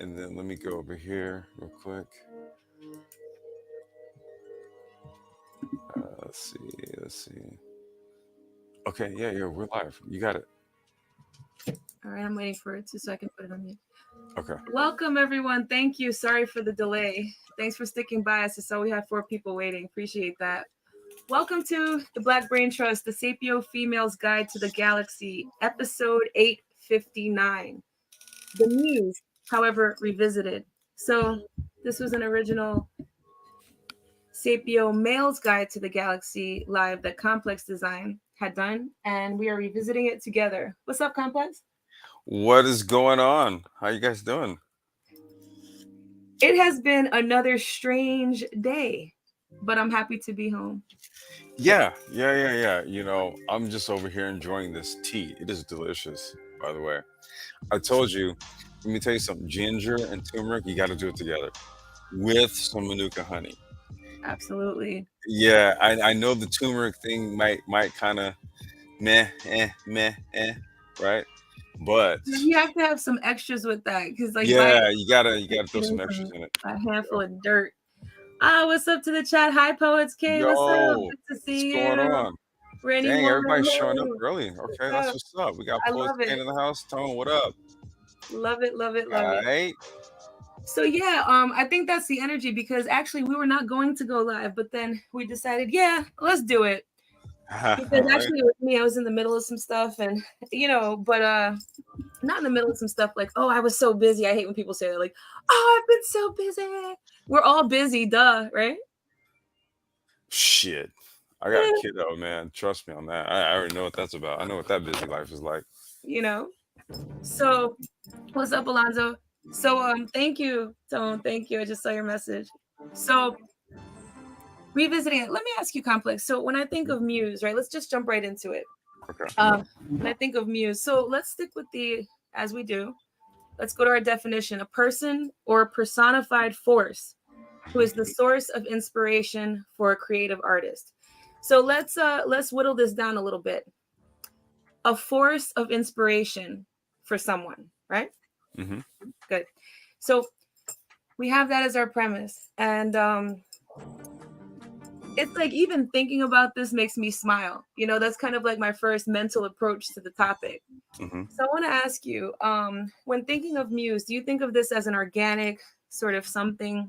And then let me go over here real quick. Let's see. Let's see. Okay, yeah, we're live. You got it. All right, I'm waiting for it so I can put it on mute. Okay. Welcome, everyone. Thank you. Sorry for the delay. Thanks for sticking by us. So we have 4 people waiting. Appreciate that. Welcome to the Black Brain Trust, the Sapio-Females Guide to the Galaxy, episode 859. The Muse, however, revisited. So this was an original Sapio-Males Guide to the Galaxy live that Complex Design had done, and we are revisiting it together. What's up, Complex? What is going on? How you guys doing? It has been another strange day, but I'm happy to be home. Yeah. You know, I'm just over here enjoying this tea. It is delicious, by the way. I told you, let me tell you something. Ginger and turmeric, you got to do it together with some manuka honey. Absolutely. Yeah, I know the turmeric thing might kind of meh, right? But You have to have some extras with that because, like, yeah, you gotta throw some extras in it. a handful of dirt. What's up to the chat? Hi, Poets K. What's up? Yo, Good to what's see going you. on? Randy Dang, Moore. everybody's showing up Hey. early. Okay, that's what's up. We got I Post love Kane it. in the house. Tone, what up? Love it. All right. So yeah, I think that's the energy because actually we were not going to go live, but then we decided, yeah, let's do it. Because Right. actually with me, I was in the middle of some stuff and but not in the middle of some stuff like, oh, I was so busy. I hate when people say that, like, oh, I've been so busy. We're all busy, duh, right? Shit. I got a kiddo, man. Trust me on that. I already know what that's about. I know what that busy life is like. So what's up, Alonzo? So thank you, Tone. Thank you. I just saw your message. So revisiting it, let me ask you, Complex. So when I think of Muse, right, let's just jump right into it. Okay. When I think of Muse, so let's stick with as we do, let's go to our definition: a person or a personified force who is the source of inspiration for a creative artist. So let's whittle this down a little bit. A force of inspiration for someone, right? Mm-hmm. Good. So we have that as our premise, and it's like even thinking about this makes me smile. That's kind of like my first mental approach to the topic. Mm-hmm. So I want to ask you, when thinking of Muse, do you think of this as an organic sort of something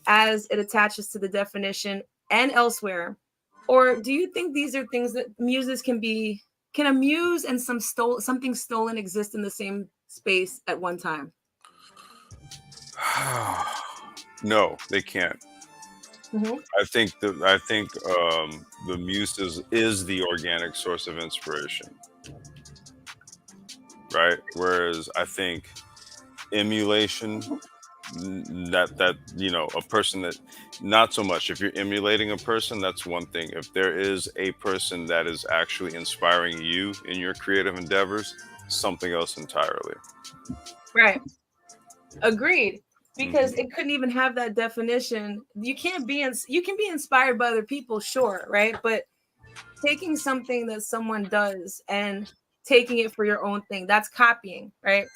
as it attaches to the definition and elsewhere? Or do you think these are things that muses can a muse and something stolen exist in the same space at one time? No, they can't. Mm-hmm. I think the muse is the organic source of inspiration, right? Whereas I think emulation, that a person that, not so much. If you're emulating a person, that's one thing. If there is a person that is actually inspiring you in your creative endeavors, something else entirely. Right. Agreed. Because it couldn't even have that definition. You can be inspired by other people, sure, right? But taking something that someone does and taking it for your own thing, that's copying, right?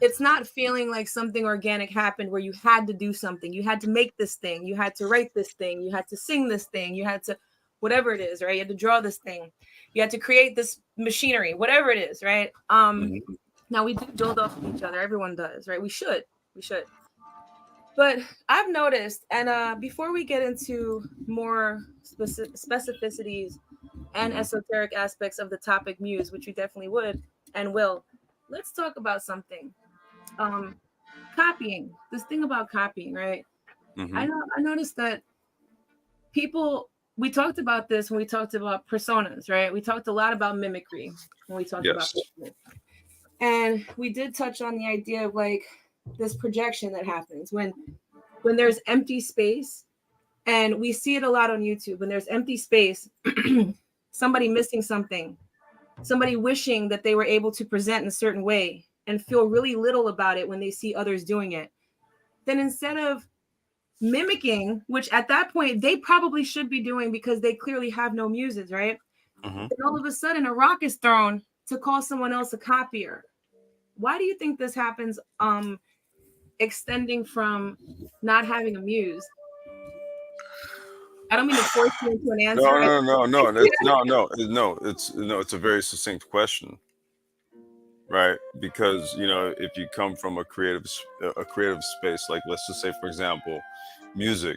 It's not feeling like something organic happened where you had to do something. You had to make this thing. You had to write this thing. You had to sing this thing. You had to, whatever it is, right? You had to draw this thing. You had to create this machinery, whatever it is, right? Now we do build off of each other. Everyone does, right? We should. But I've noticed, and before we get into more specificities and esoteric aspects of the topic Muse, which we definitely would and will, let's talk about something. Copying. This thing about copying, right? I noticed that we talked about this when we talked about personas, right? We talked a lot about mimicry when we talked about personas. And we did touch on the idea of like this projection that happens when there's empty space, and we see it a lot on YouTube. When there's empty space, somebody missing something, somebody wishing that they were able to present in a certain way and feel really little about it when they see others doing it, then instead of mimicking, which at that point they probably should be doing because they clearly have no muses, right? Then all of a sudden a rock is thrown to call someone else a copier. Why do you think this happens extending from not having a muse? I don't mean to force you into an answer. No. It's a very succinct question, right? Because if you come from a creative space, like let's just say, for example, music.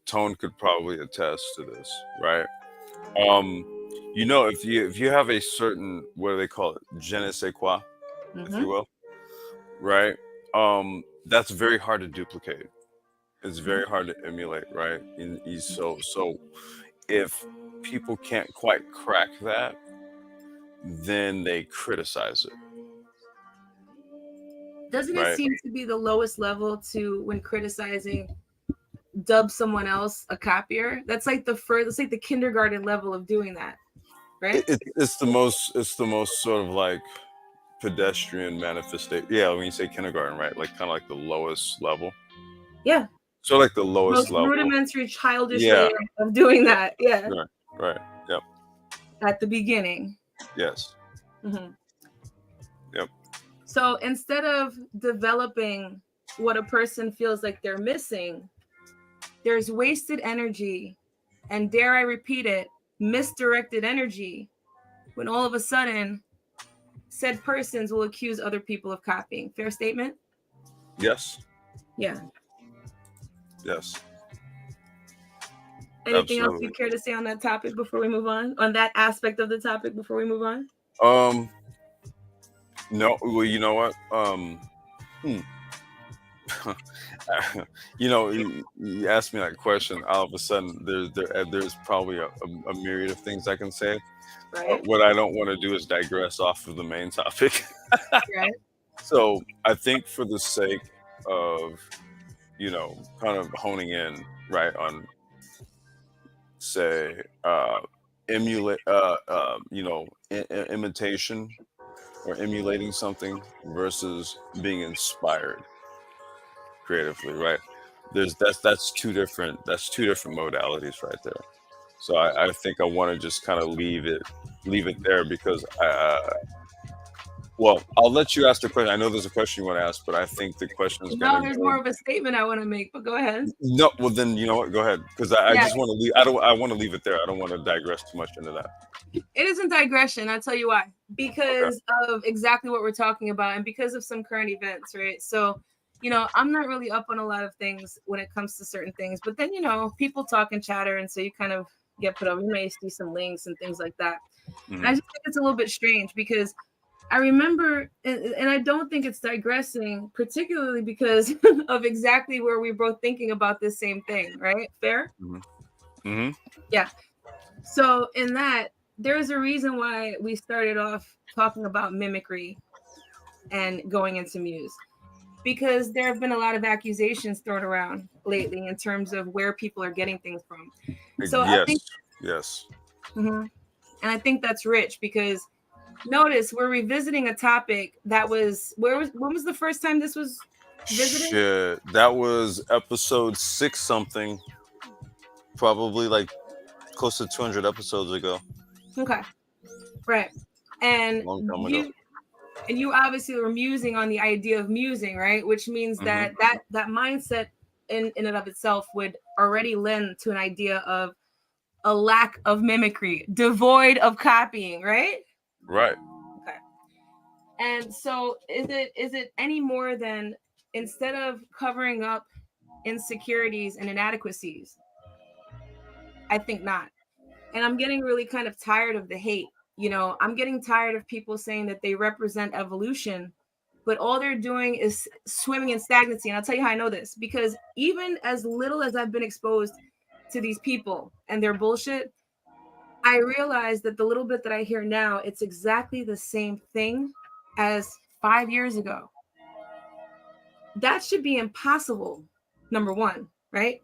Tone could probably attest to this, right? Um, if you have a certain, what do they call it, je ne sais quoi, if you Mm-hmm. will, right? That's very hard to duplicate. It's very hard to emulate, right? So if people can't quite crack that, then they criticize it, Doesn't it right? seem to be the lowest level to when criticizing dub someone else a copier? That's like the first, it's like the kindergarten level of doing that, right? It's the most sort of like pedestrian manifestation. Yeah, when you say kindergarten, right? Like kind of like the lowest level. Yeah. So like the lowest Most level. rudimentary, childish way Yeah. of doing Yeah. that. Yeah. Right. Right. Yep. At the beginning. Yes. Mm-hmm. Yep. So instead of developing what a person feels like they're missing, there's wasted energy, and dare I repeat it, misdirected energy, when all of a sudden said persons will accuse other people of copying. Fair statement? Yes. Yeah. Yes. Anything else you Absolutely. care to say on that topic before we move on? On that aspect of the topic before we move on? No. Well, you know what? Hmm. You asked me that question. All of a sudden, there's probably a myriad of things I can say. Right? What I don't want to do is digress off of the main topic. Right? So I think for the sake of kind of honing in right on, say, emulate, imitation or emulating something versus being inspired creatively, right? That's two different modalities right there. So I think I want to just kind of leave it there because well, I'll let you ask the question. I know there's a question you want to ask, but I think the question is No, gonna there's go. more of a statement I want to make, but go ahead. No, well then you know what? Go ahead, because I Yeah, just want to leave. I want to leave it there. I don't want to digress too much into that. it isn't digression. I'll tell you why. Okay. Because of exactly what we're talking about and because of some current events, right? So, I'm not really up on a lot of things when it comes to certain things, but then, people talk and chatter. And so you kind of get put up. You may see some links and things like that. And I Mhm. just think it's a little bit strange because I remember, and I don't think it's digressing, particularly because of exactly where we're both thinking about this same thing, right? Fair? Mhm. Mhm. Yeah. So in that, there's a reason why we started off talking about mimicry and going into Muse. Because there have been a lot of accusations thrown around lately in terms of where people are getting things from. So I Yes. think, Yes. mhm. And I think that's rich because notice we're revisiting a topic that was when was the first time this was visited? Shit, that was episode six something, probably like close to 200 episodes ago, Okay, right. a And long time ago. you obviously were musing on the idea of musing, right? Which means Hmm. that mindset in and of itself would already lend to an idea of a lack of mimicry, devoid of copying, right? Right. Okay. And so is it any more than instead of covering up insecurities and inadequacies? I think not. And I'm getting really kind of tired of the hate. I'm getting tired of people saying that they represent evolution, but all they're doing is swimming in stagnancy. And I'll tell you how I know this because even as little as I've been exposed to these people and their bullshit, I realize that the little bit that I hear now, it's exactly the same thing as 5 years ago. That should be impossible, number one, right?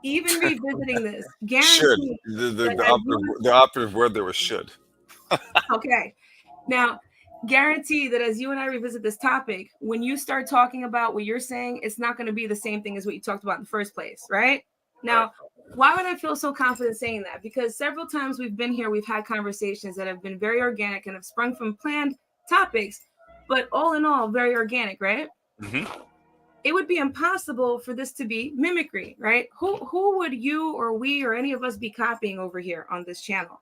Even revisiting this, Should guarantee the that the as operative you the operative word there was should. okay. Now, guarantee that as you and I revisit this topic, when you start talking about what you're saying, it's not going to be the same thing as what you talked about in the first place, right? Right. Now, why would I feel so confident saying that? Because several times we've been here, we've had conversations that have been very organic and have sprung from planned topics, but all in all, very organic, right? Hmm. it would be impossible for this to be mimicry, right? Who would you or we or any of us be copying over here on this channel?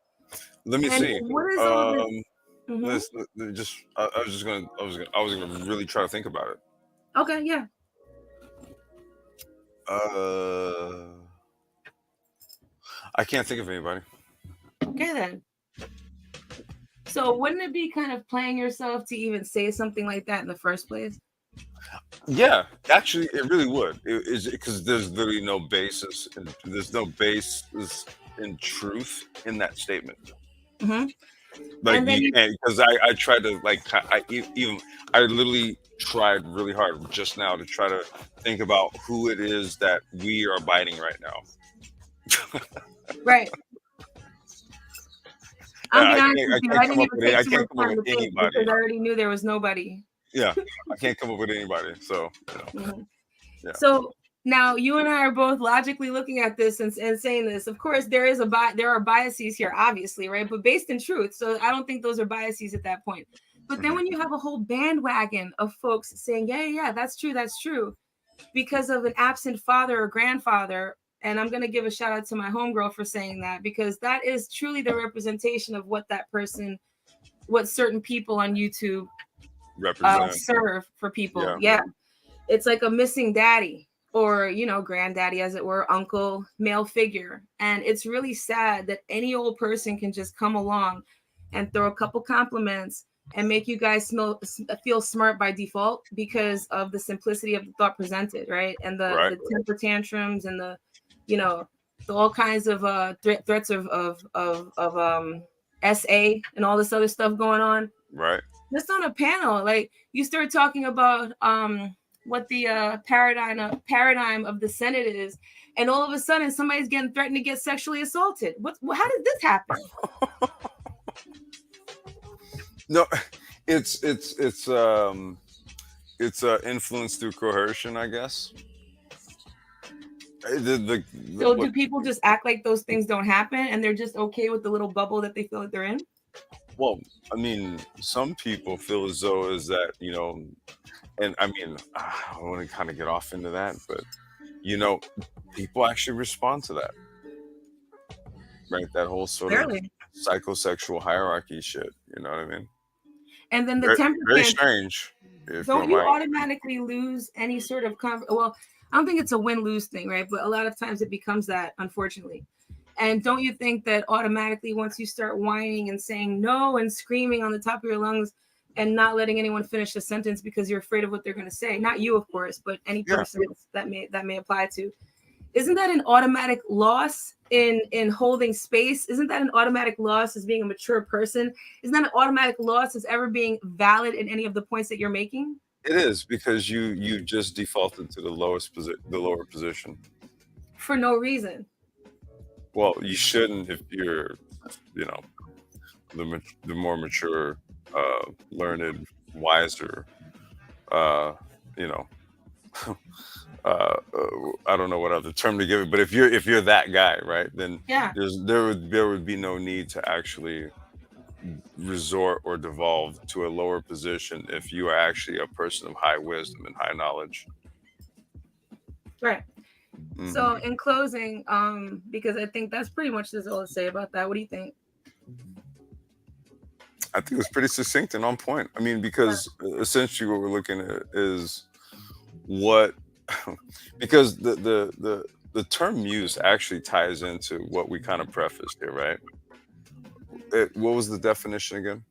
Let me And see. what is all this? Um, Hmm. I was just gonna, I was gonna really try to think about it. Okay, yeah. Uh, I can't think of anybody. Okay then. So wouldn't it be kind of playing yourself to even say something like that in the first place? Yeah, actually, it really would. It is because there's literally no basis, and there's no basis in truth in that statement. Hmm. Like And then you you, can't, because I tried to like even I literally tried really hard just now to try to think about who it is that we are biting right now. right. I'll Yeah, be honest with I you, can't I come didn't up even with take I too much can't come up time with to think anybody. because I already knew there was nobody. Yeah, I can't come up with anybody. So Mhm. yeah. So now you and I are both logically looking at this and saying this. Of course, there are biases here, obviously, right? But based in truth. So I don't think those are biases at that point. But then Mhm. when you have a whole bandwagon of folks saying, yeah, that's true, because of an absent father or grandfather. And I'm going to give a shout out to my homegirl for saying that, because that is truly the representation of what that person, what certain people on YouTube Represent. serve for people. Yeah. Yeah. It's like a missing daddy or, granddaddy, as it were, uncle, male figure. And it's really sad that any old person can just come along and throw a couple compliments and make you guys feel smart by default because of the simplicity of the thought presented, right? And Right. the temper tantrums and you know, all kinds of threats of SA and all this other stuff going on. Right. Just on a panel, like you start talking about what the paradigm of the Senate is, and all of a sudden somebody's getting threatened to get sexually assaulted. How did this happen? No, it's influence through coercion, I guess. So What? do people just act like those things don't happen and they're just okay with the little bubble that they feel like they're in? Well, I mean, some people feel as though is that and I mean, I want to kind of get off into that, but you know, people actually respond to that, right? That whole sort of Clearly. psychosexual hierarchy shit. You know what I mean? And then the Very, temper very tantrum. strange, if you Don't don't you mind. automatically lose any sort of well, I don't think it's a win-lose thing, right? But a lot of times it becomes that, unfortunately. And don't you think that automatically once you start whining and saying no and screaming on the top of your lungs and not letting anyone finish a sentence because you're afraid of what they're going to say, not you of course, but any Yeah, person that may apply to, isn't that an automatic loss in holding space? Isn't that an automatic loss as being a mature person? Isn't that an automatic loss as ever being valid in any of the points that you're making? it is because you just defaulted to the lower position. For no reason. Well, you shouldn't if you're, you know, the more mature, learned, wiser, uh, you know, I don't know what other term to give it, but if you're that guy, right, then Yeah. there would be no need to actually resort or devolve to a lower position if you are actually a person of high wisdom and high knowledge. Right. Hmm. So in closing, because I think that's pretty much just all to say about that. What do you think? I think it was pretty succinct and on point. I mean, because essentially what we're looking at is what because the term muse actually ties into what we kind of prefaced here, right? What was the definition again?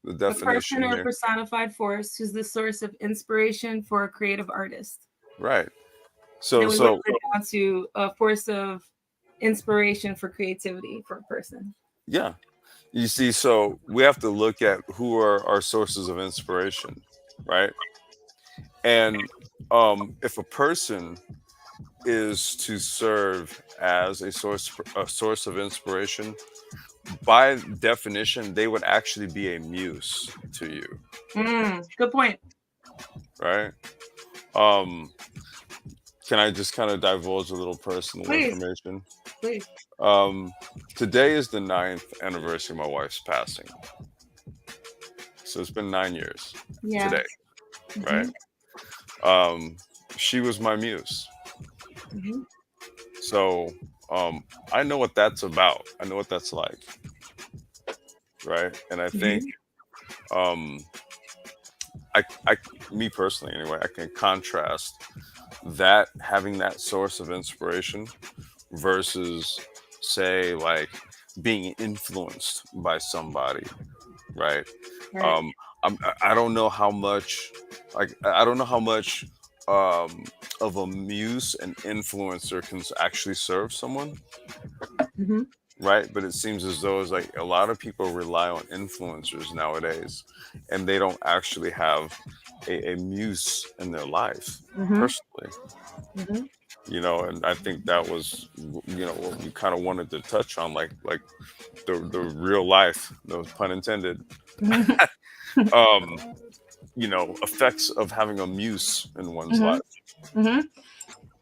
The A person definition or here, personified force who's the source of inspiration for a creative artist. right? And So then we so whittle it down to a force of inspiration for creativity for a person. yeah, you see, so we have to look at who are our sources of inspiration, right? And if a person is to serve as a source of inspiration, by definition, they would actually be a muse to you, Good point. right? Um, can I just kind of divulge a little personal Please, information? please. Um, Today is the 9th anniversary of my wife's passing. So it's been 9 years Yeah. today, right? Um, she was my muse. Hmm. So I know what that's about. I know what that's like, right? And I think Hmm. um, I, me personally, anyway, I can contrast that having that source of inspiration versus, say, like being influenced by somebody, right? Right. Um, I don't know how much, like, I don't know how much um, of a muse an influencer can actually serve someone, Hmm. right? But it seems as though it's like a lot of people rely on influencers nowadays, and they don't actually have a muse in their life Hmm. personally. Hmm. And I think that was what we kind of wanted to touch on, like the real life, no pun intended, Hmm. um, effects of having a muse in one's Hmm. life. Hmm.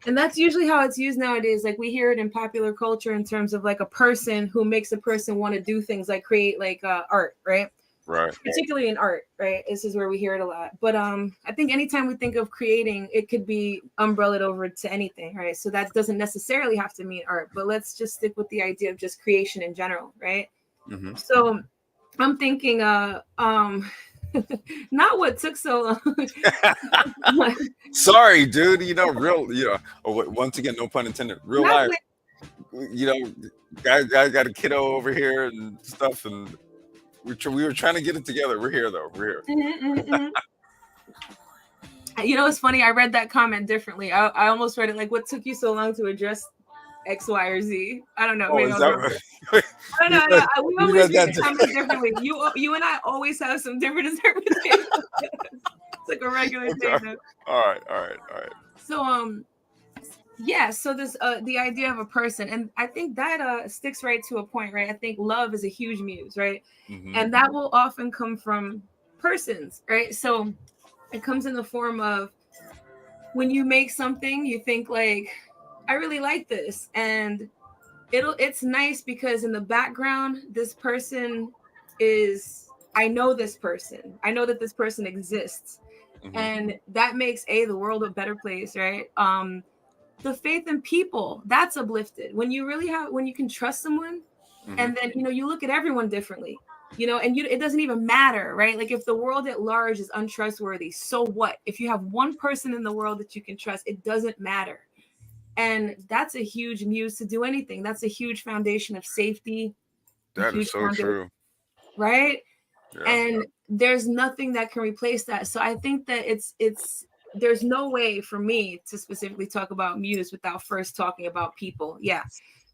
And that's usually how it's used nowadays. Like we hear it in popular culture in terms of like a person who makes a person want to do things like create like art, right? Right. Particularly in art, right? This is where we hear it a lot. But I think anytime we think of creating, it could be umbrellaed over to anything, right? So that doesn't necessarily have to mean art, but let's just stick with the idea of just creation in general, right? Hmm. So I'm thinking not what took so long. Sorry, dude. Real. Once again, no pun intended. Real Not life. like You know, guy got a kiddo over here and stuff, and we were trying to get it together. We're here though. We're here. mhm, mhm, mhm. You know, it's funny. I read that comment differently. I almost read it like, "What took you so long to address X, Y, or Z?" I don't know. Oh, Maybe I is was that wrong. what I don't you know. read? Yeah, we You always read read that? the comments differently. You and I always have some different interpretations. It's like a regular Okay. thing, though. All right. All right. All right. So yeah. So this the idea of a person, and I think that sticks right to a point, right? I think love is a huge muse, right? Hmm. And that will often come from persons, right? So it comes in the form of when you make something, you think like, I really like this, and it's nice because in the background, this person is, I know this person, I know that this person exists, Hmm. and that makes the world a better place, right? The faith in people, that's uplifted when you really have, when you can trust someone, Hmm. and then you look at everyone differently, and it doesn't even matter, right? Like if the world at large is untrustworthy, so what? If you have one person in the world that you can trust, it doesn't matter. And that's a huge muse to do anything. That's a huge foundation of safety, a That is huge so foundation, true. right? Yeah. And there's nothing that can replace that. So I think that it's there's no way for me to specifically talk about muse without first talking about people. Yeah,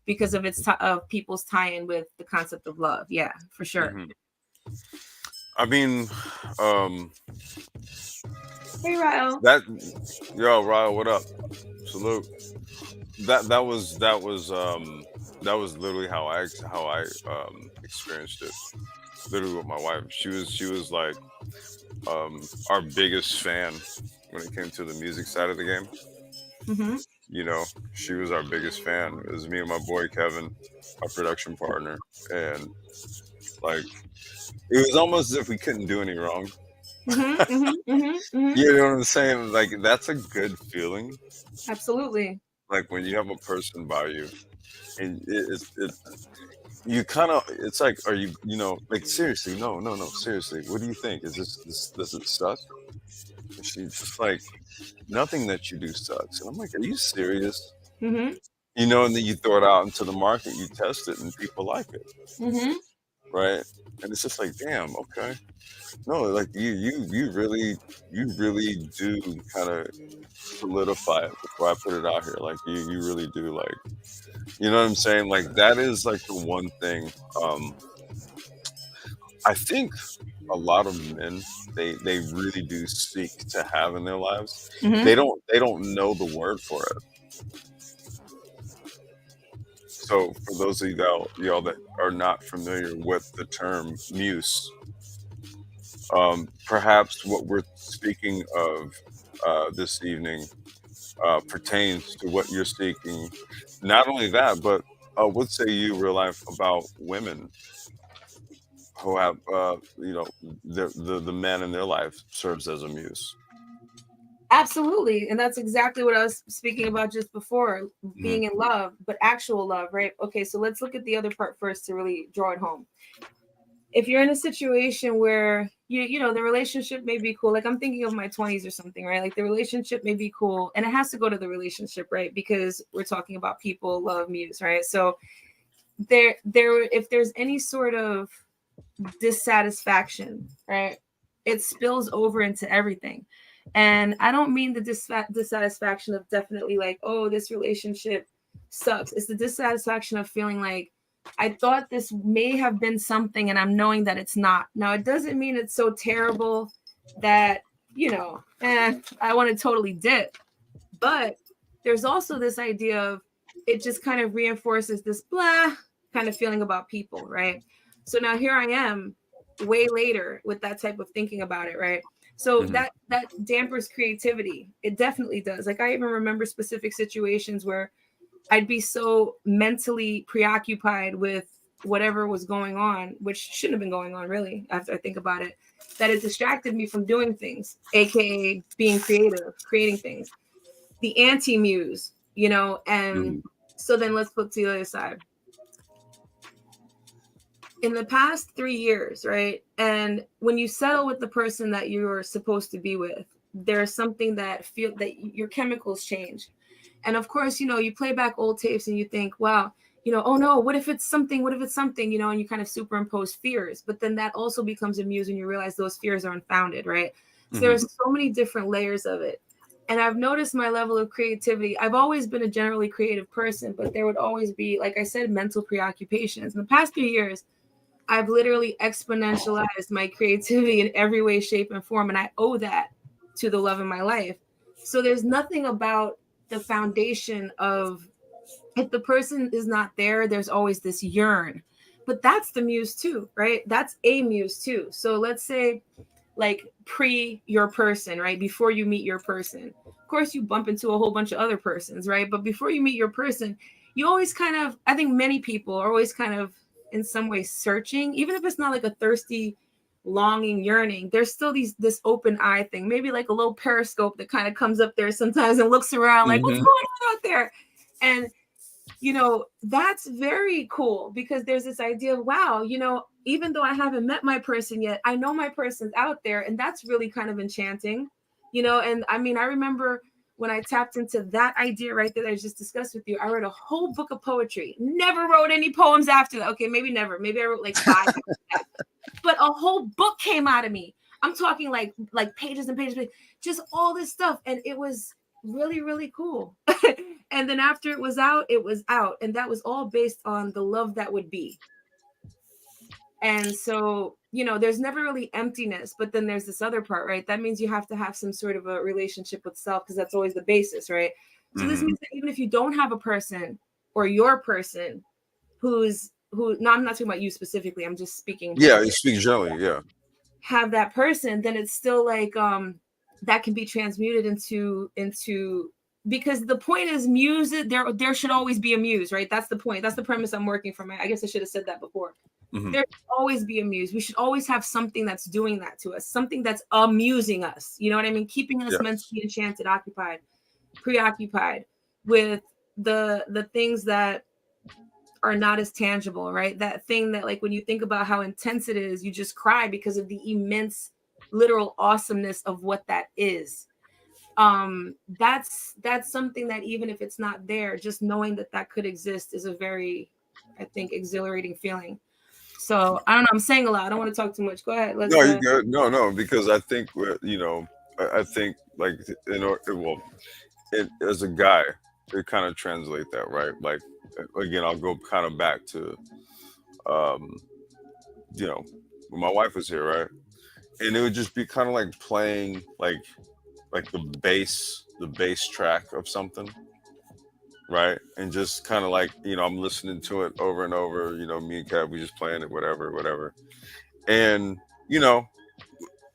because of of people's tie-in with the concept of love. Yeah, for sure. Hmm. I mean, um, Hey, Rael. that yo, Ryle, what up? Salute. That was literally how I experienced it. Literally with my wife. She was like our biggest fan when it came to the music side of the game. Mm-hmm. She was our biggest fan. It was me and my boy Kevin, our production partner, and like it was almost as if we couldn't do any wrong. Mm-hmm. Mm-hmm. Mm-hmm. Mm-hmm. You know what I'm saying? Like that's a good feeling. Absolutely. Like when you have a person by you, and it you kind of it's like, are like seriously? No, no, no, seriously. What do you think? Is this does it suck? And she's just like, nothing that you do sucks. And I'm like, are you serious? Mm-hmm. And then you throw it out into the market, you test it, and people like it, Mm-hmm. right? And it's just like, damn, okay. No, like you really do kind of solidify it before I put it out here. Like you really do, like, you know what I'm saying? Like that is like the one thing. I think a lot of men, they really do seek to have in their lives. Mm-hmm. They don't know the word for it. So for those of y'all that are not familiar with the term muse, perhaps what we're speaking of this evening pertains to what you're seeking. Not only that, but what say you, real life, about women who have the man in their life serves as a muse? Absolutely. And that's exactly what I was speaking about just before, Hmm. being in love, but actual love, right? Okay, so let's look at the other part first to really draw it home. If you're in a situation where you know the relationship may be cool, like I'm thinking of my 20s or something, right? Like the relationship may be cool, and it has to go to the relationship, right? Because we're talking about people, love, Muse, right? So if there's any sort of dissatisfaction, right, it spills over into everything. And I don't mean the dissatisfaction of definitely like, oh, this relationship sucks. It's the dissatisfaction of feeling like I thought this may have been something and I'm knowing that it's not. Now, it doesn't mean it's so terrible that, I want to totally dip. But there's also this idea of it just kind of reinforces this blah kind of feeling about people, right? So now here I am way later with that type of thinking about it, right? So Hmm. that dampers creativity. It definitely does. Like I even remember specific situations where I'd be so mentally preoccupied with whatever was going on, which shouldn't have been going on really, after I think about it, that it distracted me from doing things, aka being creative, creating things, the anti-muse, and Hmm. so then let's flip to the other side. In the past 3 years, right? And when you settle with the person that you're supposed to be with, there's something that feel that your chemicals change. And of course, you play back old tapes and you think, wow, oh no, what if it's something? What if it's something? And you kind of superimpose fears. But then that also becomes a muse when you realize those fears are unfounded, right? So Hmm. there's so many different layers of it. And I've noticed my level of creativity. I've always been a generally creative person, but there would always be, like I said, mental preoccupations. In the past 3 years, I've literally exponentialized my creativity in every way, shape, and form. And I owe that to the love of my life. So there's nothing about the foundation of, if the person is not there, there's always this yearn. But that's the muse too, right? That's a muse too. So let's say, like, pre your person, right? Before you meet your person. Of course, you bump into a whole bunch of other persons, right? But before you meet your person, you always kind of, I think many people are always kind of in some way searching, even if it's not like a thirsty, longing, yearning. There's still this open eye thing, maybe like a little periscope that kind of comes up there sometimes and looks around like, what's Hmm. going on out there? And that's very cool because there's this idea of, wow, even though I haven't met my person yet, I know my person's out there. And that's really kind of enchanting. And I mean, I remember when I tapped into that idea right there that I just discussed with you, I read a whole book of poetry, never wrote any poems after that. Okay, maybe never. Maybe I wrote like five after that. But a whole book came out of me. I'm talking like pages and pages, just all this stuff. And it was really, really cool. And then after it was out, it was out. And that was all based on the love that would be. And so, there's never really emptiness, but then there's this other part, right? That means you have to have some sort of a relationship with self because that's always the basis, right? So this Hmm. means that even if you don't have a person or your person no, I'm not talking about you specifically, I'm just speaking Yeah, generally, you speak generally. Yeah. have that person, then it's still like that can be transmuted into because the point is music, there should always be a muse, right? That's the point. That's the premise I'm working from. I guess I should have said that before. Hmm. There should always be a muse. We should always have something that's doing that to us, something that's amusing us. You know what I mean? Keeping us Yes. mentally enchanted, occupied, preoccupied with the things that are not as tangible, right? That thing that, like, when you think about how intense it is, you just cry because of the immense literal awesomeness of what that is. That's something that even if it's not there, just knowing that that could exist is a very, I think, exhilarating feeling. So I don't know, I'm saying a lot, I don't want to talk too much. Go ahead, No, let's you good. No, no, because I think I think like well, as a guy, it kind of translate that, right? Like again, I'll go kind of back to um, you know, when my wife was here, right? And it would just be kind of like playing like the bass track of something, right? And just kind of like I'm listening to it over and over. Me and Kat, we just playing it, whatever, whatever. And you know,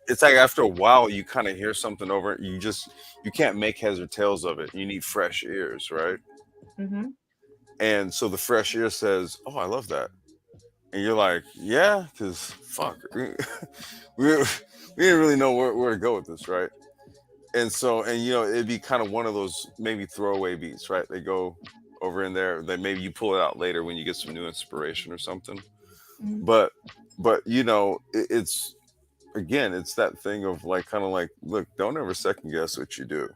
it's like after a while, you kind of hear something over it. You can't make heads or tails of it. You need fresh ears, right? hmm And so the fresh ear says, "Oh, I love that," and you're like, "Yeah," because fuck, we didn't really know where to go with this, right? And so, and it'd be kind of one of those maybe throwaway beats, right? They go over in there, that maybe you pull it out later when you get some new inspiration or something. Mhm. But it's, again, it's that thing of like, kind of like, look, don't ever second guess what you do.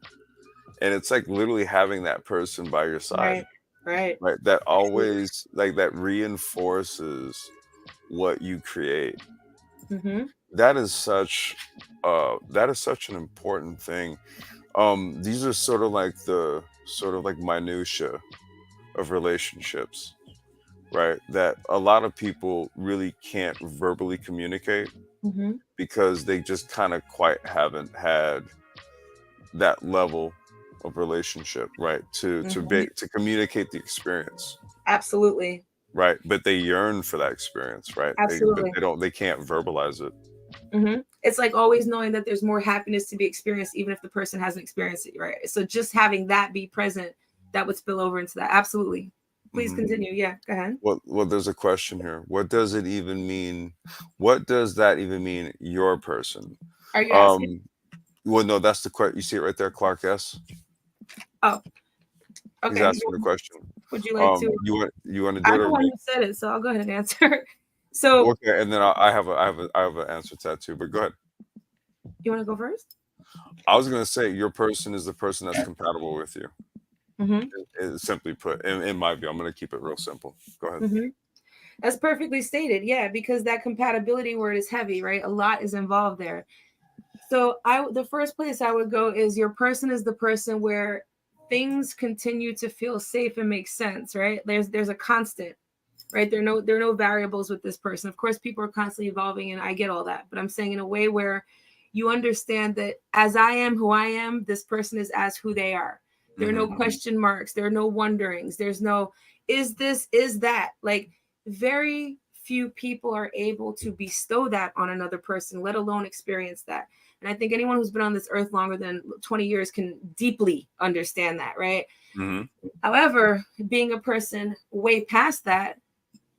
And it's like literally having that person by your side, Right. Right. right? That Absolutely. always, like, that reinforces what you create. Hmm. That is such an important thing. These are sort of like minutia of relationships, right? That a lot of people really can't verbally communicate Hmm. because they just kind of quite haven't had that level of relationship, right? Hmm. To communicate the experience, Absolutely. right? But they yearn for that experience, right? But Absolutely. they can't verbalize it. It's like always knowing that there's more happiness to be experienced, even if the person hasn't experienced it, right? So just having that be present, that would spill over into that. Absolutely. Please Mhm. continue. Yeah, go ahead. Well, there's a question here. What does it even mean? What does that even mean? Your person. Are you asking? Um. Well, no, that's the question. You see it right there, Clark S. Oh, He's okay. asking the question. Would you like to? You want to do I'm it, the or one me? who said it, so I'll go ahead and answer. So Okay, and then I have an answer to that too. But go ahead. you want to go first? I was gonna say your person is the person that's compatible with you. Hmm. Simply put, in my view, I'm gonna keep it real simple. Go ahead. Hmm. That's perfectly stated. Yeah, because that compatibility word is heavy, right? A lot is involved there. So the first place I would go is your person is the person where things continue to feel safe and make sense, right? There's a constant, right? There are no variables with this person. Of course, people are constantly evolving, and I get all that, but I'm saying in a way where you understand that as I am who I am, this person is as who they are. There are no Hmm. question marks. There are no wonderings. There's no is this, is that. Like very few people are able to bestow that on another person, let alone experience that. And I think anyone who's been on this earth longer than 20 years can deeply understand that, right? Hmm. However, being a person way past that,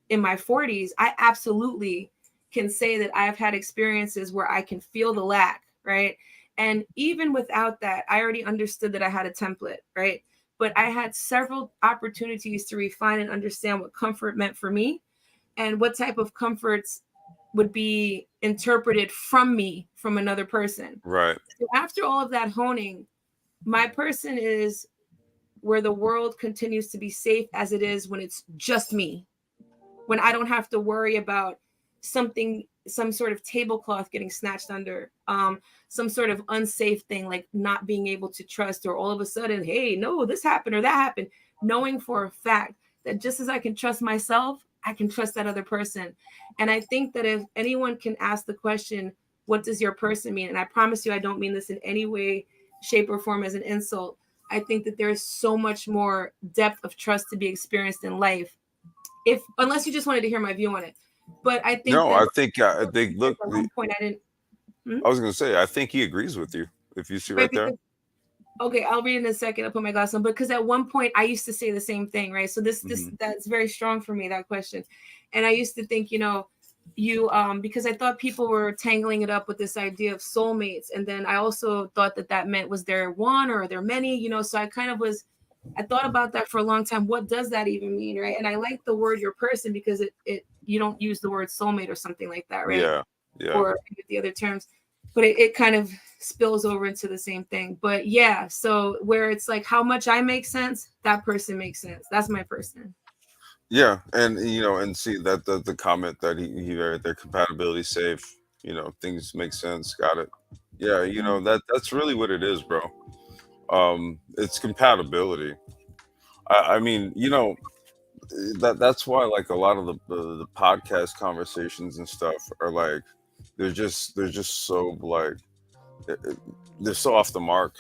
in my 40s, I absolutely can say that I've had experiences where I can feel the lack, right? And even without that, I already understood that I had a template, right? But I had several opportunities to refine and understand what comfort meant for me and what type of comforts would be interpreted from me from another person. Right. So after all of that honing, my person is where the world continues to be safe as it is when it's just me, when I don't have to worry about some sort of tablecloth getting snatched under, some sort of unsafe thing like not being able to trust, or all of a sudden, hey, no, this happened or that happened. Knowing for a fact that just as I can trust myself, I can trust that other person. And I think that if anyone can ask the question, what does your person mean? And I promise you, I don't mean this in any way, shape, or form as an insult. I think that there is so much more depth of trust to be experienced in life, if unless you just wanted to hear my view on it. But I think No, that I think look. at one point I didn't. Hmm? I was gonna say I think he agrees with you. If you see Right, right there. because okay, I'll read in a second. I'll put my glass on. Because at one point I used to say the same thing, right? So this Hmm. that's very strong for me, that question. And I used to think, you because I thought people were tangling it up with this idea of soulmates, and then I also thought that that meant was there one or are there many, so I thought about that for a long time. What does that even mean, right? And I like the word your person because it you don't use the word soulmate or something like that, right? Yeah. Yeah. Or the other terms, but it kind of spills over into the same thing. But yeah, so where it's like how much I make sense, that person makes sense. That's my person. Yeah, and and see that the comment that he right there, compatibility safe, things make sense, got it. Yeah, that's really what it is, bro. It's compatibility. I mean, that's why, like, a lot of the podcast conversations and stuff are like, they're just so like, eh, eh, they're so off the mark,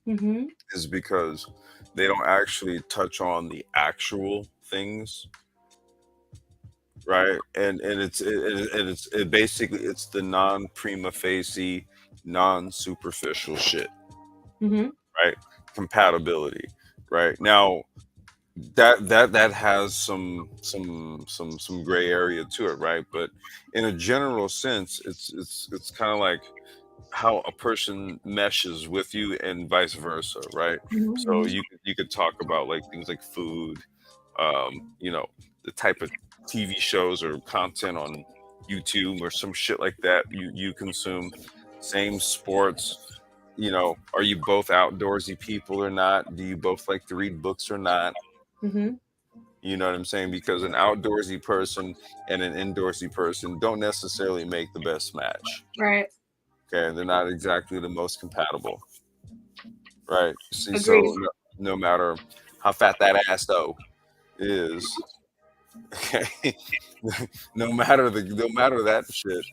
Mm-hmm. is because they don't actually touch on the actual things, right? And it basically, it's the non prima facie, non superficial shit, Mm-hmm. right? Compatibility, right? Now, that has some gray area to it, right? But in a general sense, it's kind of like, how a person meshes with you and vice versa, right? So Mm-hmm. you could talk about like things like food, you know, the type of TV shows or content on YouTube or some shit like that you consume. Same sports, you know, are you both outdoorsy people or not? Do you both like to read books or not? Mm-hmm. You know what I'm saying? Because an outdoorsy person and an indoorsy person don't necessarily make the best match. Right. Okay, they're not exactly the most compatible, right? See, so Agreed. no matter how fat that ass though is, okay, no matter that shit,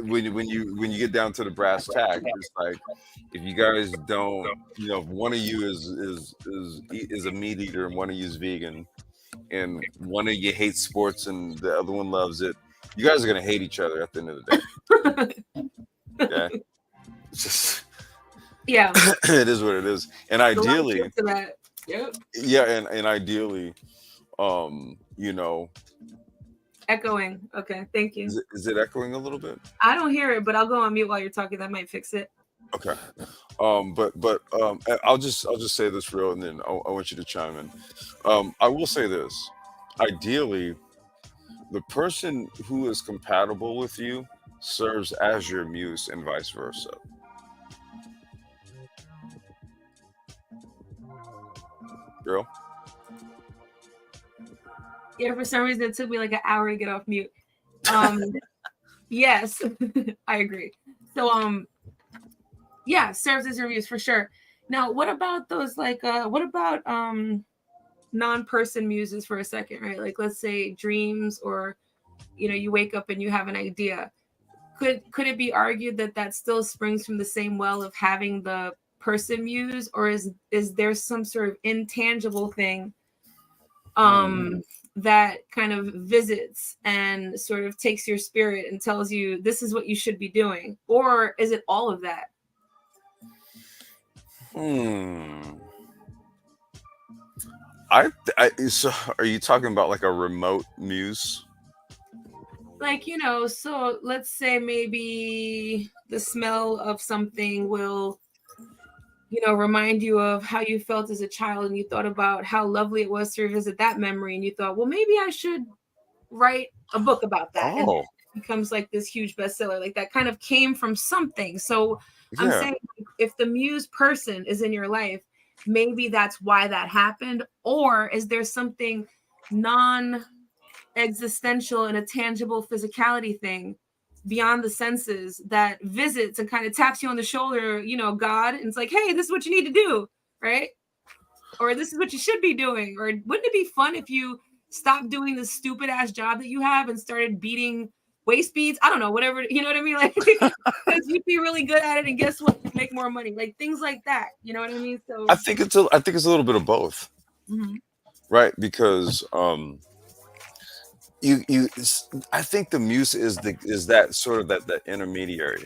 when you get down to the brass tacks, it's like if you guys don't, you know, if one of you is a meat eater and one of you is vegan, and one of you hates sports and the other one loves it, you guys are gonna hate each other at the end of the day. Okay, it's just Yeah. it is what it is, and There's a lot of ideally, truth to that. Yep. yeah, and ideally, you know, Echoing. Okay. Thank you. is it echoing a little bit? I don't hear it, but I'll go on mute while you're talking. That might fix it. Okay. But I'll just say this real, and then I want you to chime in. I will say this. Ideally, the person who is compatible with you serves as your muse, and vice versa. Real? Yeah, for some reason it took me like an hour to get off mute. Um, yes, I agree. So yeah, serves as reviews for sure. Now, what about those like what about non-person muses for a second, right? Like let's say dreams, or you know, you wake up and you have an idea. Could it be argued that that still springs from the same well of having the person muse, or is there some sort of intangible thing Hmm. that kind of visits and sort of takes your spirit and tells you this is what you should be doing, or is it all of that? Hmm. I so are you talking about like a remote muse? Like, you know, so let's say maybe the smell of something will, you know, remind you of how you felt as a child, and you thought about how lovely it was to revisit that memory, and you thought, well, maybe I should write a book about that, and Oh, it becomes like this huge bestseller. Like that kind of came from something. So I'm yeah. saying, if the muse person is in your life, maybe that's why that happened. Or is there something non existential and a tangible physicality thing beyond the senses that visits and kind of taps you on the shoulder, you know, God, and it's like, hey, this is what you need to do, right? Or this is what you should be doing. Or wouldn't it be fun if you stopped doing this stupid ass job that you have and started beating waist beads? I don't know, whatever, you know what I mean? Like, because you'd be really good at it, and guess what? You'd make more money. Like things like that. You know what I mean? So, I think it's a little bit of both, mhm. right? Because I think the muse is that sort of that intermediary.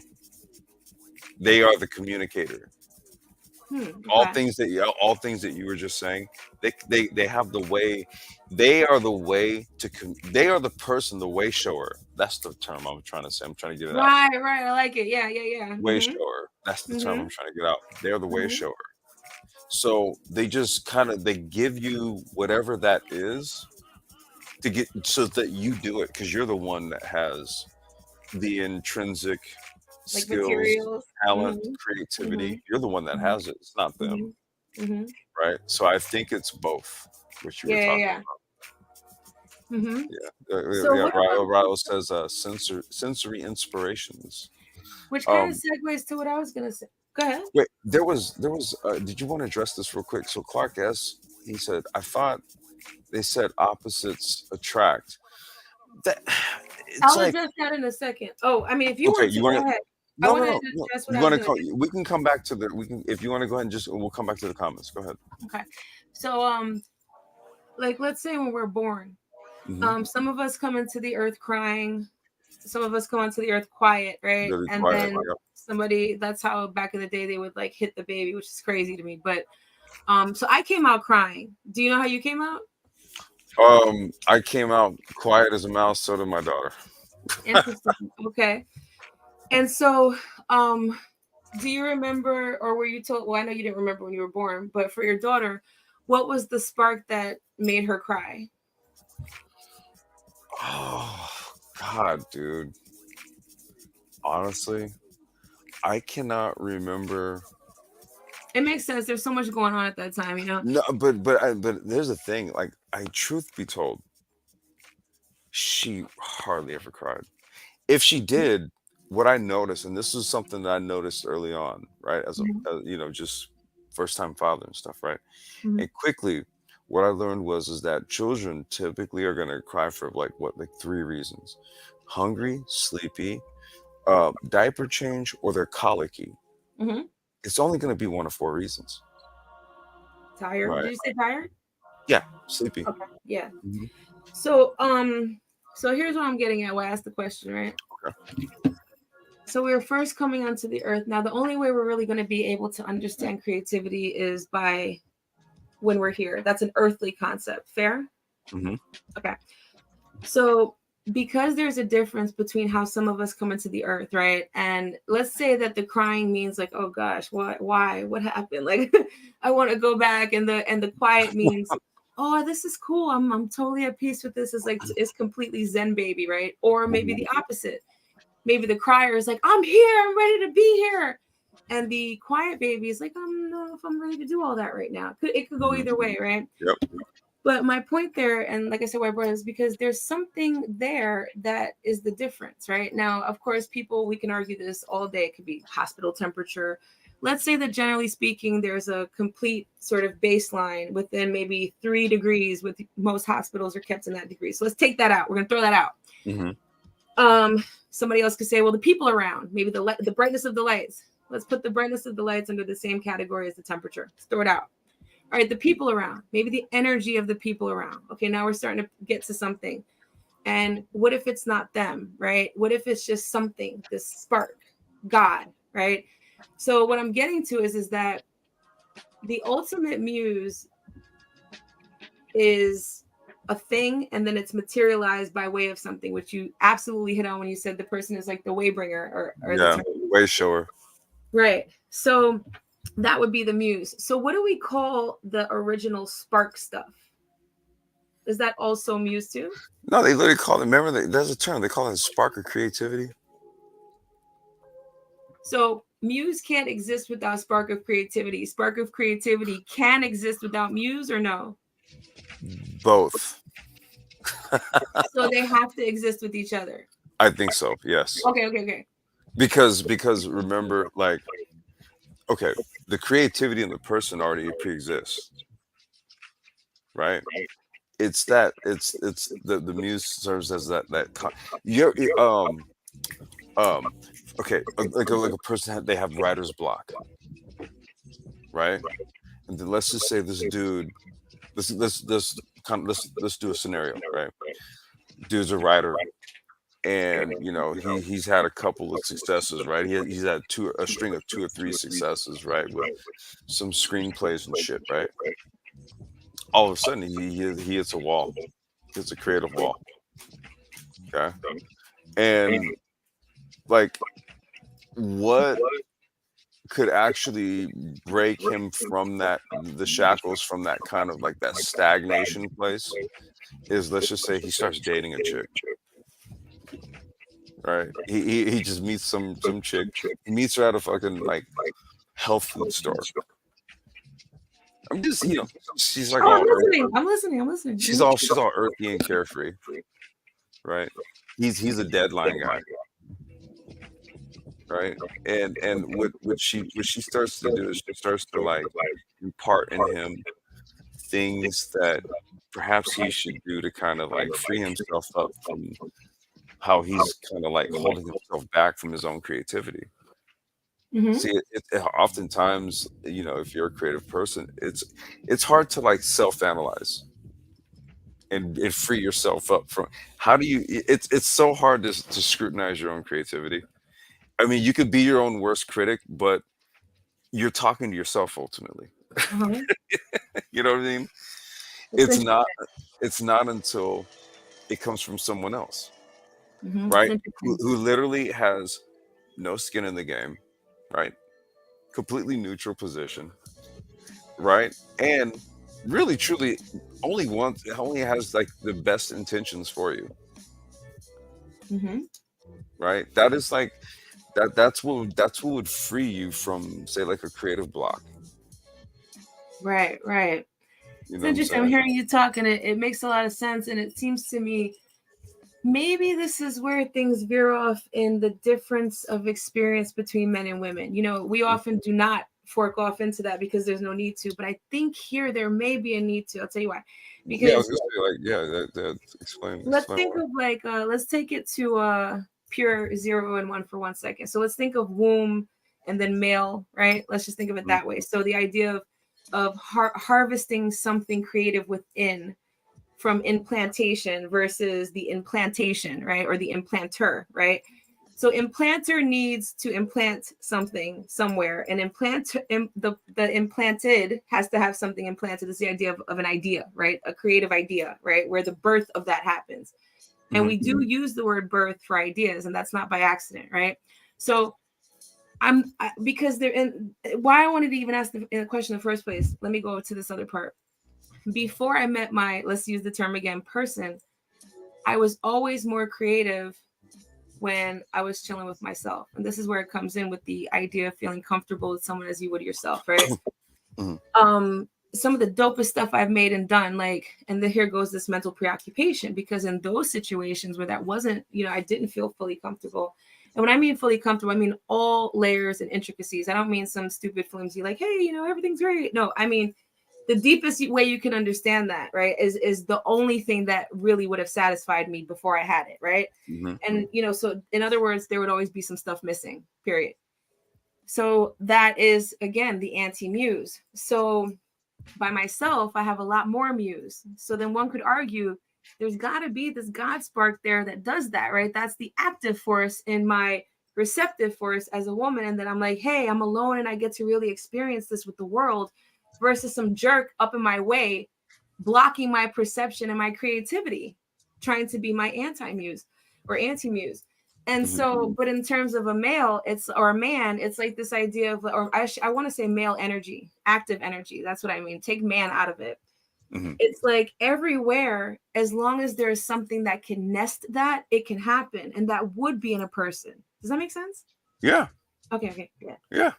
They are the communicator. Okay. All things that you were just saying, they have the way, they are the way they are the person, the way shower. That's the term I'm trying to say. I'm trying to get it out. Right, right. I like it. Yeah, yeah, yeah. Way Mm-hmm. shower. That's the term Mm-hmm. I'm trying to get out. They're the way Mm-hmm. shower. So they just kind of they give you whatever that is to get so that you do it because you're the one that has the intrinsic Like skills, materials. talent, Mm-hmm. Mm-hmm. creativity. You're the one that Mm-hmm. has it. It's not them, Mm-hmm. Mm-hmm. right? So I think it's both, which you were Yeah, yeah, talking yeah. Mm-hmm. about. So Yeah. what about, Ryle says sensory inspirations. which kind of Um, segues to what I was gonna say. Go ahead. wait, there was. Did you want to address this real quick? So Clark S. He said, I thought they said opposites attract. That it's I'll like address that in a second. Oh, I mean, if you okay, want to, you want go to. ahead. I No, no, wanted no, to no. address what You I was want to gonna come? do. We can come back to the. We can if you want to go ahead and just. We'll come back to the comments. Go ahead. Okay. So like let's say when we're born, Hmm. some of us come into the earth crying, some of us come onto the earth quiet, right? Really And quiet. then Yep. somebody, that's how back in the day they would like hit the baby, which is crazy to me. But so I came out crying. Do you know how you came out? I came out quiet as a mouse. So did my daughter. Interesting. Okay. And so, do you remember, or were you told? Well, I know you didn't remember when you were born, but for your daughter, what was the spark that made her cry? Oh God, dude. Honestly, I cannot remember. It makes sense. There's so much going on at that time, you know. No, but there's a thing. Like, truth be told, she hardly ever cried. If she did, what I noticed, and this is something that I noticed early on, right, Mhm, just first time father and stuff, right, mhm, and quickly, what I learned was is that children typically are gonna cry for like what, like 3 reasons: hungry, sleepy, diaper change, or they're colicky. mhm. It's only gonna be one of 4 reasons, Tired? right? Did you say tired? Yeah, sleepy. Okay. Yeah. Mhm. So, so here's what I'm getting at. When I asked the question, right? Okay. So we were first coming onto the earth. Now, the only way we're really going to be able to understand creativity is by when we're here. That's an earthly concept. Fair? Mhm. Okay. So because there's a difference between how some of us come into the earth, right? And let's say that the crying means like, oh gosh, why, what happened? Like, I want to go back, and the quiet means, oh, this is cool. I'm totally at peace with this. It's like it's completely Zen baby, right? Or maybe Mhm. the opposite. Maybe the crier is like, I'm here, I'm ready to be here. And the quiet baby is like, I don't know if I'm ready to do all that right now. It could go Mhm. either way, right? Yep. But my point there, and like I said, why I brought it is because there's something there that is the difference, right? Now, of course, people, we can argue this all day. It could be hospital temperature. Let's say that generally speaking, there's a complete sort of baseline within maybe 3 degrees, with most hospitals are kept in that degree. So let's take that out. We're going to throw that out. Mhm. Somebody else could say, well, the people around, maybe the brightness of the lights. Let's put the brightness of the lights under the same category as the temperature. Let's throw it out. All right, the people around, maybe the energy of the people around. Okay, now we're starting to get to something. And what if it's not them, right? What if it's just something, this spark, God, right? So what I'm getting to is that the ultimate muse is a thing, and then it's materialized by way of something, which you absolutely hit on when you said the person is like the waybringer, or the Yeah, term. way shower. Right. So that would be the muse. So what do we call the original spark stuff? Is that also Muse too? No, they literally call it. Remember, there's a term they call it spark of creativity. So Muse can't exist without spark of creativity. Spark of creativity can exist without Muse, or no? Both. So they have to exist with each other. I think so. Yes, Okay, okay, okay. because remember, like, okay, the creativity in the person already pre-exists, right? It's the muse serves as you're um okay, like a person they have writer's block, right? And then let's just say this dude, let's do a scenario, right? Dude's a writer, and he's had a couple of successes, right? He's had a string of 2 or 3 successes, right, with some screenplays and shit, right? All of a sudden he hits a wall, hits a creative wall. Okay. And like, what could actually break him from the shackles, from that kind of like that stagnation place, is, let's just say, he starts dating a chick, right? He just meets some chick. He meets her at a fucking like health food store. I'm just, she's like Oh, all I'm earth, listening. I'm listening. I'm listening. she's all earthy and carefree, right? He's a deadline guy, right? And what she starts to do is she starts to like impart in him things that perhaps he should do to kind of like free himself up from how he's kind of like holding himself back from his own creativity. Hmm. See, oftentimes, if you're a creative person, it's hard to like self-analyze and free yourself up from. How do you? It's so hard to scrutinize your own creativity. I mean, you could be your own worst critic, but you're talking to yourself ultimately. Uh-huh. You know what I mean? It's It's interesting. not. It's not until it comes from someone else, Hmm. It's right? Who interesting. who literally has no skin in the game, right? Completely neutral position, right? And really, truly, only has like the best intentions for you, Hmm. right? That is like that's what would free you from, say, like a creative block. Right, right. You It's know what I'm interesting. I'm saying? hearing you talk, and it makes a lot of sense. And it seems to me maybe this is where things veer off in the difference of experience between men and women. We Mhm. often do not fork off into that because there's no need to. But I think here there may be a need to. I'll tell you why. Yeah, I was Because gonna say like, yeah, that let's explain think why. of like let's take it to pure 0 and 1 for 1 second. So let's think of womb and then male, right? Let's just think of it Mhm. that way. So the idea of harvesting something creative within from implantation versus the implantation, right? Or the implanter, right? So implanter needs to implant something somewhere, and the implanted has to have something implanted. It's the idea of an idea, right? A creative idea, right? Where the birth of that happens. And Mhm. we do use the word birth for ideas, and that's not by accident, right? So because they're in why I wanted to even ask the question in the first place. Let me go to this other part. Before I met my, let's use the term again, person, I was always more creative when I was chilling with myself. And this is where it comes in with the idea of feeling comfortable with someone as you would yourself, right? Mhm. Some of the dopest stuff I've made and done, like, and then here goes this mental preoccupation, because in those situations where that wasn't, I didn't feel fully comfortable. And when I mean fully comfortable, I mean all layers and intricacies. I don't mean some stupid flimsy, like, hey, everything's great. No, I mean the deepest way you can understand that, right, is the only thing that really would have satisfied me before I had it, right? Mhm. And so in other words, there would always be some stuff missing, period. So that is again the anti-muse. So by myself, I have a lot more muse. So then one could argue there's got to be this God spark there that does that, right? That's the active force in my receptive force as a woman. And then I'm like, hey, I'm alone and I get to really experience this with the world versus some jerk up in my way, blocking my perception and my creativity, trying to be my anti-muse or anti-muse. And Mhm. so, but in terms of a male, or a man, it's like this idea of, or I want to say male energy, active energy. That's what I mean. Take man out of it. Mhm. It's like everywhere, as long as there's something that can nest that, it can happen. And that would be in a person. Does that make sense? Yeah, Okay, okay, yeah. yeah.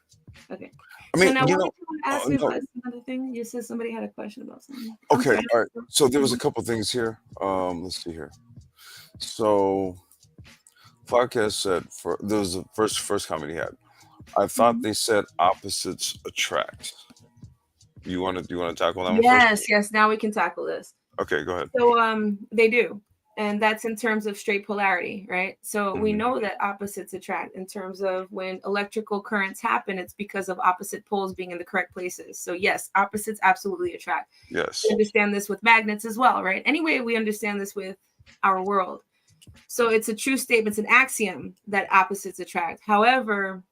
Okay. I So mean, now what did you want to ask me no. about another thing? You said somebody had a question about something. I'm Okay, sorry. all right. So there was a couple things here. Let's see here. So podcast said, for there was the first comment he had. I thought Mhm. they said opposites attract. Do you want to tackle that one first? Yes, yes. Now we can tackle this. Okay, go ahead. So they do. And that's in terms of straight polarity, right? So we Hmm. know that opposites attract in terms of when electrical currents happen, it's because of opposite poles being in the correct places. So yes, opposites absolutely attract. We Yes. understand this with magnets as well, right? Anyway, we understand this with our world. So it's a true statement, it's an axiom that opposites attract. However,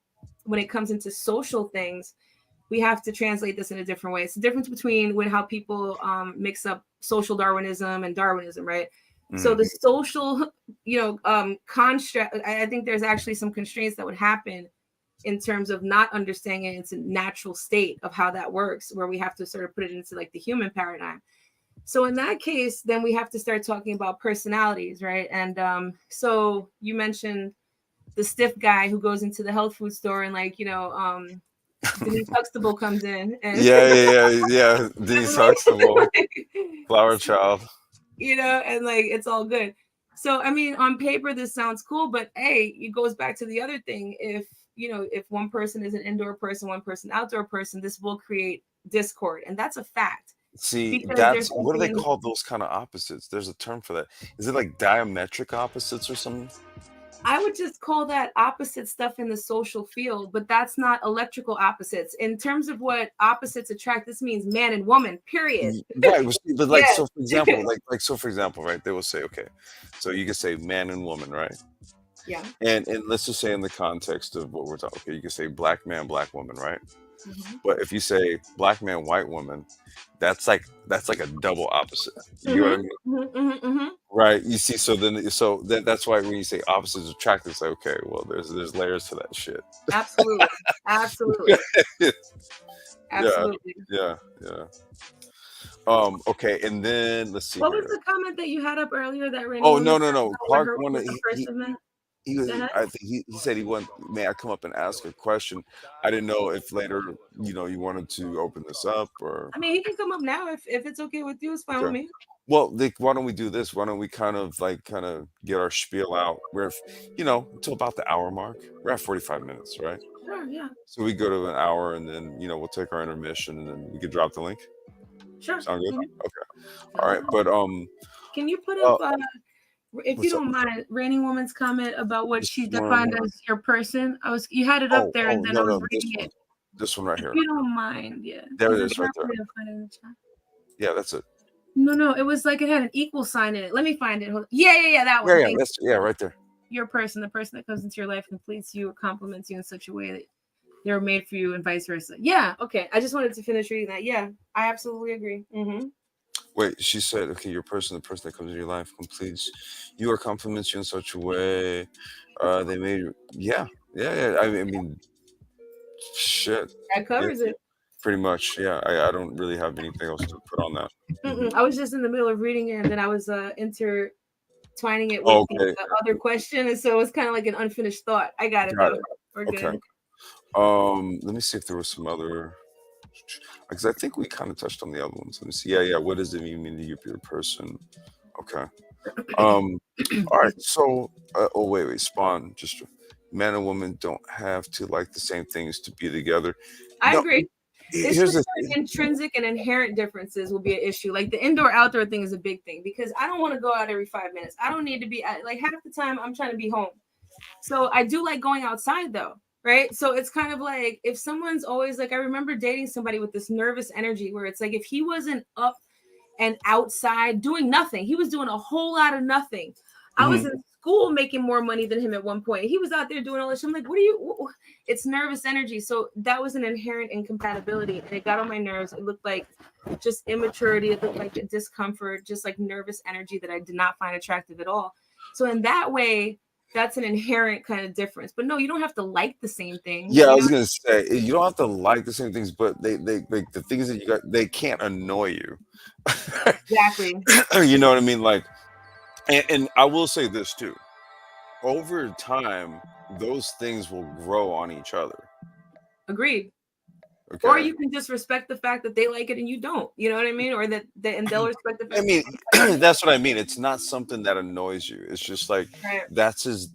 when it comes into social things, we have to translate this in a different way. It's the difference between how people mix up social Darwinism and Darwinism, right? So Hmm. the social, construct. I think there's actually some constraints that would happen in terms of not understanding its natural state of how that works, where we have to sort of put it into like the human paradigm. So in that case, then we have to start talking about personalities, right? And so you mentioned the stiff guy who goes into the health food store and Denise Huxtable comes in and Yeah, yeah, yeah, yeah. Denise Huxtable, like, Flower Child. and like it's all good. So I mean, on paper this sounds cool, but hey, it goes back to the other thing. If one person is an indoor person, one person outdoor person, this will create discord, and that's a fact See, because that's there's what do something they in. call those kind of opposites? There's a term for that. Is it like diametric opposites or something? I would just call that opposite stuff in the social field, but that's not electrical opposites. In terms of what opposites attract, this means man and woman, period. Right. Well, see, but like, Yes. so for example, right? They will say, okay, so you can say man and woman, right? Yeah. And let's just say in the context of what we're talking, okay, you can say black man, black woman, right? Mhm. But if you say black man, white woman, that's like a double opposite. You know what I Mhm. mean? Mhm. Mhm. Mhm. Right. You see, so then that's why when you say opposites attract, it's like, okay, well, there's layers to that shit. Absolutely. Absolutely. Yeah, Absolutely. yeah, yeah. Okay, and then let's see What was here. the comment that you had up earlier that Rainy Oh, Woman no, no, said no. about Clark what wanted the person meant? he Go was ahead. I think he said he wanted, may I come up and ask a question? I didn't know if later, you wanted to open this up or I mean, he can come up now if it's okay with you. It's fine with okay. me. Well, why don't we do this? Why don't we kind of get our spiel out? Until about the hour mark. We're at 45 minutes, right? Sure. Yeah. So we go to an hour and then, we'll take our intermission and then we could drop the link. Sure. Sound good? Mhm. Okay. All Sounds right. good. But Can you put up, uh if you what's up? don't mind, Rainy Woman's comment about what This she defined one. as your person? You had it up there, and Oh, then I no, was no, this reading one. it. This one right If here. you don't mind, yeah, There because it it's is right not there. way to find it in the chat. Yeah, that's it. No, no, it was like it had an equal sign in it. Let me find it. Yeah, yeah, yeah, that Yeah, one. yeah, Thank that's yeah, right there. you. Your person, the person that comes into your life, completes you or compliments you in such a way that they're made for you, and vice versa. Yeah, okay. I just wanted to finish reading that. Yeah, I absolutely agree. Wait, she said, okay, the person that comes in your life completes you or compliments you in such a way. They made you, yeah, yeah, yeah. I mean, shit. That Yeah, covers it. pretty much. Yeah, I don't really have anything else to put on that. Hmm. I was just in the middle of reading it, and then I was intertwining it with the Okay, other question, and so it was kind of like an unfinished thought. I got it got though. it. We're Okay. good. Let me see if there was some other, because I think we kind of touched on the other ones. Let me see. Yeah, yeah. What does it mean to you be a person? Okay. Um, all right. So, wait. Spawn. Just man and woman don't have to like the same things to be together. I No. agree. It's Here's just the like intrinsic and inherent differences will be an issue. Like the indoor outdoor thing is a big thing because I don't want to go out every 5 minutes. I don't need to be like half the time I'm trying to be home. So I do like going outside though, right? So it's kind of like if someone's always like, I remember dating somebody with this nervous energy where it's like if he wasn't up and outside doing nothing, he was doing a whole lot of nothing. I was Mhm. in school making more money than him at one point. He was out there doing all this. I'm like, what are you? It's nervous energy. So that was an inherent incompatibility, and it got on my nerves. It looked like just immaturity. It looked like a discomfort, just like nervous energy that I did not find attractive at all. So in that way, that's an inherent kind of difference. But no, you don't have to like the same things. Yeah, I You was know gonna say you don't have to like the same things, but they like the things that you got, they can't annoy you. exactly. You know what I mean? Like, and I will say this too. Over time, those things will grow on each other. Agreed. Or Okay. you can just respect the fact that they like it and you don't. You know what I mean? Or that and they'll respect the I fact that mean, you like it and that's what I mean. It's not something that annoys you. It's just like right. that's his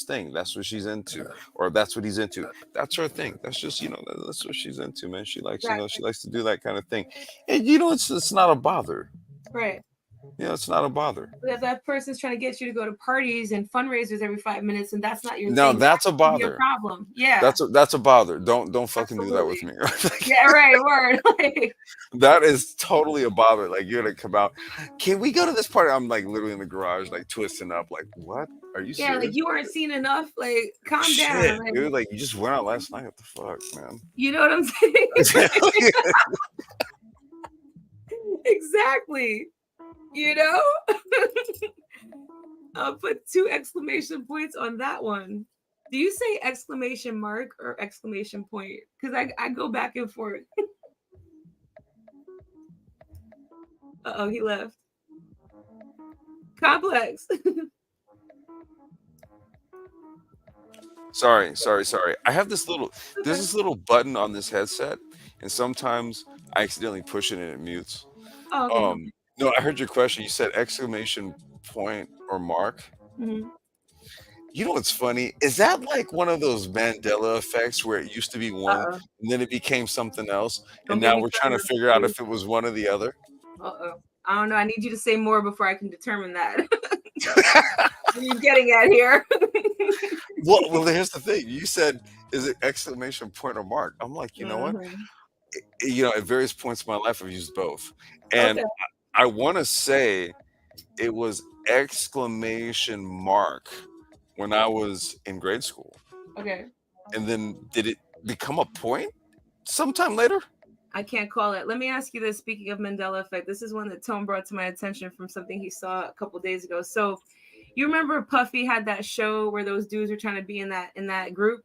thing. That's what she's into, or that's what he's into. That's her thing. That's just that's what she's into, man. She likes she Exactly. likes to do that kind of thing, and it's not a bother. Right. It's not a bother. But if that person's trying to get you to go to parties and fundraisers every 5 minutes and that's not your Now thing, that's a that could be a bother. problem. Yeah, That's a bother. Don't fucking do that with absolutely. me. Yeah, right. Word. Like, That is totally a bother. Like you're gonna come out. Can we go to this party? I'm like literally in the garage, like twisting up. Like what? Are you yeah, like serious? you weren't seen enough. Like, calm Shit, down. Like, dude. Like you just went out last night. What the fuck, man? you know what I'm saying? Exactly. You know? I'll put 2 exclamation points on that one. Do you say exclamation mark or exclamation point? Because I go back and forth. Uh-oh, he left. Complex. Sorry. I have there's Okay. this little button on this headset, and sometimes I accidentally push it and it mutes. Oh, okay. No, I heard your question. You said exclamation point or mark. Mhm. You know what's funny? Is that like one of those Mandela effects where it used to be one Uh-oh. and then it became something else, and Don't get now me we're trying started to on figure out this. if it was one or the other? Uh-oh. I don't know. I need you to say more before I can determine that. What are you getting at here? Well, here's the thing. You said, "Is it exclamation point or mark?" I'm like, you know what? Mhm. At various points in my life, I've used both, and Okay. I want to say it was exclamation mark when I was in grade school, Okay. and then did it become a point? sometime later. I can't call it. Let me ask you this. Speaking of Mandela effect, this is one that Tone brought to my attention from something he saw a couple days ago. So, you remember Puffy had that show where those dudes were trying to be in that group?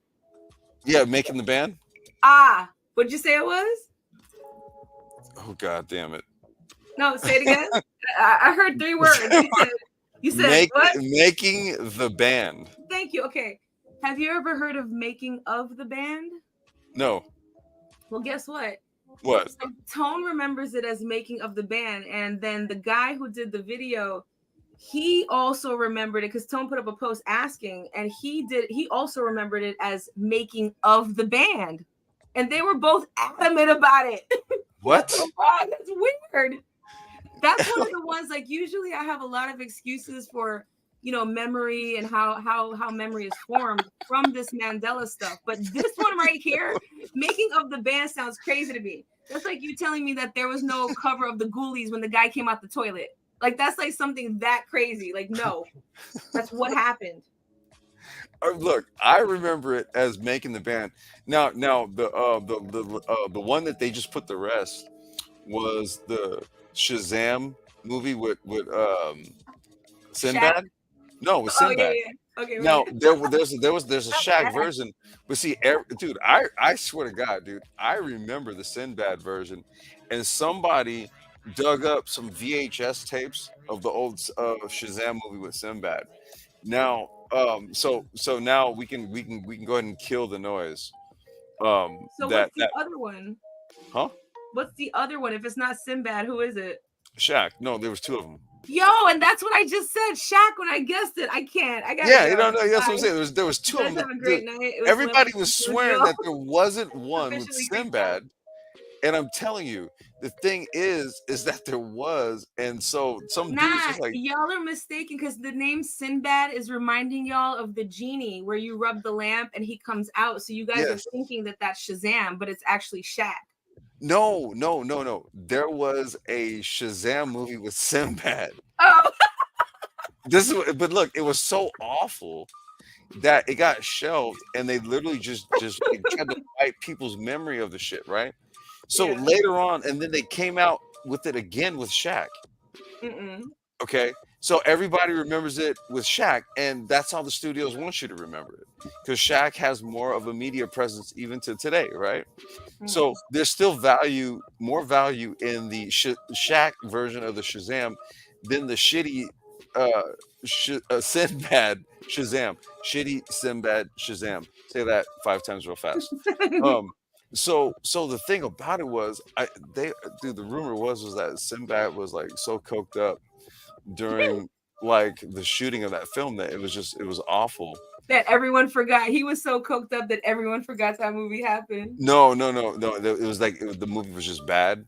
Yeah, making the band. Ah, what'd you say it was? Oh god damn it! No, say it again. I heard three words. You said what? Making the band. Thank you. Okay. Have you ever heard of making of the band? No. Well, guess what? What? So Tone remembers it as making of the band, and then the guy who did the video, he also remembered it because Tone put up a post asking, and he also remembered it as making of the band, and they were both adamant about it. What What? the fuck? That's weird. That's one of the ones, like, usually I have a lot of excuses for memory and how memory is formed from this Mandela stuff, but this one right here, making of the band, sounds crazy to me. That's like you telling me that there was no cover of the Ghoulies when the guy came out the toilet. Like, that's like something that crazy. Like, no, that's what happened. Look, I remember it as making the band. Now, the one that they just put the rest was the Shazam movie with Shaq. Sinbad. No, with Oh, yeah, Sinbad. yeah. Okay, Now right. there's a Shaq version, but see, dude, I swear to God, dude, I remember the Sinbad version, and somebody dug up some VHS tapes of the old Shazam movie with Sinbad. Now, so now we can go ahead and kill the noise. So That what's the that other one? huh? What's the other one? If it's not Sinbad, who is it? Shaq. No, there was two of them. Yo, and that's what I just said. Shaq, when I guessed it. I can't. I gotta Yeah, go. that's what I'm Bye. saying. There was You two of guys them. have a great night. It was Everybody lovely was speaking with swearing you. that there wasn't one with Officially creeped out. Sinbad, and I'm telling you, the thing is that there was, and so some dude was Nah, just like, y'all are mistaken because the name Sinbad is reminding y'all of the genie where you rub the lamp and he comes out. So you guys are yes, thinking that that's Shazam, but it's actually Shaq. no, no, no, no. There was a Shazam movie with Sinbad. Oh, But look, it was so awful that it got shelved, and they literally just tried to wipe people's memory of the shit, right? So yeah. later on, and then they came out with it again with Shaq. Mm-mm. Okay, so everybody remembers it with Shaq, and that's how the studios want you to remember it, because Shaq has more of a media presence even to today, right? Mm. So there's still more value in the Shaq version of the Shazam than the shitty uh, Sinbad Shazam. Shitty Sinbad Shazam. Say that 5 times real fast. Um, so the thing about it was, they dude, the rumor was that Sinbad was like so coked up during like the shooting of that film that it was awful. That everyone forgot. He was so coked up that everyone forgot that movie happened. No, no, no, no. It was like the movie was just bad,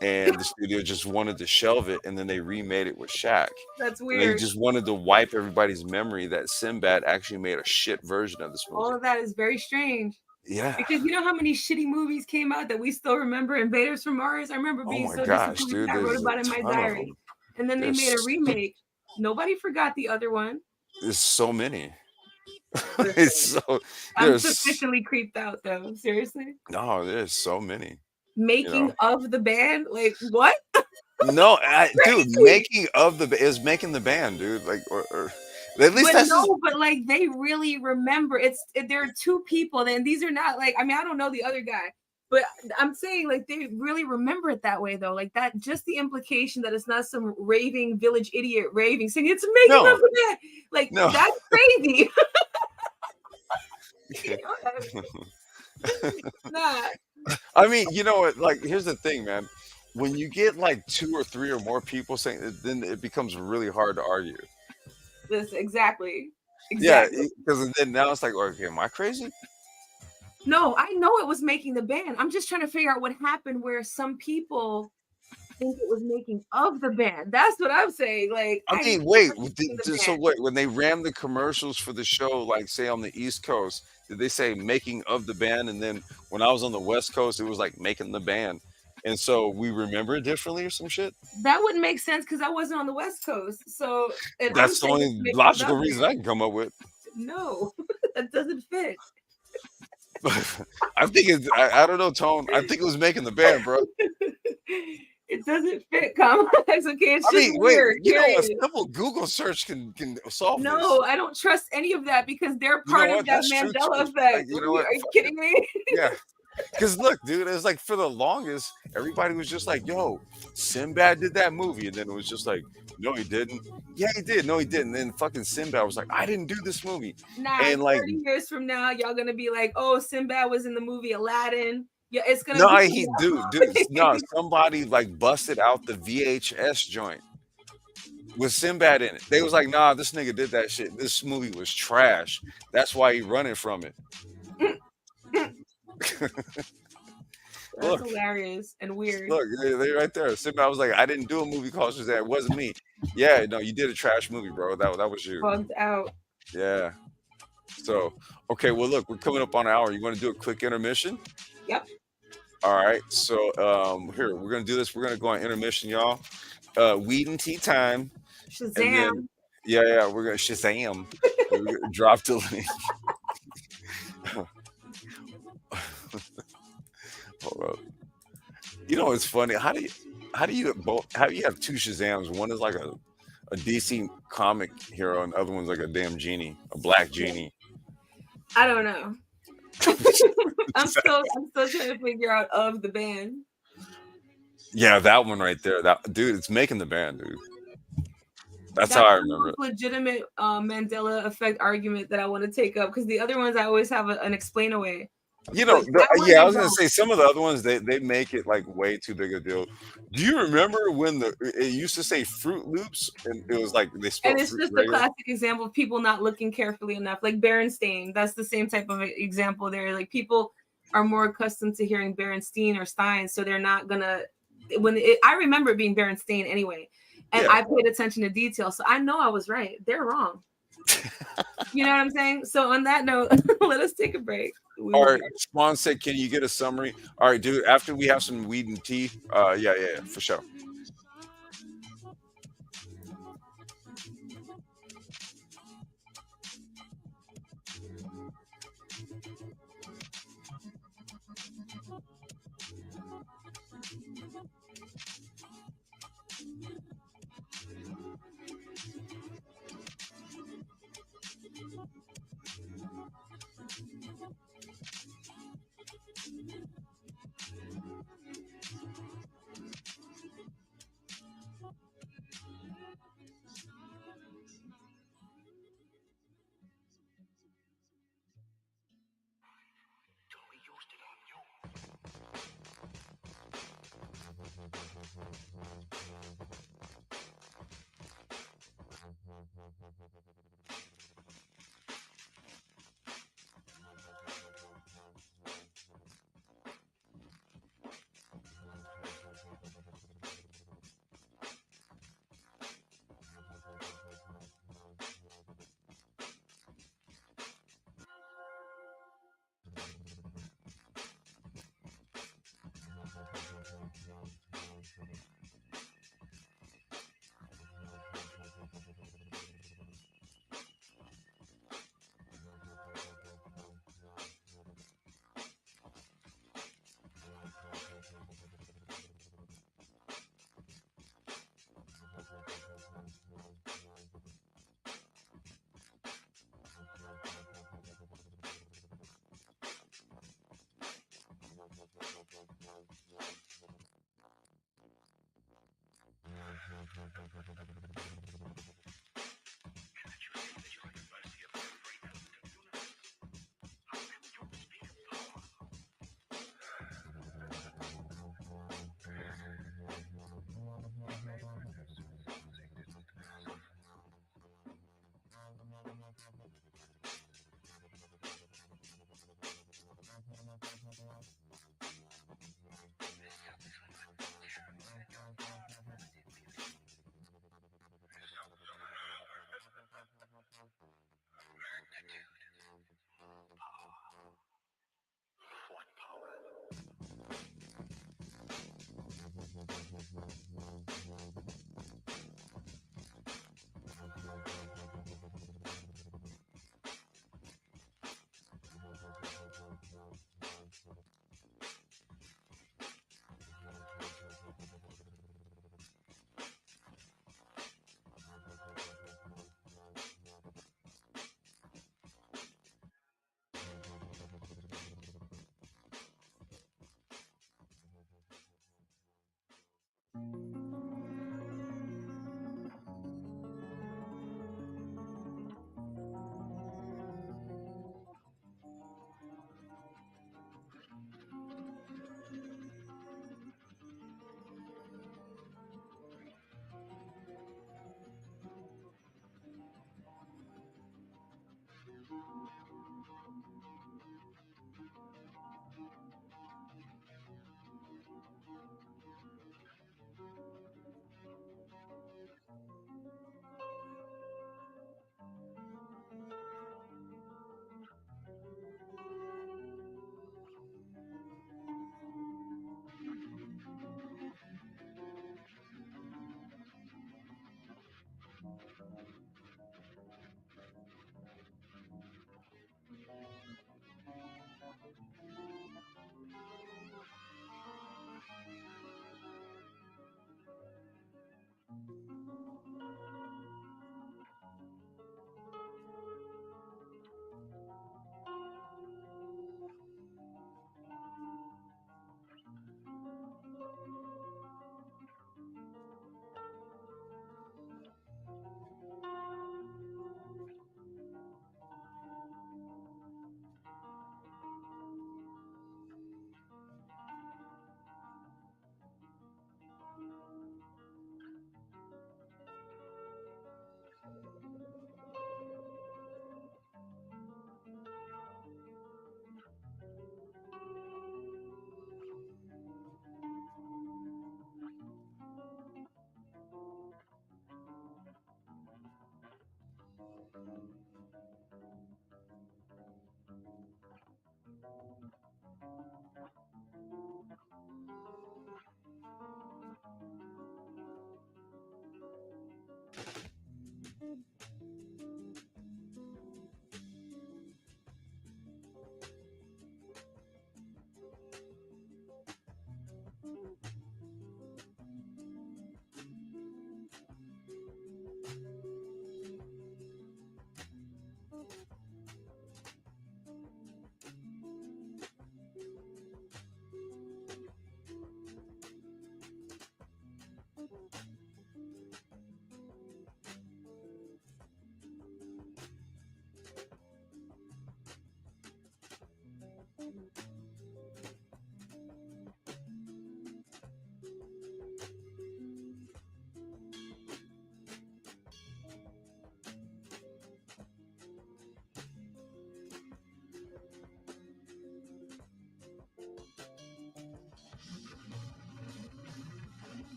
and the studio just wanted to shelve it, and then they remade it with Shaq. That's And they weird. just wanted to wipe everybody's memory that Sinbad actually made a shit version of this All movie. of that is very strange. Yeah. Because you know how many shitty movies came out that we still remember? Invaders from Mars. I remember Oh being my so gosh, disappointed. dude. I wrote There's a about it in my ton of diary. them. And then they made a remake. Nobody forgot the other one. There's so many. it's Listen, so I'm there's sufficiently creeped out though. Seriously. no, there's so many. You Making know. of the band? Like what? No, dude, Crazy. making the band, dude. Like, or at least But that's just no, but like they really remember. There are two people, and these are not like, I mean, I don't know the other guy, but I'm saying like they really remember it that way though. Like that, just the implication that it's not some raving village idiot raving saying it's making no, of the band. Like no. that's crazy. Nah. I mean, you know what? Like, here's the thing, man. When you get like two or three or more people saying it, then it becomes really hard to argue. This exactly. Yeah, Exactly. because then now it's like, okay, am I crazy? No, I know it was making the band. I'm just trying to figure out what happened where some people think it was making of the band. That's what I'm saying. Like, I I mean, never wait. seen the So band. wait, when they ran the commercials for the show, like say on the East Coast, did they say making of the band? And then when I was on the West Coast, it was like making the band. And so we remember it differently or some shit. That wouldn't make sense because I wasn't on the West Coast. So, and I'm That's the saying it's only making of logical the reason I band. can come up with. No, that doesn't fit. I think I don't know, Tone. I think it was making the band, bro. It doesn't fit complex. Okay, it's I just mean, wait, weird. you know, a Period. simple Google search can solve this. No, I don't trust any of that because they're You know part of what? that That's true Mandela too. Like, effect. you know what? Are you Fuck it. kidding me? Yeah. Because look, dude, it was like for the longest, everybody was just like, "Yo, Sinbad did that movie," and then it was just like, "No, he didn't." Yeah, he did. No, he didn't. And then fucking Sinbad was like, "I didn't do this movie," Nah, and like, 30 years from now, y'all gonna be like, oh, Sinbad was in the movie Aladdin. Yeah, it's gonna no, be dude, no, somebody like busted out the VHS joint with Sinbad in it. They was like, "Nah, this nigga did that shit. This movie was trash. That's why he running from it." That's Look, hilarious and weird. look, they right there. Sinbad was like, "I didn't do a movie called Shazam. It wasn't me." Yeah, no, you did a trash movie, bro. That was you. Bugged out. Yeah. So, okay, well, look, we're coming up on an hour. You want to do a quick intermission? Yep. All right. So, here we're gonna do this. We're gonna go on intermission, y'all. Weed and tea time, and then Shazam. yeah, we're gonna Shazam. We're gonna drop the link. Hold up. You know, it's funny. How do you have two Shazams? One is like a DC comic hero, and the other one's like a damn genie, a black genie. I don't know. I'm still trying to figure out of the band. Yeah, that one right there. That dude, it's making the band, dude. That's how That's I the remember most it. legitimate Mandela effect argument that I want to take up because the other ones I always have an explain away. You know, But that one yeah, I I was gonna don't. say some of the other ones they make it like way too big a deal. Do you remember when it used to say Fruit Loops and it was like they And spelled it's fruit just a regular? classic example of people not looking carefully enough. Like Berenstain, that's the same type of example there. Like people are more accustomed to hearing Berenstein or Stein, so they're not gonna. I remember it being Berenstain anyway, and Yeah. I paid attention to detail, so I know I was right. They're wrong. You know what I'm saying? So on that note, let us take a break. We All will be right, Spawn said, "Can you get a summary?" All right, dude. After we have some weed and tea, yeah, for sure.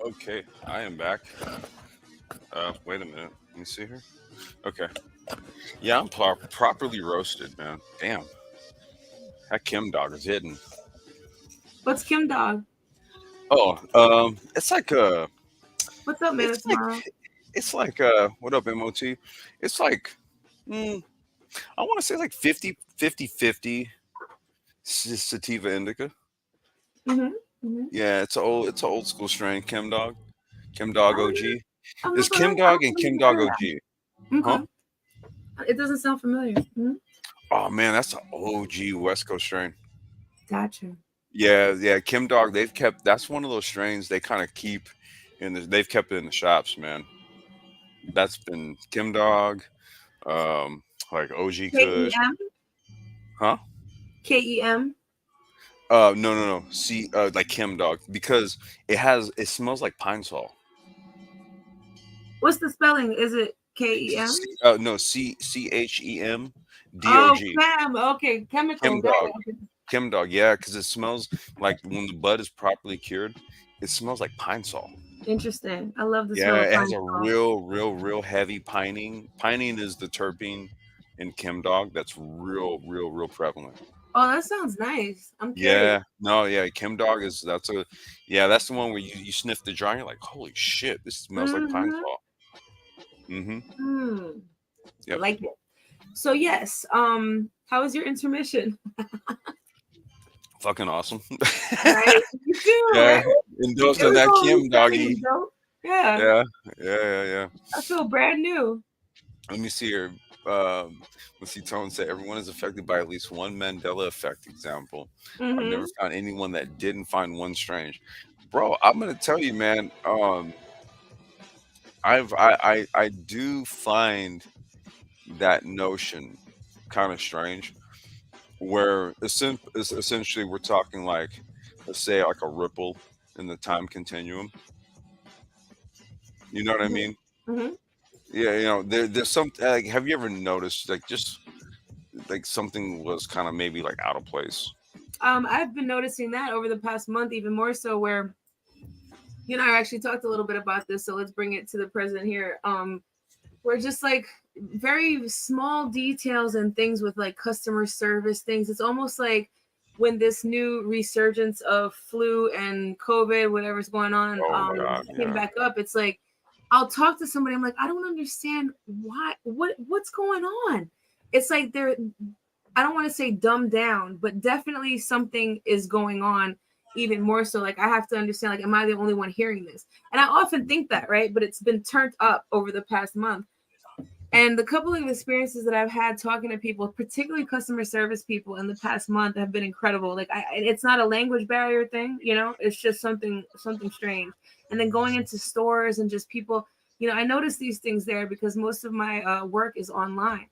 Okay, I am back. Wait a minute. Let me see here. Okay. Yeah, I'm properly roasted, man. Damn, that Kim dog is hidden. What's Kim Dog? Oh, it's like What's up, man? it's It's like, tomorrow. what up, MOT? It's like, mm, I want to say like 50 sativa indica. Mm-hmm. Mm-hmm. Yeah, it's an old school strain, Kim Dog Oh, yeah. OG. I'm There's not Kim familiar. I Dog don't and believe Kim I've Dog heard OG. that. Huh? Okay. It doesn't sound familiar. Mhm. Oh man, that's an OG West Coast strain. Gotcha. Yeah, yeah, Kim Dog. They've kept. That's one of those strains they kind of keep they've kept it in the shops, man. That's been Kim Dog, like OG Kush, Kem. huh? Kem. No, no, no. See, like Kim Dog because it smells like pine sol. What's the spelling? Is it Kem? No, Oh, CHEMDOG. Chem. Okay, chemical. Kim Got Dog. it. Kim Dog. Yeah, because it smells like when the bud is properly cured, it smells like pine sol. Interesting. I love the smell Yeah, of it has pine a sol. real heavy pining. Pining is the terpene in Kim Dog that's real prevalent. Oh, that sounds nice. I'm curious. Yeah, no, yeah, Kim Dog is that's the one where you sniff the jar and you're like, holy shit, this smells like pine Mm-hmm. sol. Mm-hmm. Hmm. I Yep. like it. So yes. How was your intermission? Fucking awesome. Right. You too, Yeah, right? It endorsing was that only Kim 70, doggy. though. Yeah. Yeah, yeah. I feel brand new. Let me see here. Let's see. Tone said everyone is affected by at least one Mandela effect example. I've never Mm-hmm. found anyone that didn't find one strange. Bro, I'm gonna tell you, man. I do find that notion kind of strange. Where essentially we're talking like, let's say like a ripple in the time continuum. You know what I mean? Mm-hmm. Yeah, there's some like, have you ever noticed like just like something was kind of maybe like out of place? I've been noticing that over the past month, even more so, where I actually talked a little bit about this, so let's bring it to the present here. Where just like very small details and things with like customer service things. It's almost like when this new resurgence of flu and COVID, whatever's going on, Oh God, came yeah. back up. It's like I'll talk to somebody. I'm like, I don't understand what's going on. It's like they're I don't want to say dumbed down, but definitely something is going on even more so. Like I have to understand, like, am I the only one hearing this? And I often think that, right? But it's been turned up over the past month. And the couple of experiences that I've had talking to people, particularly customer service people in the past month, have been incredible. Like it's not a language barrier thing, it's just something strange. And then going into stores and just people, I notice these things there because most of my work is online.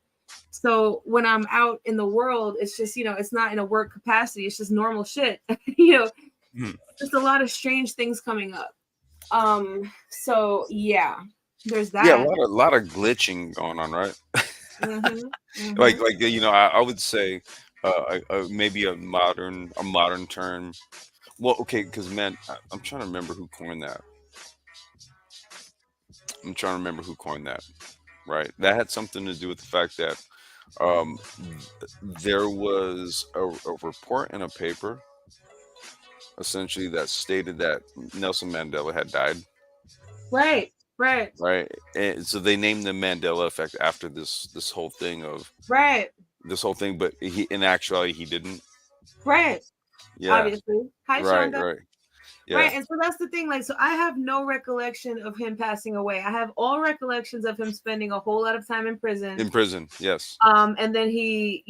So when I'm out in the world, it's just, it's not in a work capacity. It's just normal shit. Hmm. Just a lot of strange things coming up. So yeah, there's Yeah, that. a lot of glitching going on, right? Mm-hmm, mm-hmm. Like I would say maybe a modern term. Well, okay, because man, I'm trying to remember who coined that. I'm trying to remember who coined that. Right, that had something to do with the fact that um, there was a report in a paper essentially that stated that Nelson Mandela had died. Right, right, Right, and so they named the Mandela effect after this whole thing right, but he in actuality he didn't. right. Yeah, Obviously. Hi, right, Shonda. right. Yeah, Right, and so that's the thing. Like, so I have no recollection of him passing away. I have all recollections of him spending a whole lot of time in prison. in prison. Yes. And then he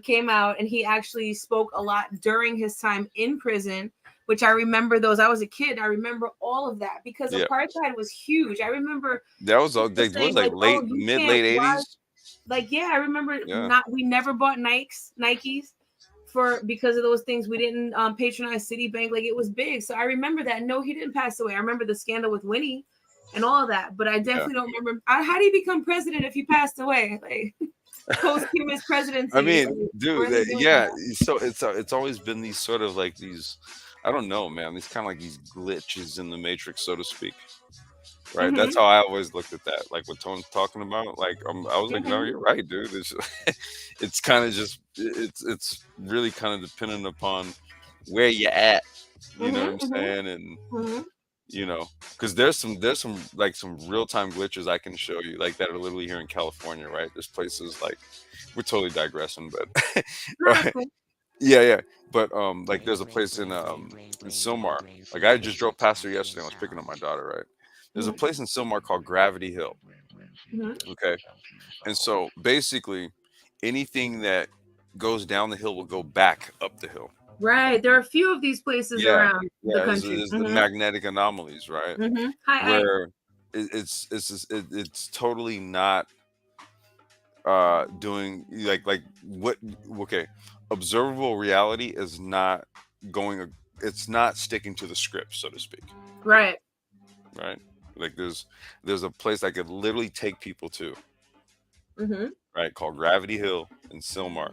came out and he actually spoke a lot during his time in prison, which I remember those. I was a kid. I remember all of that because Yeah, apartheid was huge. I remember that was all. people They was saying like like, "Oh, late you mid can't late watch." 80s. Like, yeah, I remember Yeah, not. We never bought Nikes for because of those things. We didn't patronize Citibank. Like it was big. So I remember that. No, he didn't pass away. I remember the scandal with Winnie and all of that. But I yeah. definitely don't remember. How do you become president if you passed away? Like posthumous I presidency. mean, Like, where dude, are they doing yeah. that? So it's always been these sort of like these. I don't know, man. These kind of like these glitches in the matrix, so to speak. Right. That's Mm-hmm. how I always looked at that. Like what Tone's talking about. Like I was like, no, Mm-hmm. you're right, dude. It's kind of just it's really kind of dependent upon where you're at. You know what I'm Mm-hmm. saying? And Mm-hmm. you know, because there's some like some real time glitches I can show you, like that are literally here in California. Right. There's places like we're totally digressing, but No, that's cool. yeah, yeah. But like there's a place in Silmar. Like I just drove past there yesterday. I was picking up my daughter. Right. There's a Mm-hmm. place in Silmar called Gravity Hill. Mm-hmm. Okay. And so basically, anything that goes down the hill will go back up the hill. Right. There are a few of these places Yeah, around the yeah. country. Is the Mm-hmm. magnetic anomalies, right? Mm-hmm. Hi. Where it's totally not doing like what okay, observable reality is not going. It's not sticking to the script, so to speak. Right. Right. Like there's a place I could literally take people to, Mm-hmm. right, called Gravity Hill in Silmar.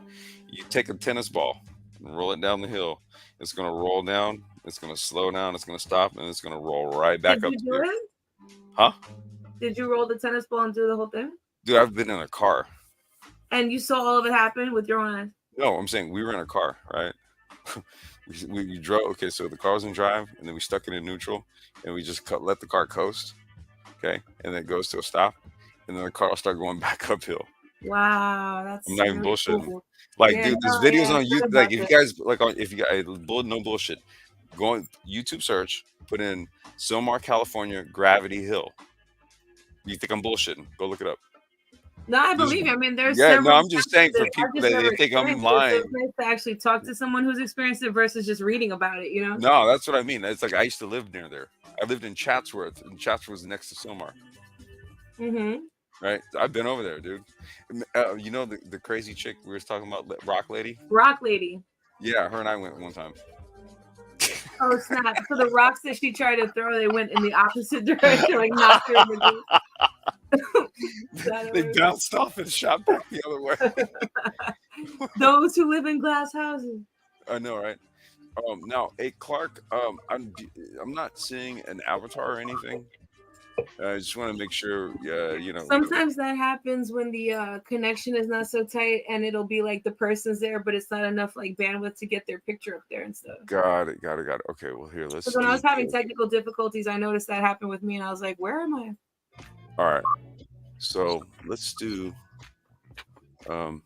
You take a tennis ball and roll it down the hill. It's gonna roll down. It's gonna slow down. It's gonna stop, and it's gonna roll right Did back up you to do you. it? Huh? Did you roll the tennis ball and do the whole thing? Dude, I've been in a car. And you saw all of it happen with your own eyes? No, I'm saying we were in a car, right? we drove. Okay, so the car was in drive, and then we stuck it in neutral, and we just let the car coast. Okay, and then it goes to a stop, and then the car will start going back uphill. Wow, I'm that's not even really bullshitting. cool. Like, Yeah, dude, there's no, videos yeah, on I've heard YouTube. Like, about if you this. guys like, if you guys no bullshit, go on YouTube search, put in Silmar, California, Gravity Hill. You think I'm bullshitting? Go look it up. No, I There's, believe you. I mean, there's yeah, no, several I'm just saying for instances. I've people just that they never think I'm experienced it. So it's lying. nice to actually talk to someone who's experienced it versus just reading about it, you know? No, that's what I mean. It's like I used to live near there. I lived in Chatsworth, and Chatsworth was next to Silmar. Mm-hmm. Right? I've been over there, dude. You know the crazy chick we were talking about, Rock Lady? Rock lady. Yeah, her and I went one time. Oh snap! So the rocks that she tried to throw, they went in the opposite direction, like knocked her in the They face. bounced off and shot back the other way. Those who live in glass houses. I know, right? Now, hey Clark, I'm not seeing an avatar or anything. I just want to make sure, you know. Sometimes that happens when the connection is not so tight, and it'll be like the person's there, but it's not enough like bandwidth to get their picture up there and stuff. Got it. Okay, well here, let's Because when I was do having this. technical difficulties, I noticed that happened with me, and I was like, "Where am I?" All right, so let's do. Um,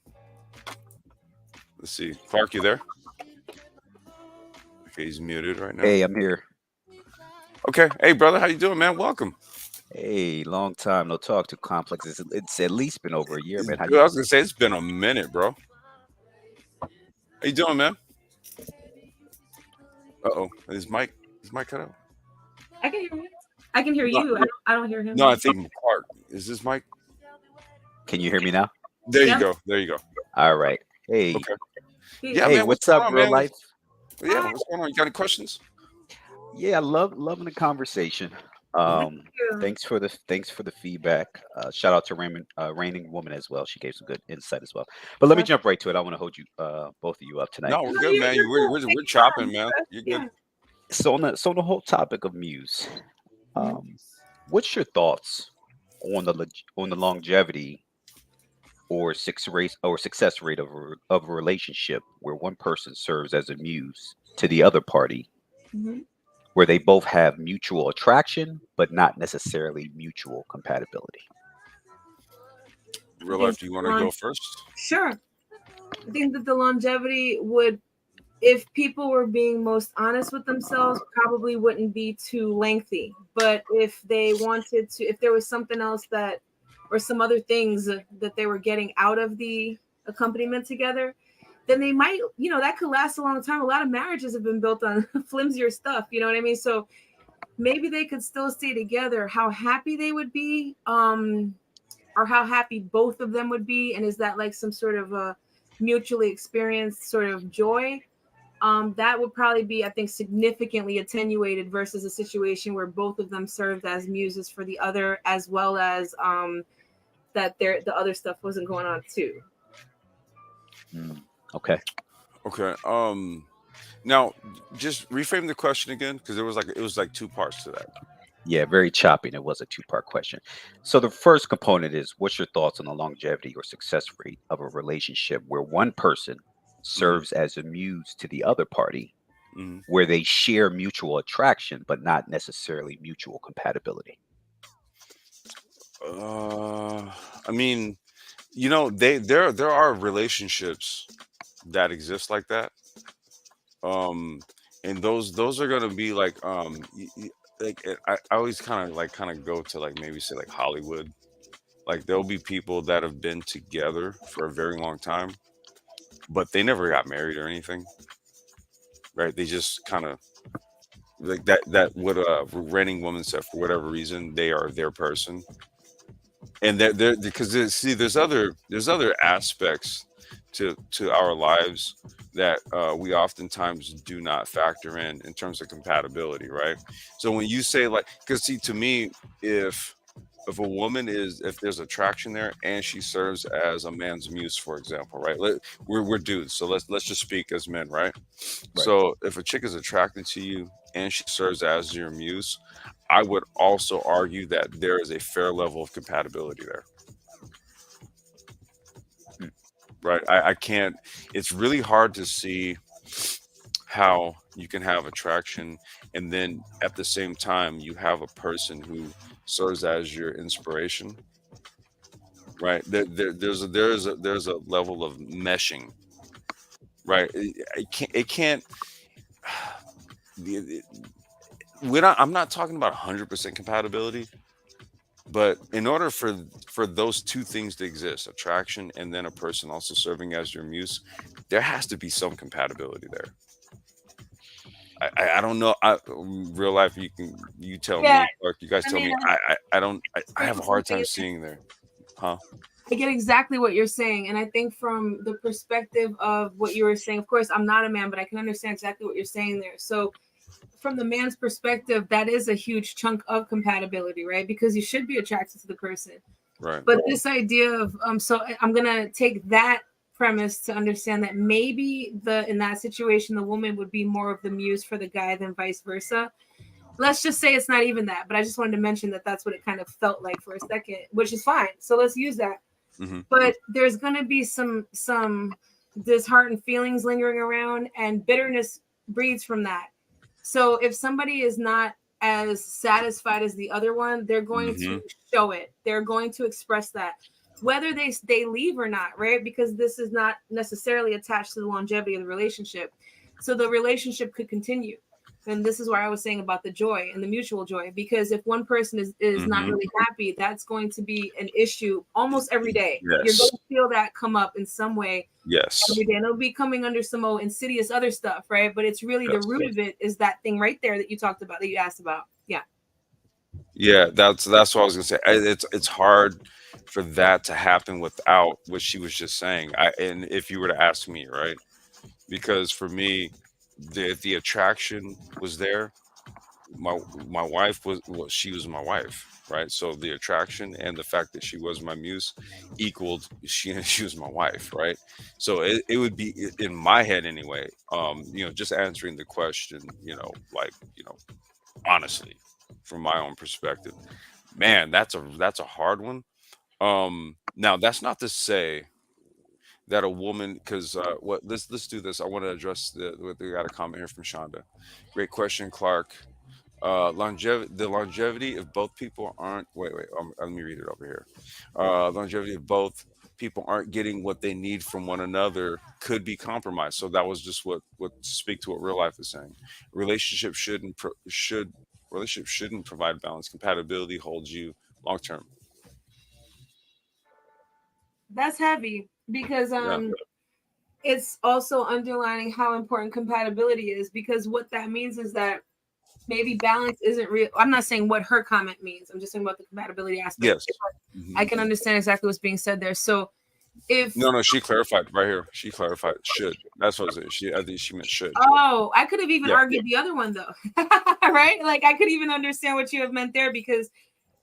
let's see, Clark, you there? Okay, he's muted right now. Hey, I'm here. Okay, hey brother, how you doing, man? Welcome. Hey, long time no talk to Complex. It's at least been over a year, man. How Dude, I you? was gonna say it's been a minute, bro. How you doing, man? Uh-oh, is Mike cut out? I can hear you. I can hear No, you. I don't hear him. No, I think Clark. Is this Mike? Can you hear me now? There Yeah. you go. There you go. All right. Hey, Okay. Yeah, Hey, hey, man, what's going up, on, real man? life? Yeah, what's going on? You got any questions? Yeah, loving the conversation. Thanks for the feedback. Shout out to Raining Woman as well. She gave some good insight as well. But let me jump right to it. I want to hold you both of you up tonight. No, we're good, man. We're chopping, man. You're good. So on the whole topic of Muse, what's your thoughts on the longevity or success rate of a relationship where one person serves as a muse to the other party, where they both have mutual attraction but not necessarily mutual compatibility? Real life, do you want to go first? Sure. I think that the longevity would, if people were being most honest with themselves, probably wouldn't be too lengthy. But if they wanted to, if there was something else that, or some other things that they were getting out of the accompaniment together, then they might, that could last a long time. A lot of marriages have been built on flimsier stuff. You know what I mean? So maybe they could still stay together. How happy they would be, or how happy both of them would be. And is that like some sort of a mutually experienced sort of joy? That would probably be, I think, significantly attenuated versus a situation where both of them served as muses for the other, as well as that the other stuff wasn't going on too. Okay. Okay. Now, just reframe the question again, because it was like two parts to that. Yeah, very choppy, and it was a two-part question. So the first component is, what's your thoughts on the longevity or success rate of a relationship where one person Hmm. serves as a muse to the other party, Hmm. where they share mutual attraction but not necessarily mutual compatibility? I mean, there are relationships that exist like that. Um, and those are gonna be like I always kind of go to like maybe say like Hollywood. Like there'll be people that have been together for a very long time, but they never got married or anything, right? They just kind of like that what renting woman said, for whatever reason they are their person. And there because see there's other aspects to our lives that we oftentimes do not factor in terms of compatibility, right? So when you say like, because see, to me, if if a woman is, if there's attraction there and she serves as a man's muse, for example, right? We're dudes, so let's just speak as men, right? Right. So if a chick is attracted to you and she serves as your muse, I would also argue that there is a fair level of compatibility there, Mm. right? I can't. It's really hard to see how you can have attraction and then at the same time you have a person who serves as your inspiration, right? There's a level of meshing, right? It can't the- I'm not talking about 100% compatibility, but in order for those two things to exist, attraction and then a person also serving as your muse, there has to be some compatibility there. I don't know. Real life, you tell Yeah, me, or you guys I tell mean, me. I don't. I have saying a hard something time in seeing there, huh? I get exactly what you're saying. And I think from the perspective of what you were saying, of course, I'm not a man, but I can understand exactly what you're saying there. So, from the man's perspective, that is a huge chunk of compatibility, right? Because you should be attracted to the person. Right. But this idea of, so I'm going to take that premise to understand that maybe in that situation, the woman would be more of the muse for the guy than vice versa. Let's just say it's not even that, but I just wanted to mention that that's what it kind of felt like for a second, which is fine. So let's use that. Hmm. But there's going to be some disheartened feelings lingering around, and bitterness breeds from that. So if somebody is not as satisfied as the other one, they're going to Hmm. show it, they're going to express that, whether they leave or not, right? Because this is not necessarily attached to the longevity of the relationship, so the relationship could continue. And this is why I was saying about the joy and the mutual joy, because if one person is not Hmm. really happy, that's going to be an issue almost every day. You're Yes. going to feel that come up in some way Yes. every day, and it'll be coming under some more insidious other stuff, right? But it's really the Yes. root of it is that thing right there that you talked about, that you asked about. Yeah. Yeah. That's what I was gonna say. It's hard for that to happen without what she was just saying. And if you were to ask me, right? Because for me, the attraction was there. My wife was, well, she was my wife, right? So the attraction and the fact that she was my muse equaled she was my wife, right? So it would be in my head anyway. Just answering the question, like, honestly, from my own perspective, man, that's a hard one. Now that's not to say that a woman, because what let's do this. I want to address we got a comment here from Shonda. Great question, Clark. The longevity if both people aren't, wait, let me read it over here. Longevity if both people aren't getting what they need from one another could be compromised. So that was just what speak to what real life is saying. Relationship shouldn't pro- should relationship shouldn't provide balance. Compatibility holds you long term. That's heavy because Yeah. it's also underlining how important compatibility is, because what that means is that maybe balance isn't real. I'm not saying what her comment means. I'm just saying about the compatibility aspect. Yes. I Hmm. can understand exactly what's being said there. So if No, she clarified right here. She clarified should. That's what I was saying. I think she meant should. Oh, I could have even Yeah. argued the other one though. Right? Like I could even understand what you have meant there, because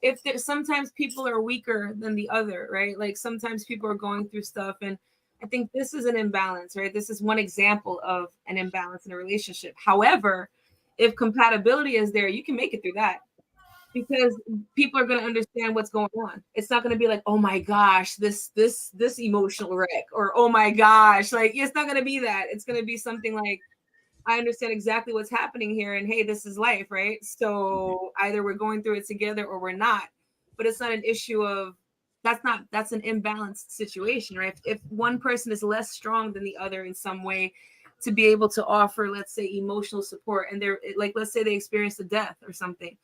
if there's sometimes people are weaker than the other, right? Like sometimes people are going through stuff, and I think this is an imbalance, right? This is one example of an imbalance in a relationship. However, if compatibility is there, you can make it through that because people are going to understand what's going on. It's not going to be like, oh my gosh, this emotional wreck, or oh my gosh, like it's not going to be that. It's going to be something like, I understand exactly what's happening here, and hey, this is life, right? So either we're going through it together or we're not. But it's not an issue of that's an imbalanced situation, right? If one person is less strong than the other in some way to be able to offer, let's say, emotional support, and they're like, let's say they experienced a death or something,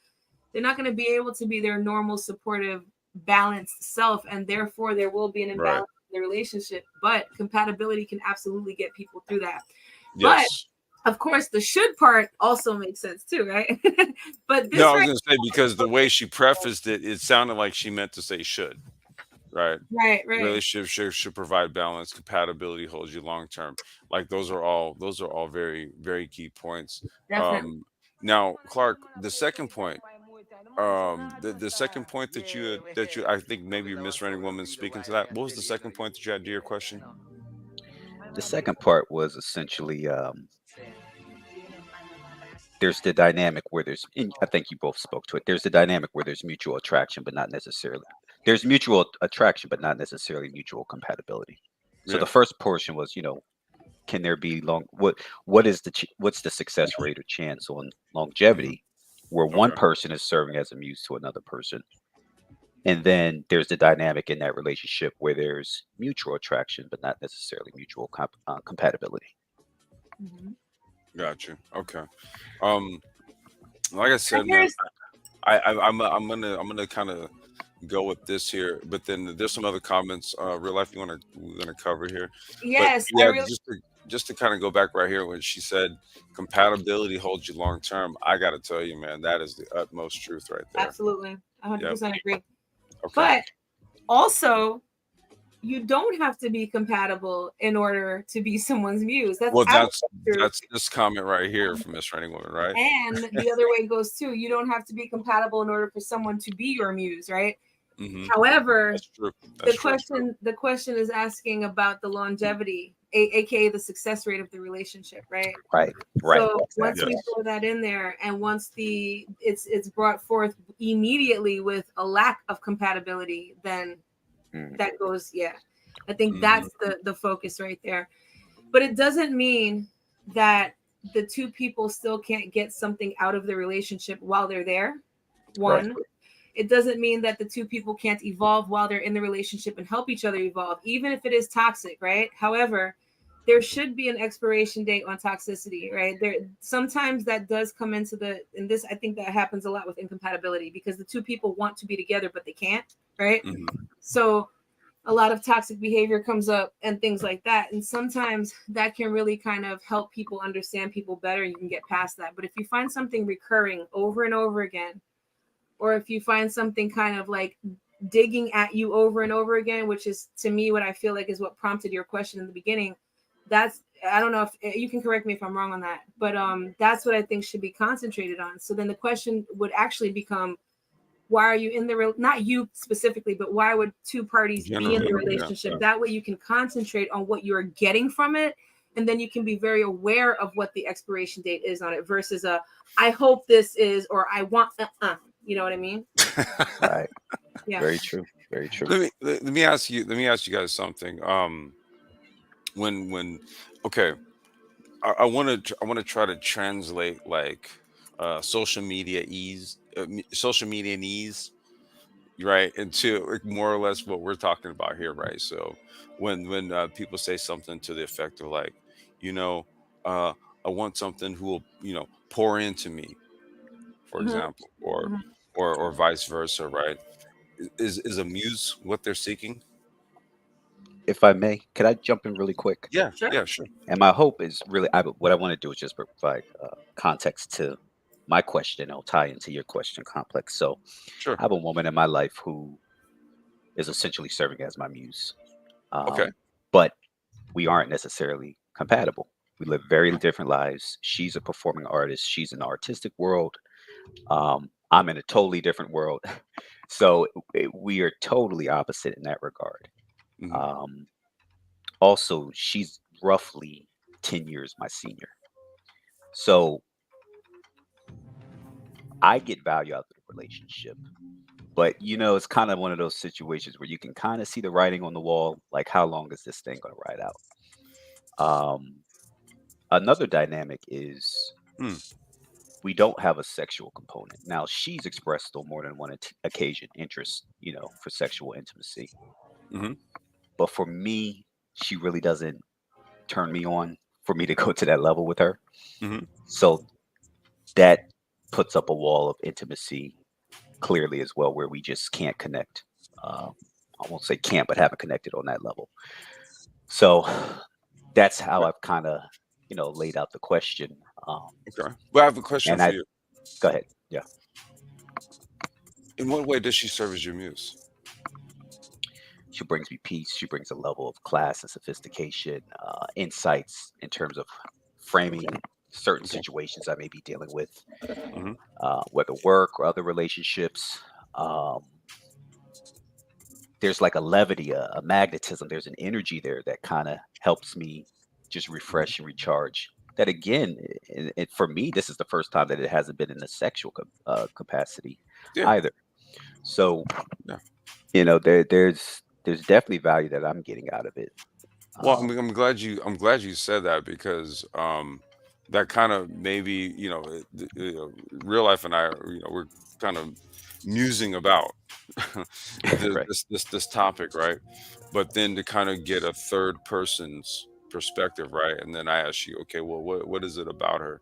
they're not going to be able to be their normal, supportive, balanced self, and therefore there will be an Right. imbalance in the relationship. But compatibility can absolutely get people through that. But Yes. of course, the should part also makes sense too, right? But No, this I was right, gonna say because the way she prefaced it, it sounded like she meant to say should, right? right, Relationship should provide balance, compatibility holds you long term. Like those are all very, very key points. definitely. Um Now, Clark, the second point, the second point that you I think maybe you're misreading woman speaking to that. What was the second point that you had to your question? The second part was essentially there's the dynamic where and I think you both spoke to it. There's the dynamic where there's mutual attraction, but not necessarily there's mutual attraction, but not necessarily mutual compatibility. So the Yeah. first portion was, can there be what is what's the success rate or chance on Hmm. longevity where one Okay. person is serving as a muse to another person, and then there's the dynamic in that relationship where there's mutual attraction, but not necessarily mutual compatibility. Mhm. Got you. Okay. Um, like I And said, man, here's I'm gonna kind of go with this here, but then there's some other comments, real life we're gonna cover here. But yes, I yeah, really just to kind of go back right here when she said compatibility holds you long term, I gotta tell you, man, that is the utmost truth right there. absolutely Yep. 100% agree. Okay. But also, you don't have to be compatible in order to be someone's muse. That's Well, absolutely true. that's this comment right here from Miss Running Woman, right? And the other way goes too. You don't have to be compatible in order for someone to be your muse, right? Hmm. However, That's true. That's the true. question is asking about the longevity, aka the success rate of the relationship, right? Right, right, So once exactly. we Yes. throw that in there, and once it's brought forth immediately with a lack of compatibility, then Mm, that goes, yeah. I think Hmm. that's the focus right there. But it doesn't mean that the two people still can't get something out of the relationship while they're there. right. One, it doesn't mean that the two people can't evolve while they're in the relationship and help each other evolve, even if it is toxic, right? However, there should be an expiration date on toxicity, right? There sometimes that does come into and this I think that happens a lot with incompatibility because the two people want to be together but they can't, right? Hmm. So a lot of toxic behavior comes up and things like that. And sometimes that can really kind of help people understand people better. You can get past that. But if you find something recurring over and over again, or if you find something kind of like digging at you over and over again, which is to me what I feel like is what prompted your question in the beginning, that's I don't know if you can correct me if I'm wrong on that, but that's what I think should be concentrated on. So then the question would actually become, why are you in the not you specifically, but why would two parties be in the Generally, yeah. relationship? That way you can concentrate on what you're getting from it, and then you can be very aware of what the expiration date is on it versus a I hope this is or I want you know what I mean? Right. Yeah. Very true. Very true. Let me ask you guys something. When okay, I want to try to translate like social media needs, right, into like more or less what we're talking about here, right? So when people say something to the effect of like, you know, uh, I want something who will pour into me, for Mhm, example, or mhm. or vice versa, right? Is a muse what they're seeking? If I may, could I jump in really quick? Yeah, Sure. yeah, sure, And my hope is really, what I want to do is just provide context to my question. I'll tie into your question complex. So sure. I have a woman in my life who is essentially serving as my muse, Okay. but we aren't necessarily compatible. We live very different lives. She's a performing artist. She's in the artistic world. I'm in a totally different world. So we are totally opposite in that regard. Hmm. Um, also she's roughly 10 years my senior. So I get value out of the relationship. But it's kind of one of those situations where you can kind of see the writing on the wall, like how long is this thing going to ride out? Um, Another dynamic is Hmm. we don't have a sexual component. Now, she's expressed on more than one occasion interest, for sexual intimacy. Hmm. But for me, she really doesn't turn me on for me to go to that level with her. Hmm. So that puts up a wall of intimacy clearly as well, where we just can't connect. I won't say can't, but haven't connected on that level. So that's how I've kind of, laid out the question. Okay. Well, I have a question And for I you. Go ahead. Yeah. In what way does she serve as your muse? She brings me peace. She brings a level of class and sophistication, insights in terms of framing certain Okay. situations I may be dealing with, Hmm. whether work or other relationships. Um, there's like a levity, a magnetism. There's an energy there that kind of helps me just refresh and recharge. That again, for me, this is the first time that it hasn't been in a sexual capacity Yeah. either. So Yeah. there's definitely value that I'm getting out of it. Well, Um, I'm glad you said that because that kind of maybe real life and I are, we're kind of musing about right. this topic, right? But then to kind of get a third person's perspective, right? And then I ask you, okay, well, what is it about her?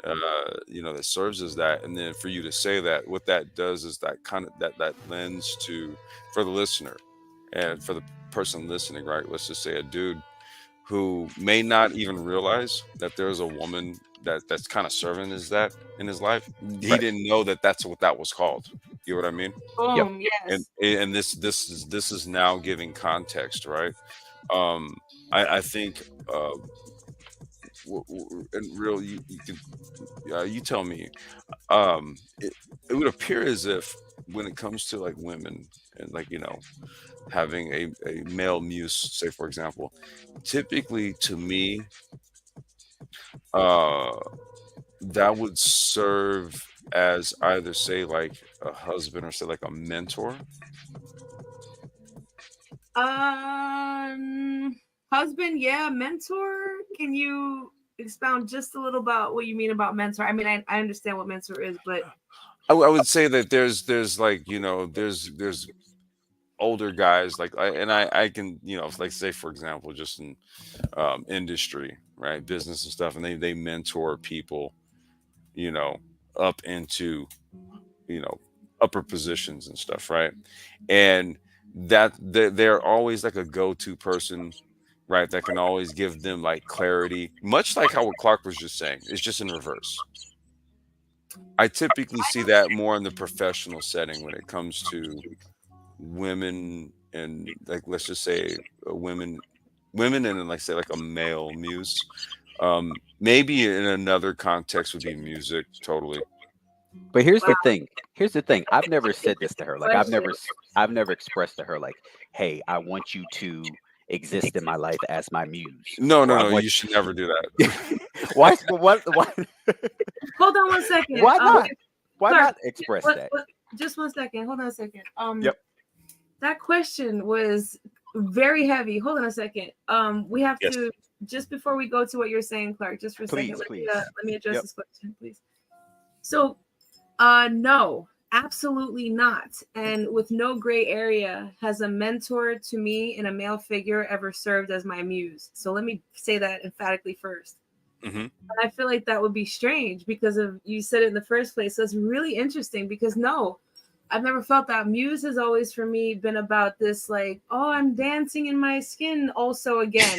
That serves as that, and then for you to say that, what that does is that kind of that lends to for the listener and for the person listening, right? Let's just say a dude who may not even realize that there's a woman that's kind of serving as that in his life. He Right. didn't know that that's what that was called. You know what I mean? Yep. Boom. And this is now giving context, right? Um, I think and real you can you tell me it would appear as if when it comes to like women and like having a male muse, say for example, typically to me uh that would serve as either say like a husband or say like a mentor. Um, Husband, yeah, mentor. Can you expound just a little about what you mean about mentor? I mean, I understand what mentor is, but I would say that there's like there's older guys like I can like say for example just in industry, right, business and stuff, and they mentor people you know up into you know upper positions and stuff, right? And that they're always like a go-to person, right, that can always give them like clarity, much like how what Clark was just saying. It's just in reverse. I typically see that more in the professional setting when it comes to women and like let's just say women and then like say like a male muse. Maybe in another context would be music, totally. But here's wow, the thing. Here's the thing. I've never said this to her. Like question. I've never expressed to her like, "Hey, I want you to exist in my life as my muse," No, or no, "I no, want." you should never do that. Why? Why? Hold on one second. Why not? Why Clark, not express that? just one second. Hold on a second. Yep. That question was very heavy. Hold on a second. We have Yes. to just before we go to what you're saying, Clark. Just for a second, Please, please. let me address Yep. this question, please. So, no, absolutely not. And with no gray area, has a mentor to me in a male figure ever served as my muse? So let me say that emphatically first. Hmm. I feel like that would be strange because of you said it in the first place. So it's really interesting because no, I've never felt that. Muse has always for me been about this like, oh, I'm dancing in my skin also again.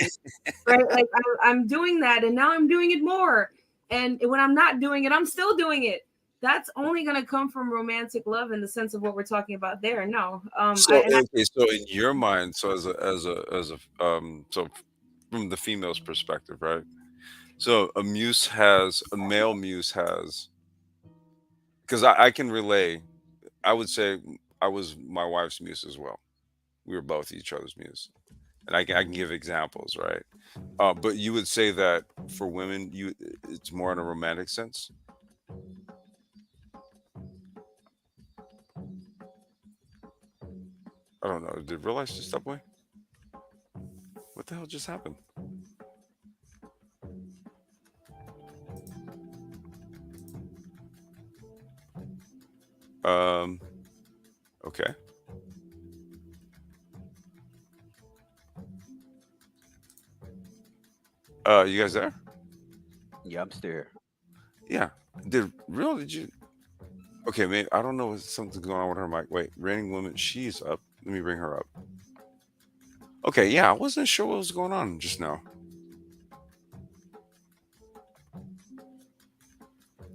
Right? Like I'm doing that and now I'm doing it more. And when I'm not doing it, I'm still doing it. That's only gonna come from romantic love in the sense of what we're talking about there. No. So okay, so in your mind, so so from the female's perspective, right? So a male muse has, because I can relay. I would say I was my wife's muse as well. We were both each other's muse. and I can give examples, right? But you would say that for women, it's more in a romantic sense. I don't know. Did real life just step away? What the hell just happened? Um. Okay. You guys there? Yeah, I'm still here. Yeah. Did you? Okay, man. I don't know if something's going on with her mic. Wait, raining woman. She's up. Let me bring her up. Okay. Yeah, I wasn't sure what was going on just now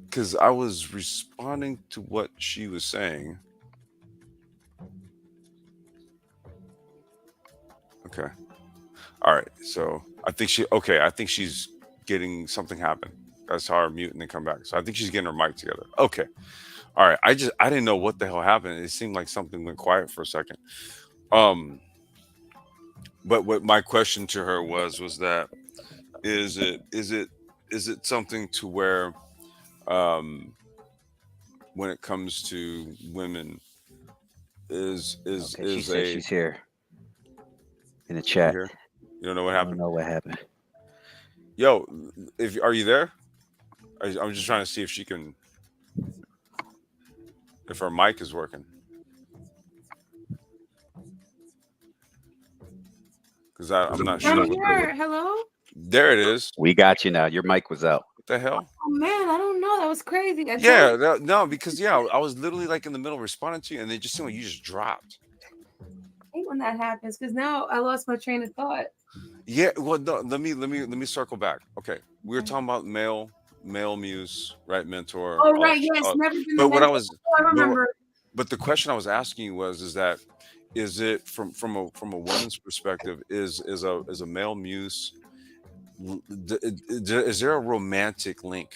because I was responding to what she was saying. Okay. All right. So I think she. Okay. I think she's getting something happen. I saw her mute and then come back. So I think she's getting her mic together. Okay. All right. I didn't know what the hell happened. It seemed like something went quiet for a second. Um. But what my question to her was that is it something to where um when it comes to women is is Okay, she is said a she's here in the you chat. here? You don't know what I don't happened? know what happened. Yo, if are you there? I'm just trying to see if she can if her mic is working because I'm not I'm sure what here. Hello. there it is. We got you now. Your mic was out. What the hell? Oh man, I don't know. That was crazy. I told Yeah, no, because yeah, I was literally like in the middle responding to you, and they just seemed like you just dropped. you when that happens because now I lost my train of thought. Yeah, well, no, let me circle back. Okay, we were talking about male muse, right? Mentor. Oh right, yes, never been a But what I mentor. was, Oh, I but what- remember. but the question I was asking you was, is that is it from a woman's perspective? Is a male muse? Is there a romantic link?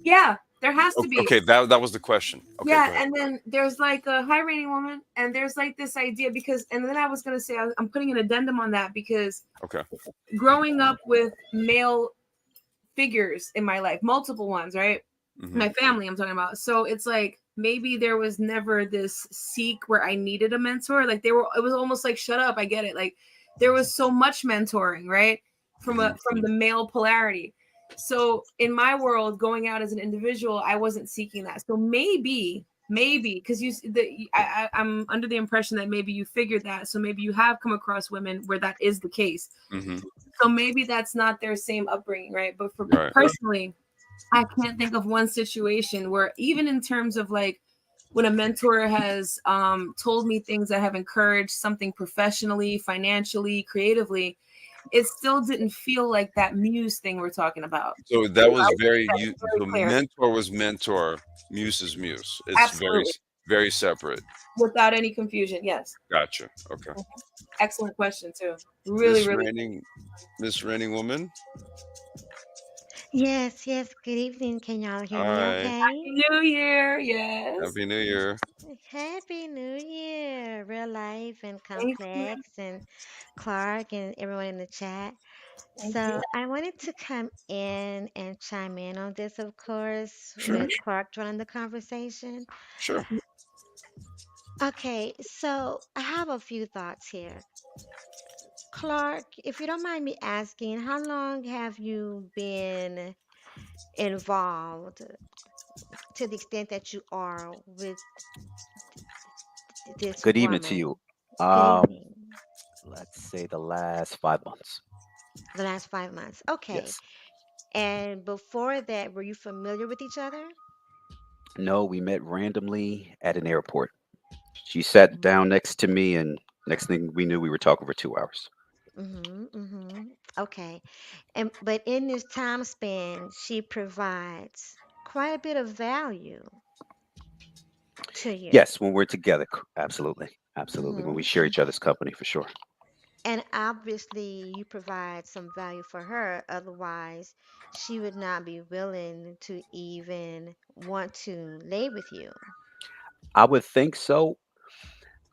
Yeah, there has to be. Okay, that was the question. Okay, Yeah, go ahead. and then there's like a high rating woman, and there's like this idea because, and then I was gonna say I'm putting an addendum on that because Okay. growing up with male figures in my life, multiple ones, right? Hmm. My family, I'm talking about. So it's like maybe there was never this seek where I needed a mentor. Like it was almost like shut up, I get it. Like there was so much mentoring, right? Hmm. From the male polarity. So in my world, going out as an individual, I wasn't seeking that. So maybe because I'm under the impression that maybe you figured that. So maybe you have come across women where that is the case. Hmm. So maybe that's not their same upbringing, right? But for Right. personally, I can't think of one situation where even in terms of like when a mentor has told me things that have encouraged something professionally, financially, creatively, it still didn't feel like that muse thing we're talking about. So I that was want very that you. very So clear. mentor was mentor. Muse is muse. It's Absolutely. very separate. Without any confusion. Yes. Gotcha. Okay. Mhm. Excellent question too. Really, Miss really. Raining, Miss Raining woman. Yes, yes. Good evening. Can y'all hear me Hi. okay? New Year. Yes. Happy New Year. Happy New Year, real life and Thank you. complex and Clark and everyone in the chat. Thank you. So I wanted to come in and chime in on this, of course, Sure. with Clark joining the conversation. Sure. Okay, so I have a few thoughts here. Clark, if you don't mind me asking, how long have you been involved to the extent that you are with this Good evening to you. woman? Good Um, evening. let's say the last 5 months. The last 5 months. Okay. Yes. And before that, were you familiar with each other? No, we met randomly at an airport. She sat down next to me, and next thing we knew, we were talking for 2 hours. Mm-hmm. Mm-hmm. Okay. And but in this time span, she provides quite a bit of value to you. Yes, when we're together, absolutely, absolutely. When we Mm-hmm. share each other's company, for sure. And obviously, you provide some value for her. Otherwise, she would not be willing to even want to lay with you. I would think so.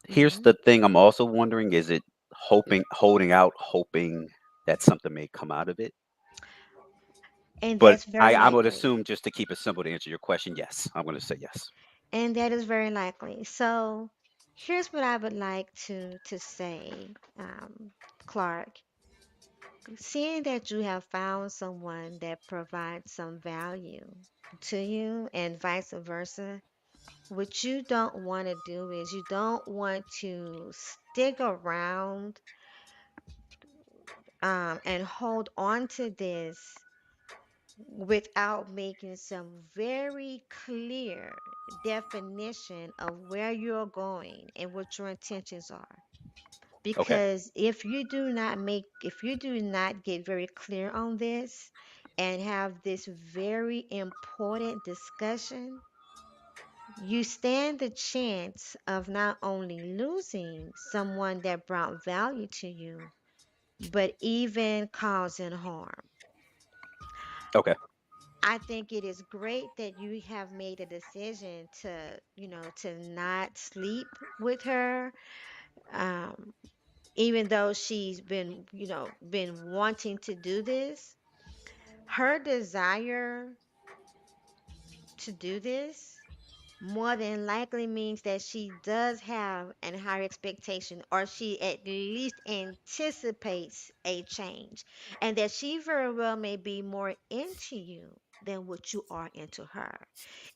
Here's Mm-hmm. the thing. I'm also wondering: is it holding out, hoping that something may come out of it. And But that's very I would likely. assume, just to keep it simple, to answer your question, yes, I'm going to say yes. And that is very likely. So here's what I would like to say, Clark. Seeing that you have found someone that provides some value to you and vice versa, what you don't want to do is you don't want to stick around and hold on to this without making some very clear definition of where you're going and what your intentions are. Okay. Because if you do not get very clear on this and have this very important discussion, you stand the chance of not only losing someone that brought value to you, but even causing harm. Okay. I think it is great that you have made a decision to not sleep with her. Um, Even though she's been wanting to do this, her desire to do this more than likely means that she does have an higher expectation, or she at least anticipates a change, and that she very well may be more into you than what you are into her.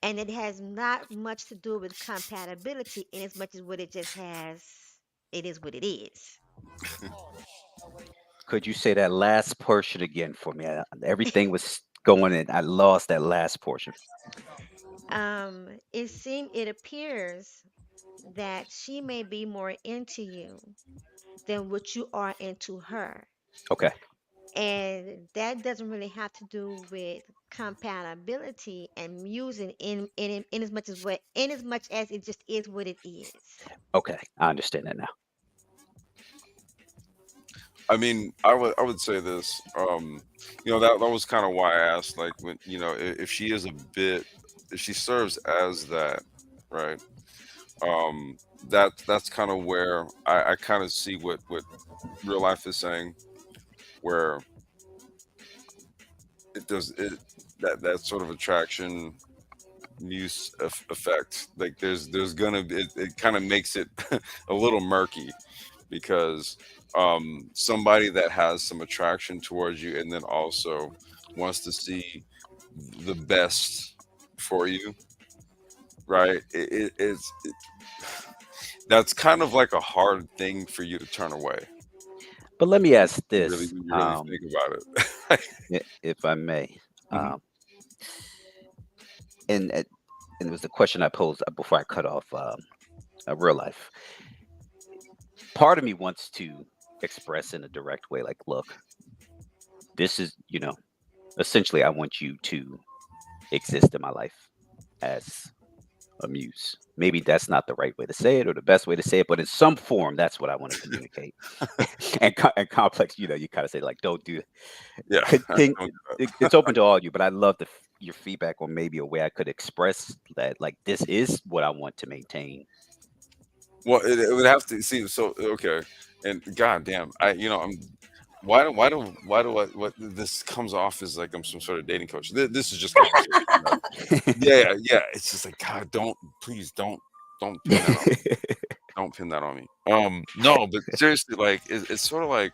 And it has not much to do with compatibility in as much as what it is what it is. Could you say that last portion again for me? Everything was going in. I lost that last portion. It appears that she may be more into you than what you are into her. Okay. And that doesn't really have to do with compatibility and musing in as much as it just is what it is. Okay. I understand that now. I mean, I would say this. That was kind of why I asked, like, when if she is a bit, if she serves as that, right? That's kind of where I kind of see what real life is saying, where it does it that sort of attraction Muse effect. Like there's gonna be, it kind of makes it a little murky, because somebody that has some attraction towards you and then also wants to see the best for you, right? That's kind of like a hard thing for you to turn away. But let me ask You really, this, you really think about it. if I may. Mhm. Um, and it was the question I posed before I cut off real life. Part of me wants to express in a direct way, like, look, this is, essentially, I want you to exist in my life as a muse. Maybe that's not the right way to say it or the best way to say it, but in some form, that's what I want to communicate. And complex, you kind of say, like, don't do Yeah. can, Don't do it's open to all you, but I love your feedback on maybe a way I could express that, like, this is what I want to maintain. Well, it would have to see. So okay, and goddamn, I'm. Why do I? What this comes off as like I'm some sort of dating coach. This is just conversation. Yeah, yeah. It's just like, God, please don't pin that on me. Don't pin that on me. No, but seriously, like it's sort of like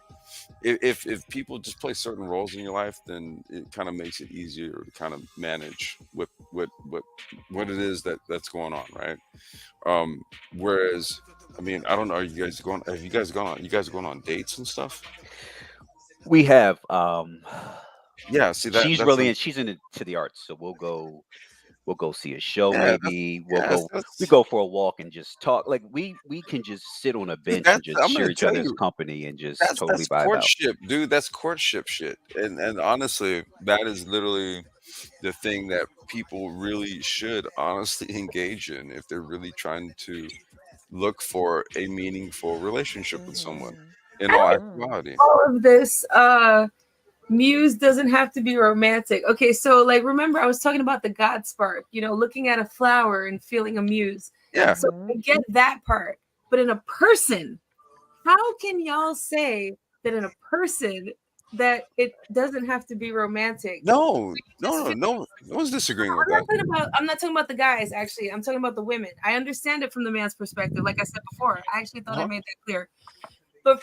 if people just play certain roles in your life, then it kind of makes it easier to kind of manage what it is that's going on, right? Um, Whereas, I mean, I don't know. Are you guys going? Have you guys gone on? You guys going on dates and stuff? We have Yeah. See she's that's really she's into the arts, so we'll go see a show, yeah. maybe Yeah. we go for a walk and just talk, like we can just sit on a Dude, bench and just I'm share gonna each tell other's you. company and just That's totally vibe out. courtship, dude. That's courtship shit. And honestly, that is literally the thing that people really should honestly engage in if they're really trying to look for a meaningful relationship with someone. Mhm. In I all think Mhm. actuality. all of this muse doesn't have to be romantic. Okay, so like remember I was talking about the God spark, looking at a flower and feeling a muse. Yeah. So I Mhm. get that part, but in a person, how can y'all say that in a person that it doesn't have to be romantic? No, Just feel no one's disagreeing with that. I'm not talking about the guys, actually. I'm talking about the women. I understand it from the man's perspective, like I said before. I actually thought I Uh-huh. made that clear. But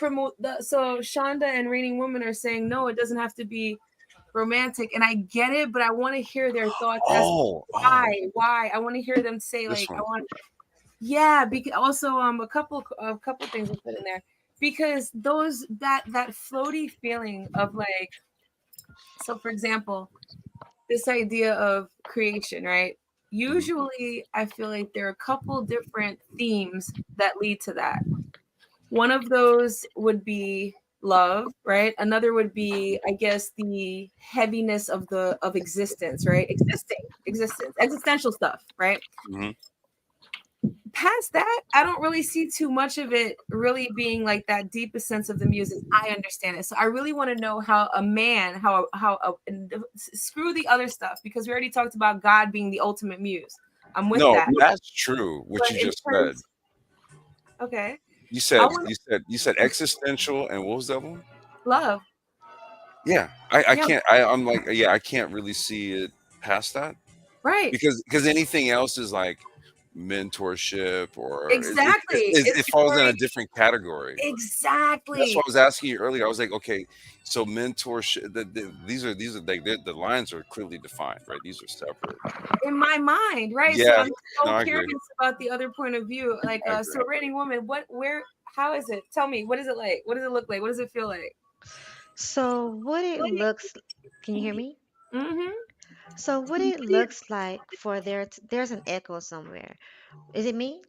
so Shonda and Raining Woman are saying no, it doesn't have to be romantic, and I get it, but I want to hear their thoughts as to Oh, why. I want to hear them say this like, I one. want, yeah, because also a couple things I put in there, because those that floaty feeling of like, so for example, this idea of creation, right? Usually I feel like there are a couple different themes that lead to that. One of those would be love, right? Another would be, I guess, the heaviness of existence, right? Existence, existential stuff, right? Mhm. Past that, I don't really see too much of it really being like that deepest sense of the music. I understand it. So I really want to know how a man, screw the other stuff, because we already talked about God being the ultimate muse. I'm with No, that. that's true. What But you in just said. terms, okay, You I said want you said existential, and what was that one? love. Yeah, I Yeah, can't. I'm like, yeah, I can't really see it past that, right. because anything else is like mentorship, or Exactly. it It's falls in a very different category. That's why exactly I was asking you earlier. I was like, okay, so mentorship. These are like the lines are clearly defined, right? These are separate. in my mind, right? So Yeah, I'm no, so I curious agree. about the other point of view. Like, I agree. so Raining Woman, how is it? Tell me, what is it like? What does it look like? What does it feel like? So what it looks, can you hear me? Mm-hmm. So what it looks like for there's an echo somewhere. Is it me?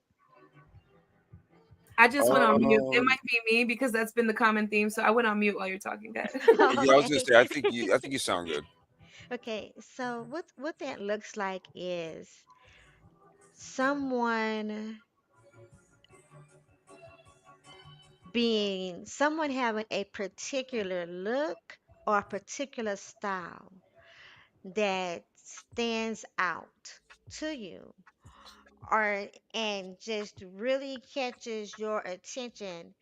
I just went on mute. It Um, might be me because that's been the common theme. So I went on mute while you're talking, guys. yeah, I was gonna Okay. say, I think you sound good. Okay. So what that looks like is someone someone having a particular look or a particular style that stands out to you, or and just really catches your attention,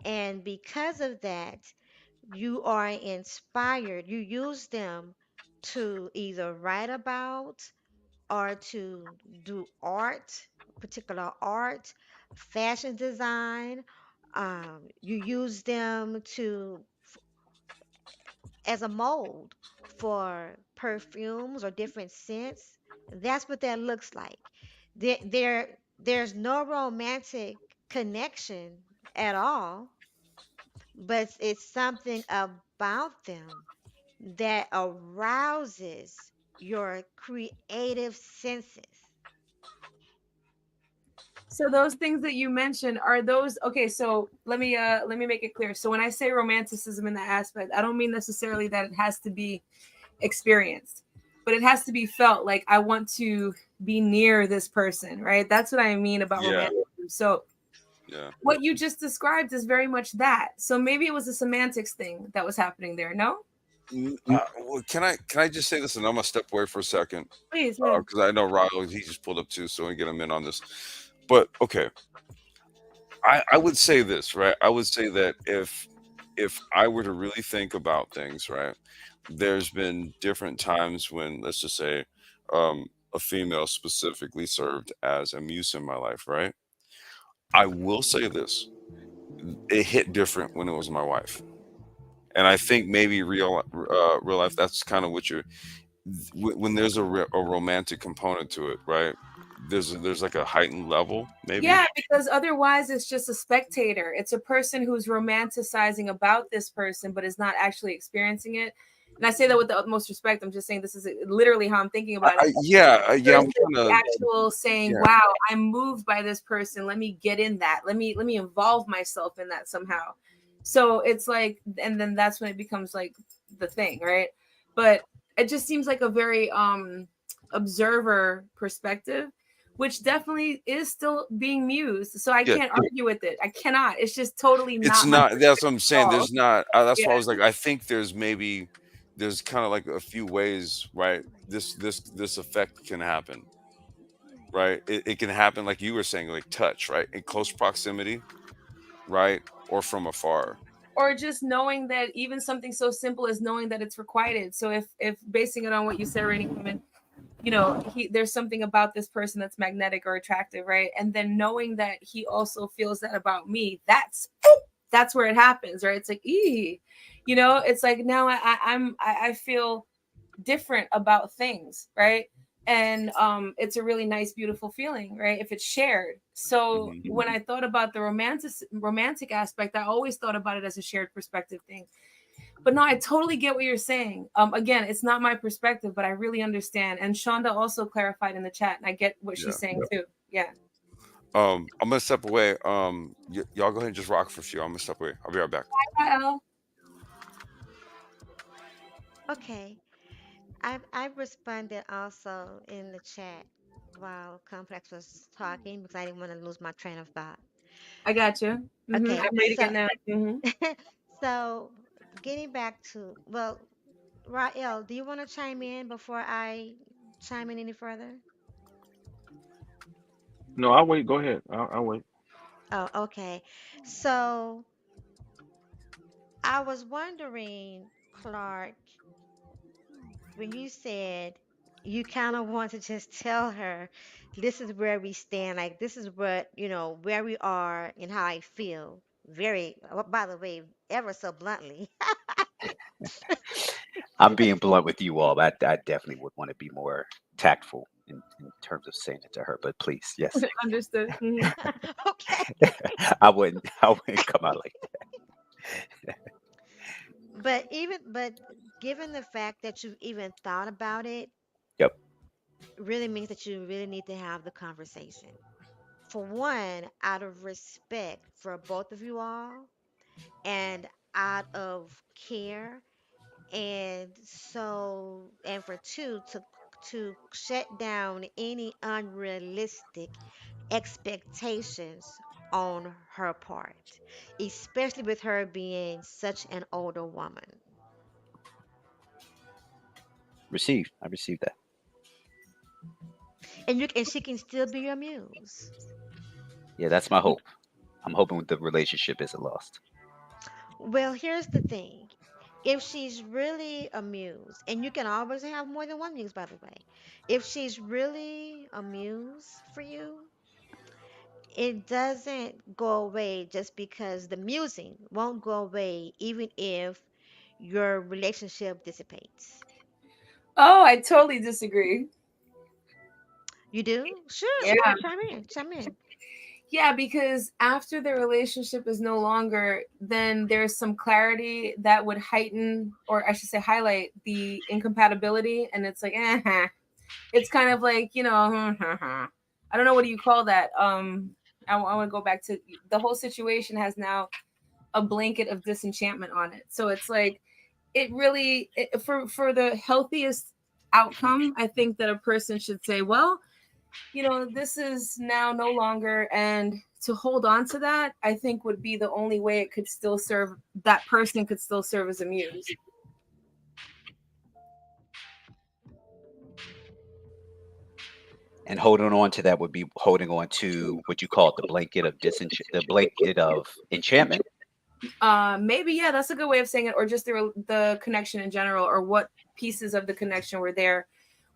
and because of that you are inspired. You use them to either write about or to do art, particular art, fashion design. You use them to as a mold for perfumes or different scents. That's what that looks like. There's no romantic connection at all, but it's something about them that arouses your creative senses. So those things that you mentioned, are those okay? So let me make it clear. So when I say romanticism in that aspect, I don't mean necessarily that it has to be experienced, but it has to be felt. Like, I want to be near this person, right? That's what I mean about Yeah, romanticism. So yeah. what you just described is very much that. So maybe it was a semantics thing that was happening there. No, Well, can I just say this, and I'm gonna step away for a second, please, please. because I know Ryle, he just pulled up too, so I get him in on this. But okay, I would say this, right? I would say that if I were to really think about things, right, there's been different times when, let's just say, a female specifically served as a muse in my life, right? I will say this: it hit different when it was my wife, and I think maybe real life. That's kind of what you're when there's a romantic component to it, right? There's like a heightened level, maybe. Yeah, because otherwise it's just a spectator. It's a person who's romanticizing about this person, but is not actually experiencing it. And I say that with the utmost respect. I'm just saying this is literally how I'm thinking about it. Yeah, I'm Versus kind the of, actual saying, yeah. "Wow, I'm moved by this person. Let me get in that. Let me involve myself in that somehow." So it's like, and then that's when it becomes like the thing, right? But it just seems like a very observer perspective, which definitely is still being mused. So I Yeah, can't argue with it. I cannot. It's just totally it's not my not. That's what perspective I'm at saying. all. There's not. That's Yeah. why I was like, I think there's kind of like a few ways, right? This effect can happen, right? It can happen like you were saying, like touch, right, in close proximity, right? or from afar. or just knowing that even something so simple as knowing that it's requited. So if basing it on what you said, Rainy Women, there's something about this person that's magnetic or attractive, right? And then knowing that he also feels that about me, that's where it happens, right? It's like, it's like now I feel different about things, right? And it's a really nice, beautiful feeling, right? If it's shared. So Hmm. when I thought about the romantic aspect, I always thought about it as a shared perspective thing. But no, I totally get what you're saying. Again, it's not my perspective, but I really understand. And Shonda also clarified in the chat, and I get what Yeah. she's saying too. Yeah. I'm gonna step away. Y'all go ahead and just rock for a few. I'm gonna step away. I'll be right back. Hi, Elle. Okay. I responded also in the chat while Complex was talking because I didn't want to lose my train of thought. I got you. Okay, I'm reading it now. so getting back to, well, Rael, do you want to chime in before I chime in any further? No, I'll wait. Go ahead. I'll wait. Oh, okay. So I was wondering, Clark, when you said you kind of want to just tell her, this is where we stand, like this is what, where we are and how I feel. Very, by the way, ever so bluntly. I'm being blunt with you all. I definitely would want to be more tactful in terms of saying it to her. But please, yes, Understood. Okay. I wouldn't come out like But given the fact that you've even thought about it, that. Yep. really means that you really need to have the conversation. For one, out of respect for both of you all and out of care, and for two, to shut down any unrealistic expectations on her part, especially with her being such an older woman. I received that. And she can still be your muse. Yeah, that's my hope. I'm hoping the relationship isn't lost. Well, here's the thing. If she's really a muse, and you can always have more than one muse, by the way. If she's really a muse for you, it doesn't go away just because the musing won't go away, even if your relationship dissipates. Oh, I totally disagree. You do? Sure, Yeah. sure. Chime in, chime in. Yeah, because after the relationship is no longer, then there's some clarity that would heighten, or I should say, highlight the incompatibility. And it's like, it's kind of like, I don't know, what do you call that? I want to go back to the whole situation has now a blanket of disenchantment on it. So it's like, for the healthiest outcome, I think that a person should say, well, this is now no longer, and to hold on to that, I think would be the only way it could still serve, that person could still serve as a muse. And holding on to that would be holding on to what you call it, the blanket of enchantment. Maybe, yeah, that's a good way of saying it, or just the connection in general, or what pieces of the connection were there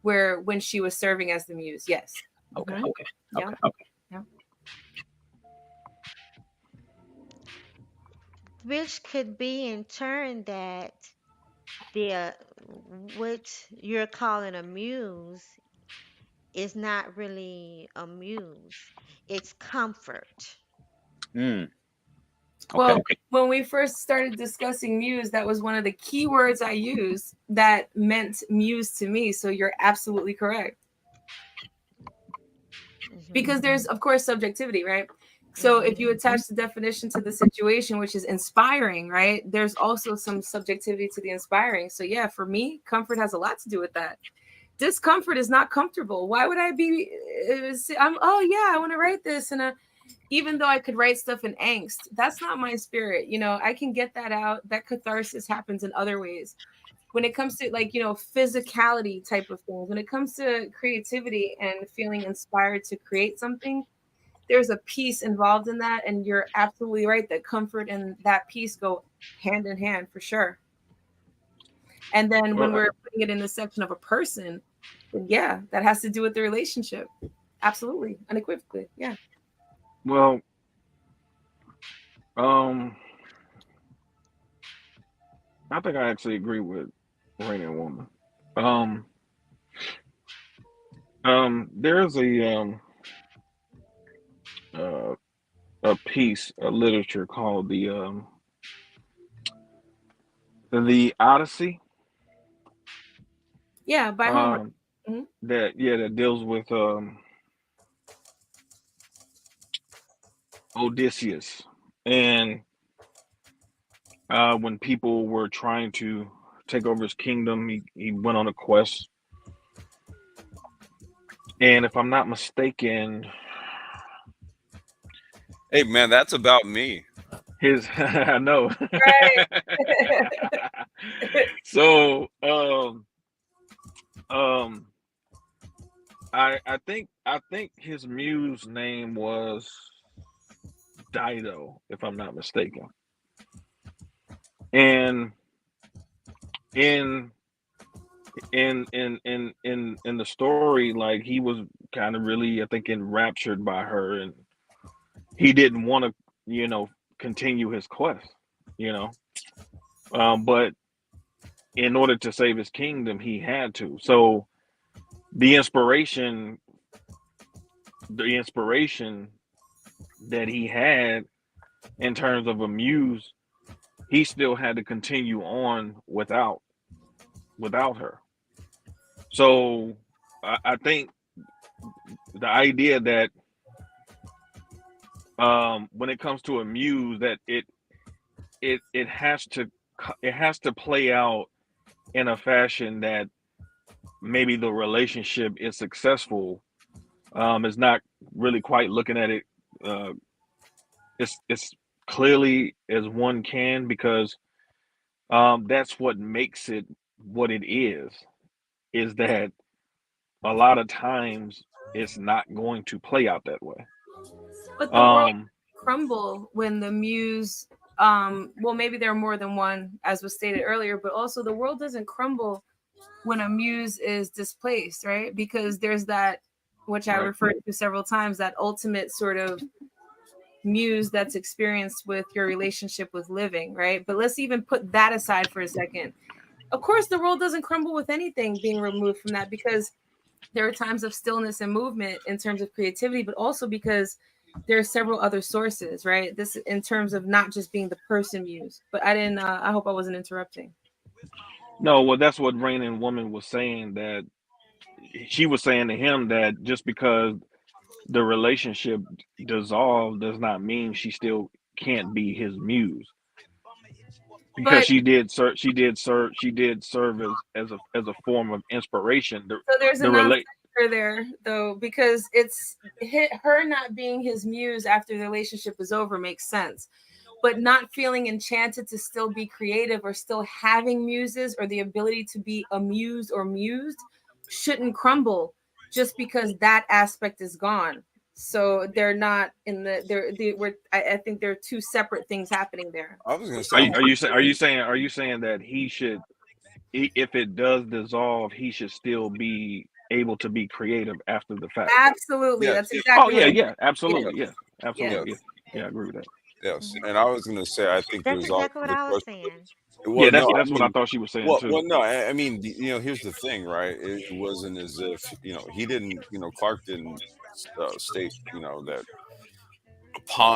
where when she was serving as the muse. Yes. Okay, Mhm. okay, Yeah. okay. Yeah. Which could be in turn that the what you're calling a muse is not really a muse. It's comfort. Mm, okay. Well, when we first started discussing muse, that was one of the key words I used that meant muse to me. So you're absolutely correct. Because there's, of course, subjectivity, right? So if you attach the definition to the situation, which is inspiring, right? There's also some subjectivity to the inspiring. So yeah, for me, comfort has a lot to do with that. Discomfort is not comfortable. Why would I be? Oh yeah, I want to write this, and even though I could write stuff in angst, that's not my spirit. I can get that out. That catharsis happens in other ways. When it comes to, like, physicality type of things, when it comes to creativity and feeling inspired to create something, there's a peace involved in that, and you're absolutely right that comfort and that peace go hand in hand for sure. And then when Well, we're putting it in the section of a person, then yeah, that has to do with the relationship. Absolutely, unequivocally, yeah. well, um, I think I actually agree with Rain and Woman. Um, there's uh, a piece of literature called the Odyssey. Yeah, by Homer. Um, Mhm. that deals with Odysseus, and when people were trying to take over his kingdom, he went on a quest, and if I'm not mistaken, Hey man, that's about me. his I know. Right. So um I think his muse name was Dido, if I'm not mistaken. And in in the story, like he was kind of really, I think, enraptured by her, and he didn't want to, continue his quest, you know. But in order to save his kingdom, he had to. So the inspiration, the inspiration that he had in terms of a muse, he still had to continue on without her. So I think the idea that when it comes to a muse, that it has to play out in a fashion that maybe the relationship is successful. Is not really quite looking at it uh, it's clearly as one can, because that's what makes it what it is that a lot of times it's not going to play out that way. But the world Um, crumble when the muse, well, maybe there are more than one, as was stated earlier, but also the world doesn't crumble when a muse is displaced, right? Because there's that, which I right. referred to several times, that ultimate sort of muse that's experienced with your relationship with living, right? But let's even put that aside for a second. Of course, the world doesn't crumble with anything being removed from that, because there are times of stillness and movement in terms of creativity, but also because there are several other sources, right? This in terms of not just being the person muse. But I didn't. I hope I wasn't interrupting. No, well, that's what Rain and Woman was saying. That she was saying to him that just because the relationship dissolved does not mean she still can't be his muse, because But she did serve as a form of inspiration. The so there's a the non relate factor there, though, because it's her not being his muse after the relationship is over makes sense. But not feeling enchanted to still be creative or still having muses or the ability to be amused or mused shouldn't crumble just because that aspect is gone. So they're not in the they were I think there are two separate things happening there. I was gonna say are I'm you, are pretty you saying sure are you saying are you saying that he should, if it does dissolve, he should still be able to be creative after the fact? Absolutely. yes, That's Oh exactly what yeah, I'm yeah, saying. absolutely, yes, yeah, Yes. absolutely, yeah, yes, yeah, I agree with that. yes. Yes. And I was gonna say I think That's there's also exactly what the I was question. saying. Well, Yeah, no, I that's what I mean, thought she was saying too. no, I mean, here's the thing, right? It wasn't as if he didn't, Clark didn't state, that upon,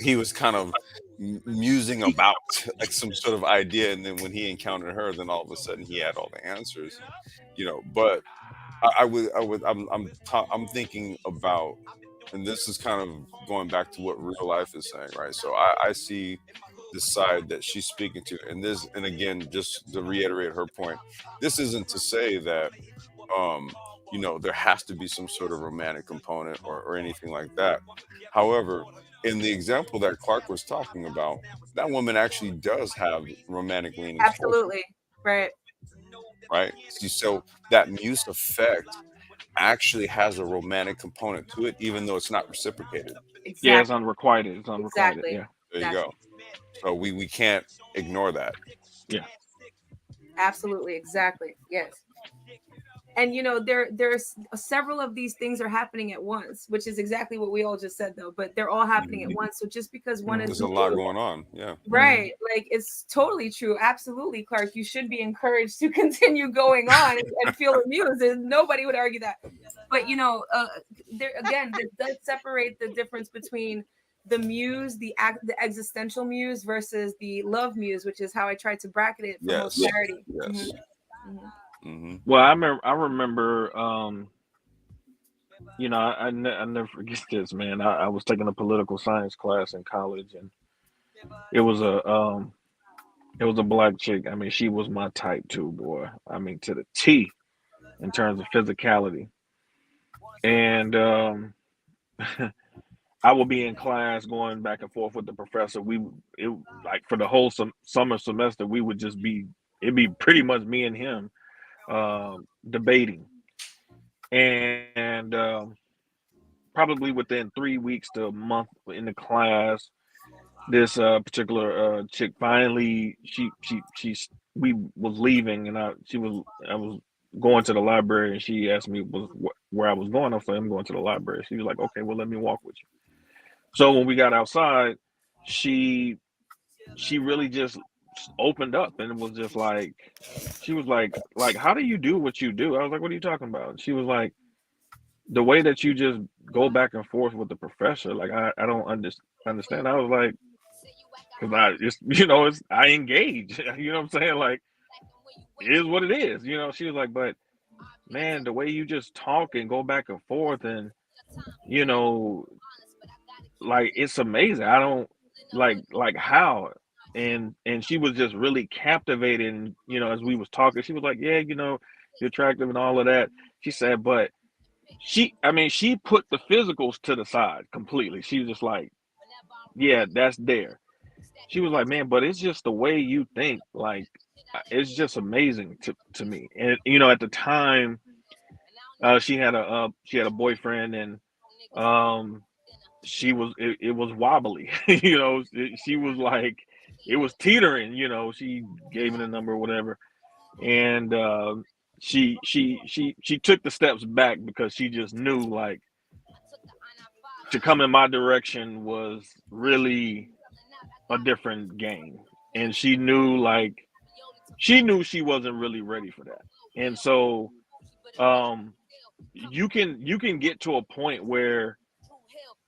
he was kind of musing about like some sort of idea, and then when he encountered her, then all of a sudden he had all the answers, But I'm thinking about, and this is kind of going back to what real life is saying, right? So I see the side that she's speaking to, and this, and again, just to reiterate her point, this isn't to say that there has to be some sort of romantic component or anything like that. However, in the example that Clark was talking about, that woman actually does have romantic leanings towards him, Absolutely. Right. right? So that muse effect actually has a romantic component to it, even though it's not reciprocated. Yeah, it's Exactly. unrequited. It's unrequited. Exactly. Yeah. There you Exactly. go. So we can't ignore that. Yeah. Absolutely. Exactly. Yes. And there's several of these things are happening at once, which is exactly what we all just said though, but they're all happening at Mhm. once. So just because one Mhm. is There's a lot going on. Yeah. right, like it's totally true. Absolutely, Clark, you should be encouraged to continue going on and feel amused, and nobody would argue that. But there again, this does separate the difference between the muse, the existential muse versus the love muse, which is how I tried to bracket it for most Yes. clarity. Yes. Mhm. Hmm. Well, I remember I never forget this, man. I was taking a political science class in college, and it was a black chick. I mean, she was my type too, boy. I mean, to the T in terms of physicality. And I would be in class going back and forth with the professor. It like for the whole summer semester, we would just be it'd be pretty much me and him debating. And probably within 3 weeks to a month in the class, this particular chick finally she's we was leaving, and I was going to the library, and she asked me where I was going. I was like, I'm going to the library. She was like, okay, well, let me walk with you. So when we got outside, she she really just opened up and was just like, she was like, how do you do what you do? I was like, what are you talking about? She was like, the way that you just go back and forth with the professor, like I don't understand. I was like, because it's I engage. You know what I'm saying? Like, it is what it is. She was like, but man, the way you just talk and go back and forth, and you know, like it's amazing. I don't like how. And she was just really captivated. And as we was talking, she was like, yeah, you're attractive and all of that. She said, but she put the physicals to the side completely. She was just like, yeah, that's there. She was like, man, but it's just the way you think. Like, it's just amazing to me. And at the time, she had a boyfriend, and um, it was wobbly. She was like, it was teetering. She gave me the number or whatever, and she took the steps back because she just knew, like, to come in my direction was really a different game. And she knew she wasn't really ready for that. And so um you can get to a point where,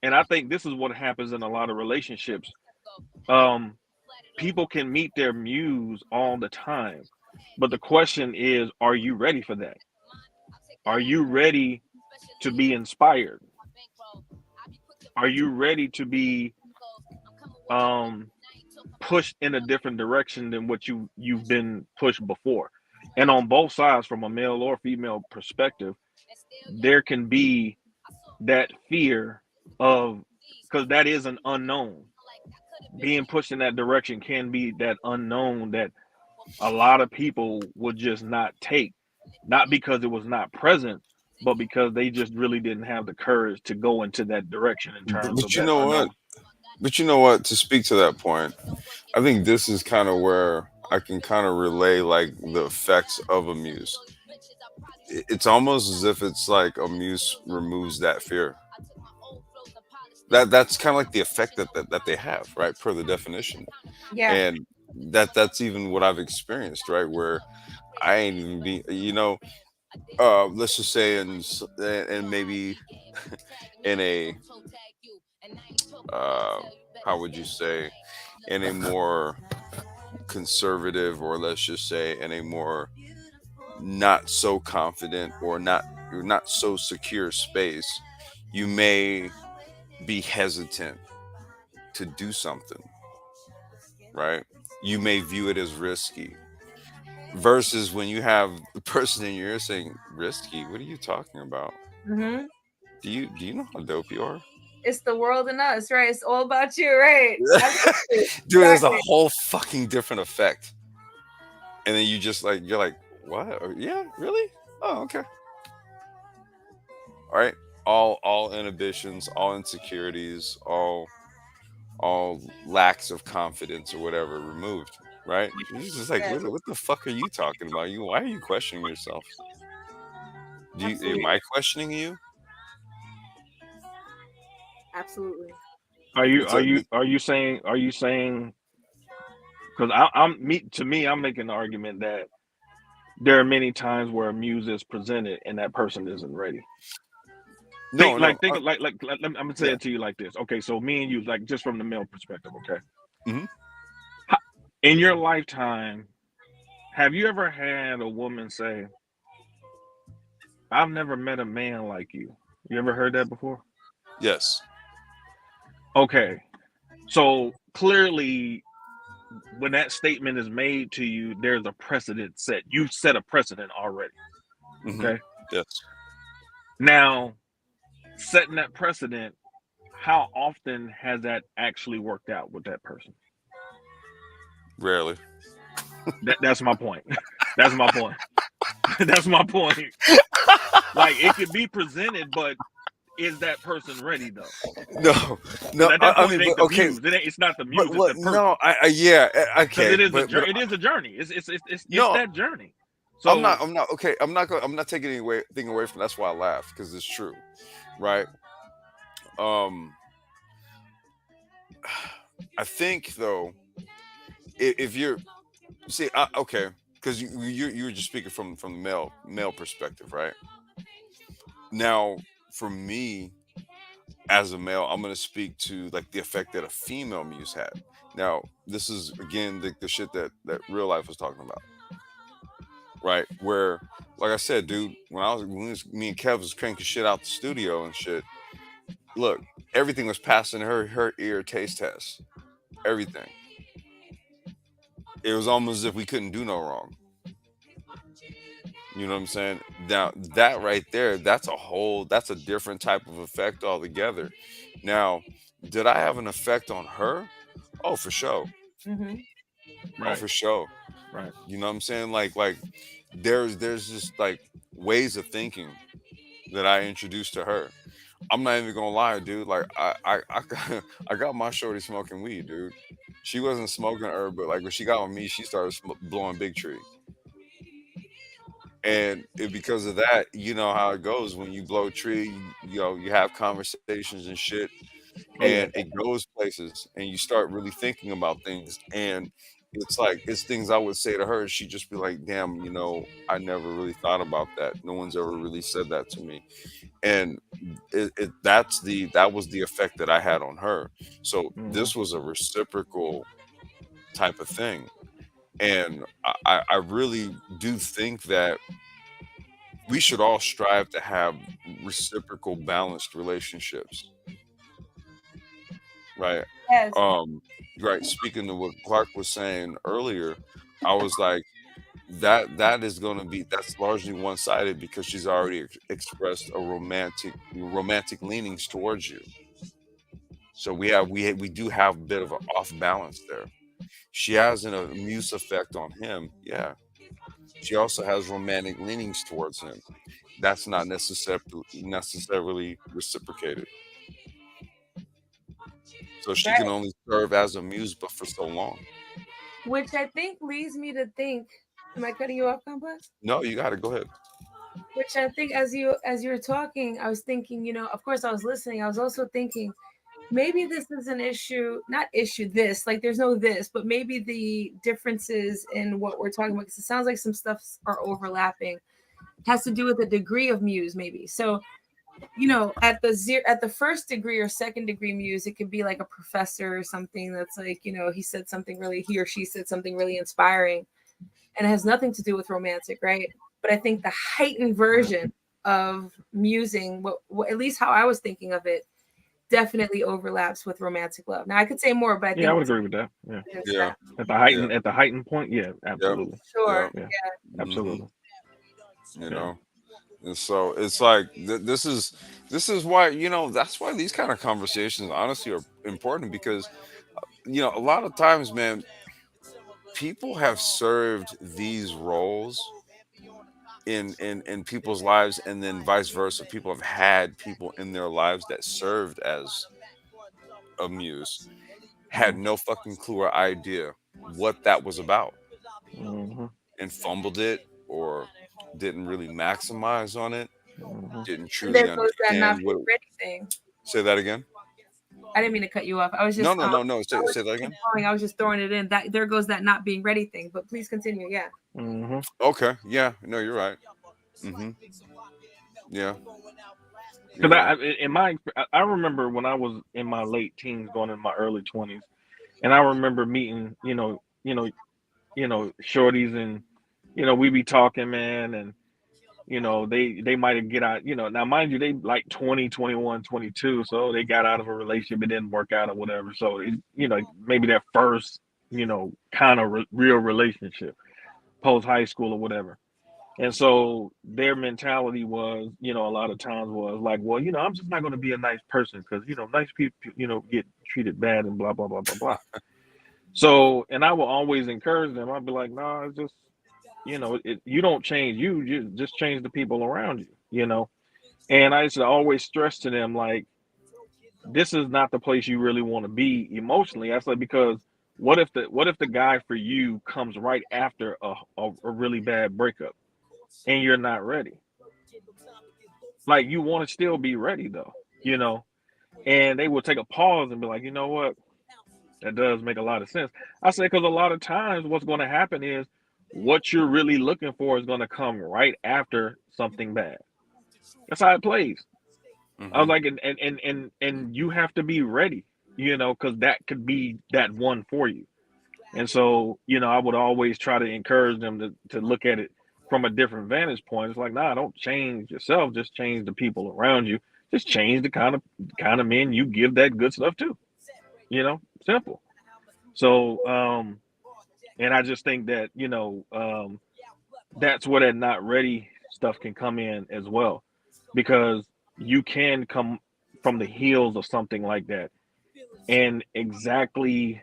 and I think this is what happens in a lot of relationships. um People can meet their muse all the time, but the question is, are you ready for that? Are you ready to be inspired? Are you ready to be um pushed in a different direction than what you've been pushed before? And on both sides, from a male or female perspective, there can be that fear of, because that is an unknown. Being pushed in that direction can be that unknown that a lot of people would just not take, not because it was not present, but because they just really didn't have the courage to go into that direction in But, terms of but you that know what? unknown. But you know what? To speak to that point, I think this is kind of where I can kind of relay like the effects of a muse. It's almost as if it's like a muse removes that fear. That's kind of like the effect that they have, right? Per the definition. Yeah. And that's even what I've experienced, right? Where I ain't even be, let's just say and maybe in a uh how would you say, in a more conservative, or let's just say in a more not so confident, or not so secure space, you may be hesitant to do something, right? You may view it as risky, versus when you have the person in your ear saying, risky, what are you talking about? Hmm. Do you know how dope you are? It's the world and us, right? It's all about you, right? Absolutely. Dude, there's a Exactly. whole fucking different effect. And then you're like, what? Yeah, really? Oh, okay. right? All inhibitions, all insecurities, all lacks of confidence or whatever removed, right? She's just like, Yes, what the fuck are you talking about? You why are you questioning yourself? Do you am absolutely, I questioning you? absolutely. Are you It's are a you are you saying because I'm making the argument that there are many times where Muse is presented and that person isn't ready. no, no, I'm gonna say yeah. it to you like this. Okay, so me and you, like just from the male perspective, okay. Hmm. In your lifetime, have you ever had a woman say, "I've never met a man like you"? You ever heard that before? Yes. Okay, so clearly, when that statement is made to you, there's a precedent set. You've set a precedent already. Hmm. Okay, Yes. now setting that precedent, how often has that actually worked out with that person? Rarely. That's my point. That's my point. That's my point. Like it could be presented, but is that person ready though? No, Because no. at that I point, mean, it but ain't the okay, muse. It's not the but muse. It's what? the person. No, yeah, Because okay, but it is a journey. It's no, that journey. I'm not. So I'm not. Okay, I'm not taking anything away from. That's why I laughed because it's true, right? Um, I think though, if you're see, okay, because you were just speaking from the male perspective, right? Now, for me as a male, I'm gonna speak to like the effect that a female muse had. Now, this is again the shit that real life was talking about, right? Where, like I said, dude, me and Kev was cranking shit out the studio and shit. Look, everything was passing her ear taste test. Everything. It was almost as if we couldn't do no wrong. You know what I'm saying? Now that right there, that's a different type of effect altogether. Now, did I have an effect on her? Oh, for sure. Hmm. Oh, right, for sure. right. You know what I'm saying? Like there's just like ways of thinking that I introduced to her. I'm not even gonna lie, dude. Like I got, I got my shorty smoking weed, dude. She wasn't smoking herb, but like when she got with me, she started blowing big tree. And because of that, you know how it goes when you blow tree. You have conversations and shit, Oh and yeah. it goes places, and you start really thinking about things. And it's like it's things I would say to her. She'd just be like, "Damn, I never really thought about that. No one's ever really said that to me." And that was the effect that I had on her. So Hmm. this was a reciprocal type of thing, and I really do think that we should all strive to have reciprocal balanced relationships, right? Yes, um right, speaking to what Clark was saying earlier, I was like, that is going to be that's largely one-sided because she's already expressed a romantic leanings towards you. So we do have a bit of an off balance there. She has an amuse effect on him, yeah. She also has romantic leanings towards him. That's not necessarily reciprocated. So she can right. only serve as a muse, but for so long. Which I think leads me to think, am I cutting you off, Complex? No, you got to go ahead. Which I think as you were talking, I was thinking, of course I was listening. I was also thinking maybe this is an issue, not issue this, like there's no this, but maybe the differences in what we're talking about, because it sounds like some stuff are overlapping, has to do with the degree of muse, maybe. So, at the first degree or second degree muse, it could be like a professor or something that's like, he or she said something really inspiring, and it has nothing to do with romantic, right? But I think the heightened version of musing, at least how I was thinking of it, definitely overlaps with romantic love. Now I could say more, but I Yeah, I think would agree with that. Yeah. it's Yeah, that. yeah, At the heightened point, yeah, yep, absolutely. yep. Sure. Yeah, Hmm. absolutely. You Yeah. know, and so it's like this is why that's why these kind of conversations honestly are important because a lot of times, man, people have served these roles in people's lives, and then vice versa. People have had people in their lives that served as a muse, had Mm, no fucking clue or idea what that was about, mhm, and fumbled it, or didn't really maximize on it, mhm. didn't And truly there goes that not understand what being it, ready thing. say that again. I didn't mean to cut you off. I was No, just no, no, no. I was Say that keep again. going. I was just throwing it in. That there goes that not being ready thing. But please continue. Yeah. Mhm. Okay. Yeah. No, you're right. Mm-hmm. Yeah. You're Because right. I remember when I was in my late teens, going in my early 20s, and I remember meeting, shorties, and we be talking, man, and they might have get out, now mind you, they like 20, 21, 22, so they got out of a relationship, it didn't work out or whatever. So maybe that first, kind of real relationship post high school or whatever. And so their mentality was, a lot of times was like, well, I'm just not going to be a nice person because, nice people, get treated bad and blah, blah, blah, blah, blah. So, and I will always encourage them. I'll be like, no, it's just, you don't change you just change the people around you, And I used to always stress to them, like, this is not the place you really want to be emotionally. I said, because what if the guy for you comes right after a really bad breakup and you're not ready? Like, you want to still be ready though, you know. And they will take a pause and be like, you know what? That does make a lot of sense. I say, because a lot of times what's going to happen is what you're really looking for is going to come right after something bad. That's how it plays. I was Mm-hmm. like, and you have to be ready, because that could be that one for you. And so, I would always try to encourage them to look at it from a different vantage point. It's like, nah, don't change yourself, just change the people around you. Just change the kind of men you give that good stuff to. Simple. So, and I just think that, that's where that not ready stuff can come in as well, because you can come from the heels of something like that, and exactly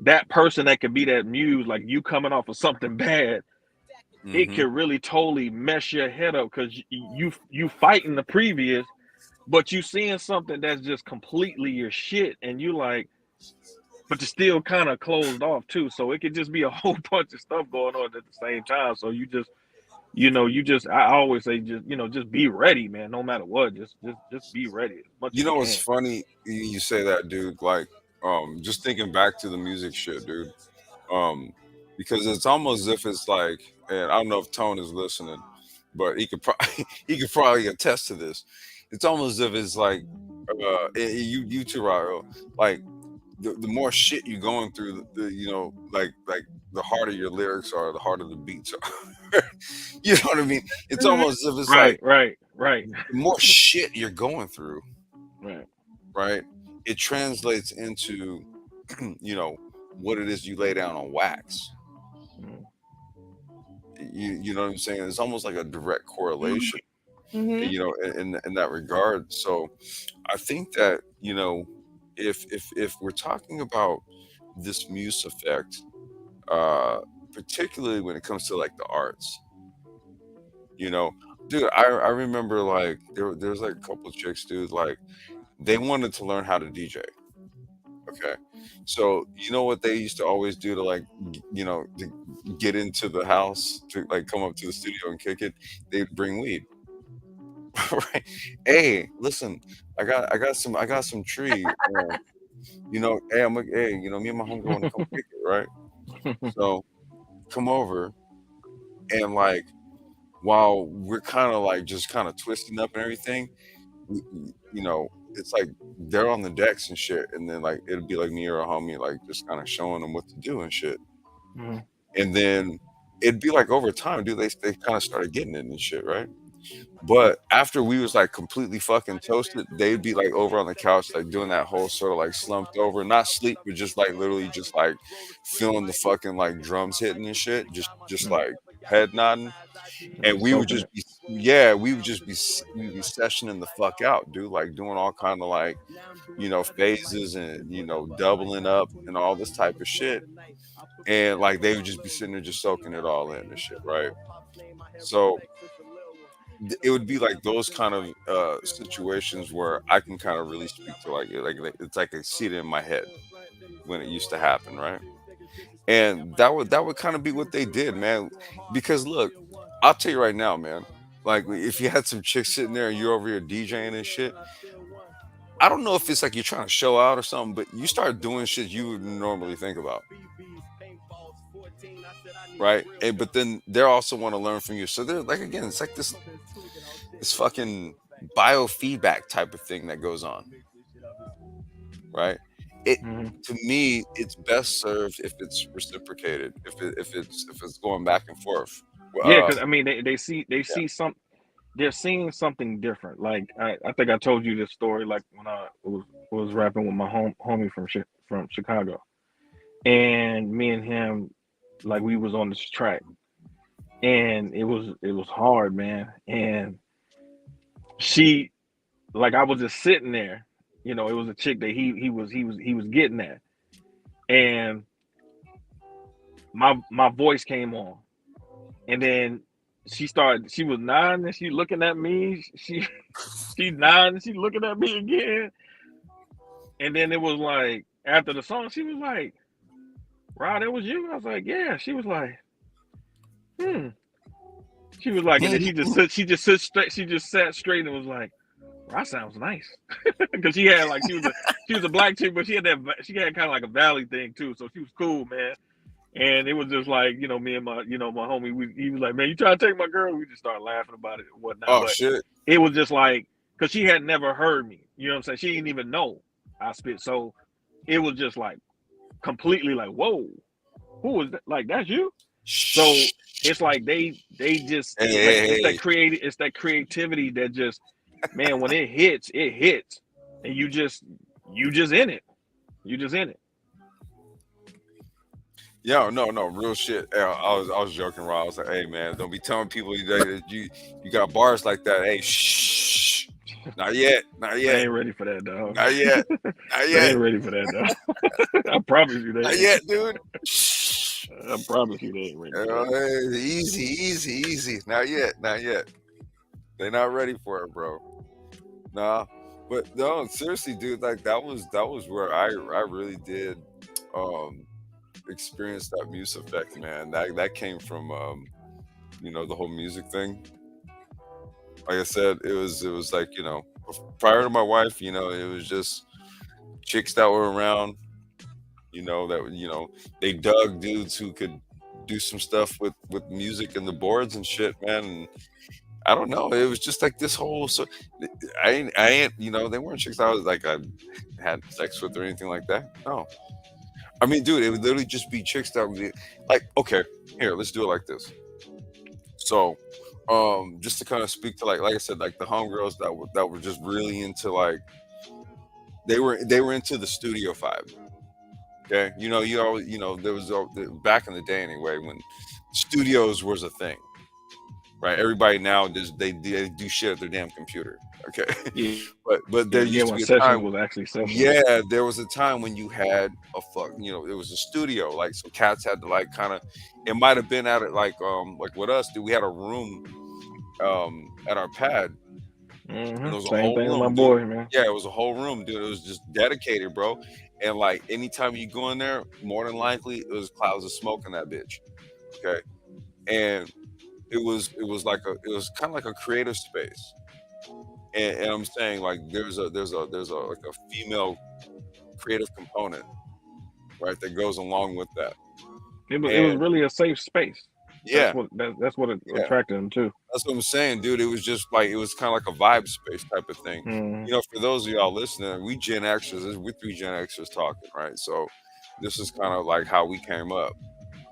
that person that could be that muse, like you coming off of something bad, it Mm-hmm. could really totally mess your head up because you fighting the previous, but you seeing something that's just completely your shit, and you like, but you're still kind of closed off too. So it could just be a whole bunch of stuff going on at the same time. So I always say, just be ready, man. No matter what, just be ready as much You as know you what's can. funny? You say that, dude. Like, just thinking back to the music shit, dude. Um, because it's almost as if it's like, and I don't know if Tone is listening, but he could probably he could probably attest to this. It's almost as if it's like, you too, Ryo. Like, the more shit you going through, like the harder your lyrics are, the harder the beats are. You know what I mean? It's Mhm. almost as if it's Right, like right, right, the more shit you're going through, right. right? It translates into, you know, what it is you lay down on wax. Mm, You know what I'm saying? It's almost like a direct correlation, Mhm. in that regard. So I think that, if we're talking about this muse effect, uh, particularly when it comes to like the arts, you know, dude, I remember like there's like a couple of chicks, dude, like they wanted to learn how to DJ. Okay. So you know what they used to always do to like to get into the house, to like come up to the studio and kick it, they'd bring weed. Right. Hey, listen, I got some tree. Hey, I'm like, hey, me and my homegirl want to come kick it, right? So come over, and like while we're kind of like just kind of twisting up and everything, it's like they're on the decks and shit, and then like it'll be like me or a homie like just kind of showing them what to do and shit, mm, and then it'd be like over time, dude, they kind of started getting it and shit, right? But after we was like completely fucking toasted, they'd be like over on the couch, like doing that whole sort of like slumped over, not sleep, but just like literally just like feeling the fucking like drums hitting and shit, just mm, like. head nodding, and we would Soaking just it. be, yeah, we'd be sessioning the fuck out, dude, like doing all kind of like, phases and doubling up and all this type of shit, and like they would just be sitting there just soaking it all in and shit, right? So it would be like those kind of situations where I can kind of really speak to like it's like I see it in my head when it used to happen, right? And that would kind of be what they did, man. Because look, I'll tell you right now, man. Like if you had some chicks sitting there and you're over here DJing and shit, I don't know if it's like you're trying to show out or something, but you start doing shit you would normally think about, right? And but then they also want to learn from you. So they're like again, it's like this fucking biofeedback type of thing that goes on, right? It Hmm. to me, it's best served if it's reciprocated, if it's going back and forth. Yeah, Uh, because I mean, yeah. they see some, they're seeing something different. Like I think I told you this story, like when I was rapping with my homie from from Chicago, and me and him, like we was on this track, and it was hard, man. And she, like I was just sitting there, it was a chick that he was getting at, and my voice came on, and then she was nodding and she looking at me, she nodding, she looking at me again, and then it was like after the song, she was like, "Rod, that was you?" I was like, "Yeah." She was like, "Hmm." She was like, and then she just sat straight and was like, "Rod sounds nice," because she had like she was a black chick, but she had kind of like a valley thing too, so she was cool, man. And it was just like, me and my homie, he was like, "Man, you trying to take my girl?" We just started laughing about it and whatnot. Oh But shit. it was just like, because she had never heard me. You know what I'm saying? She didn't even know I spit. So it was just like completely like, whoa, who was that? Like, that's you? So Shh. it's like they just Hey, like hey, hey. it's that creativity that just, man, when it hits, and you just in it. You just in it. Yo, no, no, real shit. I was joking, Rob. I was like, "Hey, man, don't be telling people you got bars like that." Hey, shh, not yet, not They yet, ain't ready for that, dog. not yet, not They yet, ain't ready for that, dog. I promise you they not ain't. yet, dude. Shh. I promise you they ain't ready for that. Hey, easy, easy, easy. Not yet, not yet. They're not ready for it, bro. Nah, but no, seriously, dude. Like that was where I really did um experience that Muse effect, man. That came from the whole music thing. Like I said, it was like prior to my wife, it was just chicks that were around, that they dug dudes who could do some stuff with music and the boards and shit, man. And I don't know, it was just like this whole I ain't they weren't chicks I was like I had sex with or anything like that. No, I mean, dude, it would literally just be chicks that would be like, okay, here, let's do it like this. So, just to kind of speak to like I said, like the homegirls that were just really into like they were into the Studio 5. Okay, there was back in the day anyway when studios was a thing, right? Everybody now they do shit at their damn computer. Okay, Yeah, but there yeah. used to When be a sessions time. was actually sessions. Yeah, there was a time when you had it was a studio, like so cats had to like kind of, it might have been at it like with us, dude. We had a room at our pad, and there was a Same whole thing with my room, dude. boy, man. Yeah, it was a whole room, dude. It was just dedicated, bro. And like anytime you go in there, more than likely it was clouds of smoke in that bitch. Okay, and it was it was kind of like a creative space, and I'm saying like there's a like a female creative component, right, that goes along with that. It was And really a safe space. That's yeah, what that's what yeah, attracted him too. that's what I'm saying, dude. It was just like it was kind of like a vibe space type of thing. Mm-hmm. For those of y'all listening, we Gen Xers, we three Gen Xers talking, right? So this is kind of like how we came up.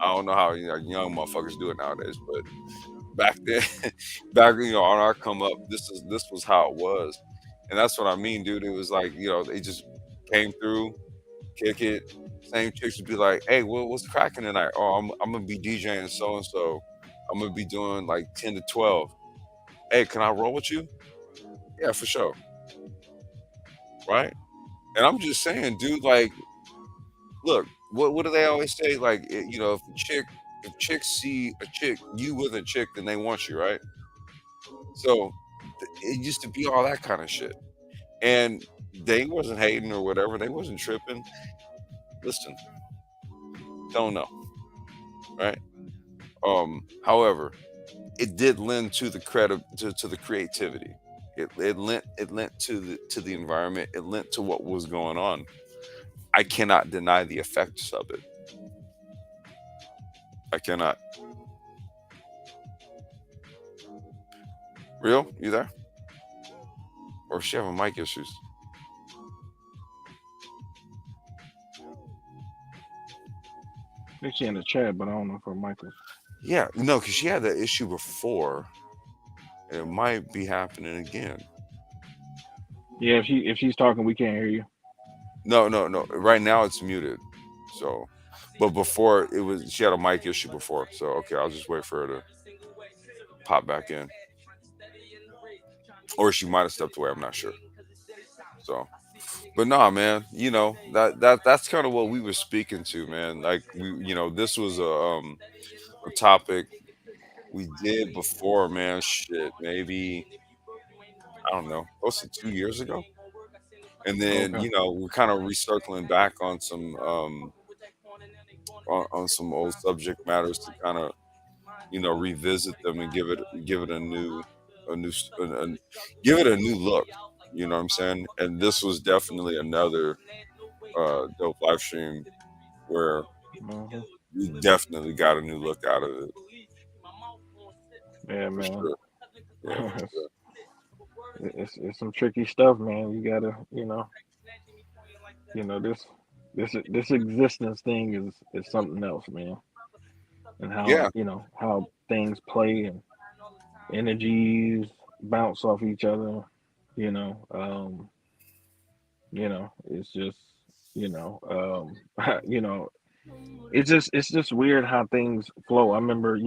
I don't know how young motherfuckers do it nowadays, but back then, back on our come up, this was how it was, and that's what I mean, dude. It was like they just came through, kick it. Same chicks would be like, "Hey, what's cracking tonight? Oh, I'm gonna be DJing so and so." I'm gonna be doing like 10 to 12. Hey, can I roll with you? Yeah, for sure. Right? And I'm just saying, dude, like, look, what do they always say? Like, if chicks see a chick, you with a chick, then they want you, right? So it used to be all that kind of shit. And they wasn't hating or whatever. They wasn't tripping. Listen, don't know, right? However, it did lend to the to the creativity. It lent to the environment. It lent to what was going on. I cannot deny the effects of it. I cannot. Real, you there? Or is she having mic issues? I think she in the chat, but I don't know if her mic is. Yeah, no, because she had that issue before, and it might be happening again. Yeah, if she's talking, we can't hear you. No, no, no. Right now it's muted. So, but before it was, she had a mic issue before. So okay, I'll just wait for her to pop back in, or she might have stepped away. I'm not sure. So, but nah, man. That's kind of what we were speaking to, man. Like this was a topic we did before, man. Shit, maybe I don't know, close to 2 years ago. And then Okay. we're kind of recircling back on some on some old subject matters to kind of revisit them and give it a new s- a- give it a new look. You know what I'm saying? And this was definitely another dope live stream where Hmm. we definitely got a new look out of it Yeah, for man. sure. Yeah, for it's, sure. it's some tricky stuff, man. You gotta, this existence thing is something else, man. And Yeah, how things play and energies bounce off each other. You know, um, it's just, you know, you know, it's just weird how things flow. I remember,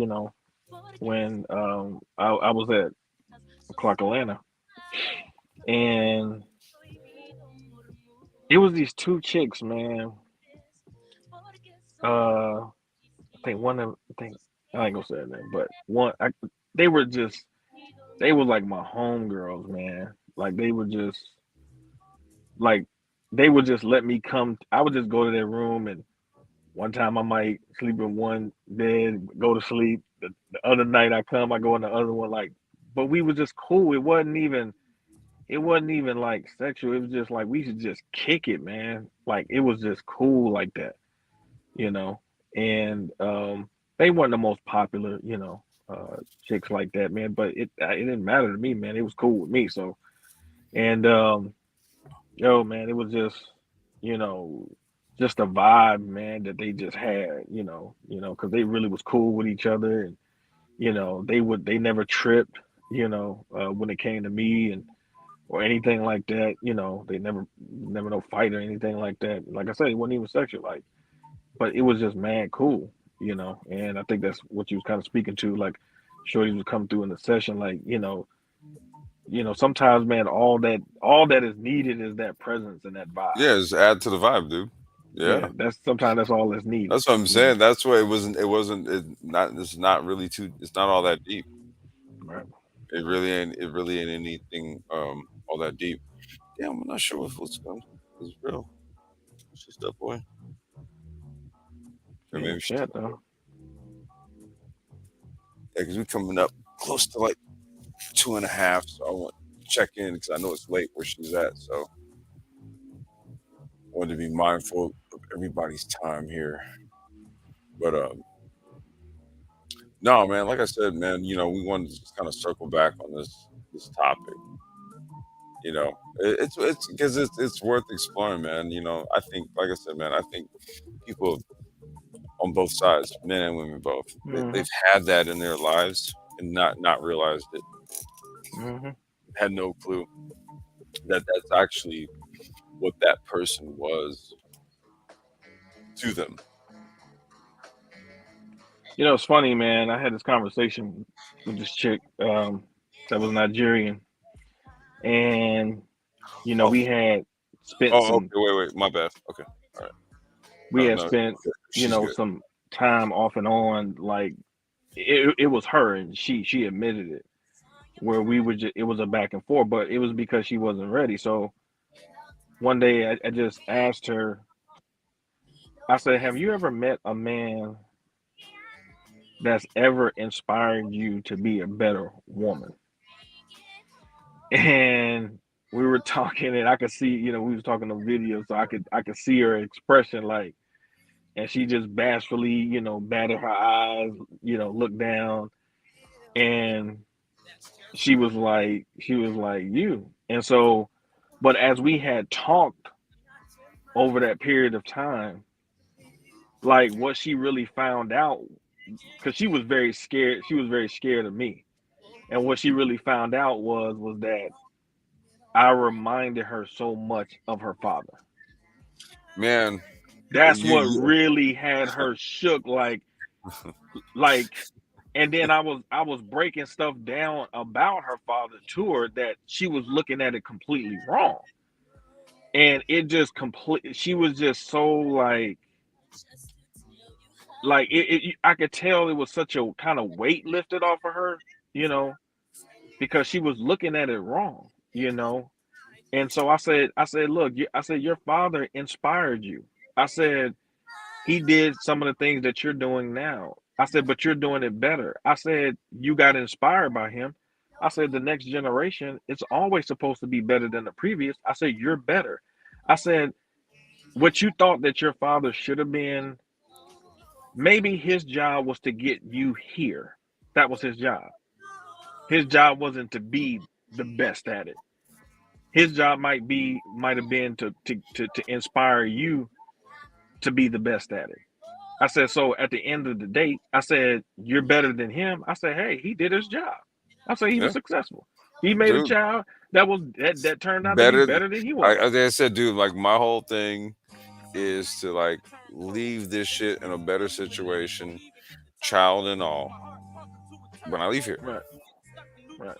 when I was at Clark Atlanta, and it was these two chicks, man. I think one of I think I ain't gonna say her name, but they were just they were like my homegirls, man. Like like they would just let me come. I would just go to their room, and one time I might sleep in one bed, go to sleep. The other night I come, I go in the other one. Like, but we were just cool. It wasn't even like sexual. It was just like we should just kick it, man. Like it was just cool like that, you know. And they weren't the most popular, chicks like that, man. But it didn't matter to me, man. It was cool with me. So and yo, man, it was you know, just a vibe, man, that they just had, because they really was cool with each other, and they never tripped, when it came to me and or anything like that. They never no fight or anything like that. Like I said, it wasn't even sexual, like, but it was just mad cool, And I think that's what you was kind of speaking to, like, Shorty was coming through in the session, like, sometimes, man, all that is needed is that presence and that vibe. yeah. Just add to the vibe, dude. Yeah, Yeah, that's all that's needed. that's what I'm saying. That's why it wasn't. It wasn't. It's not really too. It's not all that deep. Right. It really ain't. It really ain't anything all that deep. Yeah, I'm not sure if what's going is real. She stepped away, or Yeah, maybe she chat stepped away. though. Yeah, because we're coming up close to like 2.5. So I want to check in because I know it's late where she's at. So I wanted to be mindful of everybody's time here. But no, man. Like I said, man. We wanted to just kind of circle back on this topic. It's because it's worth exploring, man. I think, like I said, man. I think people on both sides, men and women both, Hmm. they've had that in their lives and not realized it. Hmm. Had no clue that that's actually what that person was to them. You know, it's funny, man. I had this conversation with this chick that was Nigerian, and Oh, we had spent oh, some okay. Wait. My bad. Okay. All right. we No, had no. spent She's good. some time off and on. Like it was her, and she admitted it. Where we were, it was a back and forth, but it was because she wasn't ready. So one day I just asked her. I said, "Have you ever met a man that's ever inspired you to be a better woman?" And we were talking, and I could see, we was talking on video, so I could see her expression, like, and she just bashfully, batted her eyes, looked down, and she was like, you. And so, but as we had talked over that period of time, like what she really found out, because she was very scared of me, and what she really found out was that I reminded her so much of her father. Man, That's you, what you really had her shook, like and then I was breaking stuff down about her father to her, that she was looking at it completely wrong. And it just complete she was just so I could tell it was such a kind of weight lifted off of her, you know, because she was looking at it wrong. And so I said, look, I said, your father inspired you. I said, he did some of the things that you're doing now. I said, but you're doing it better. I said, you got inspired by him. I said, the next generation, it's always supposed to be better than the previous. I said, you're better. I said, what you thought that your father should have been, maybe his job was to get you here. That was his job. His job wasn't to be the best at it. His job might have been to inspire you to be the best at it. I said, so at the end of the day, I said, you're better than him. I said, hey, he did his job. I said, he was yeah, successful. He made a dude. child that turned out to be Better. better than he I, was. as I said, dude. Like my whole thing is to like leave this shit in a better situation, child and all, when I leave here. Right, right.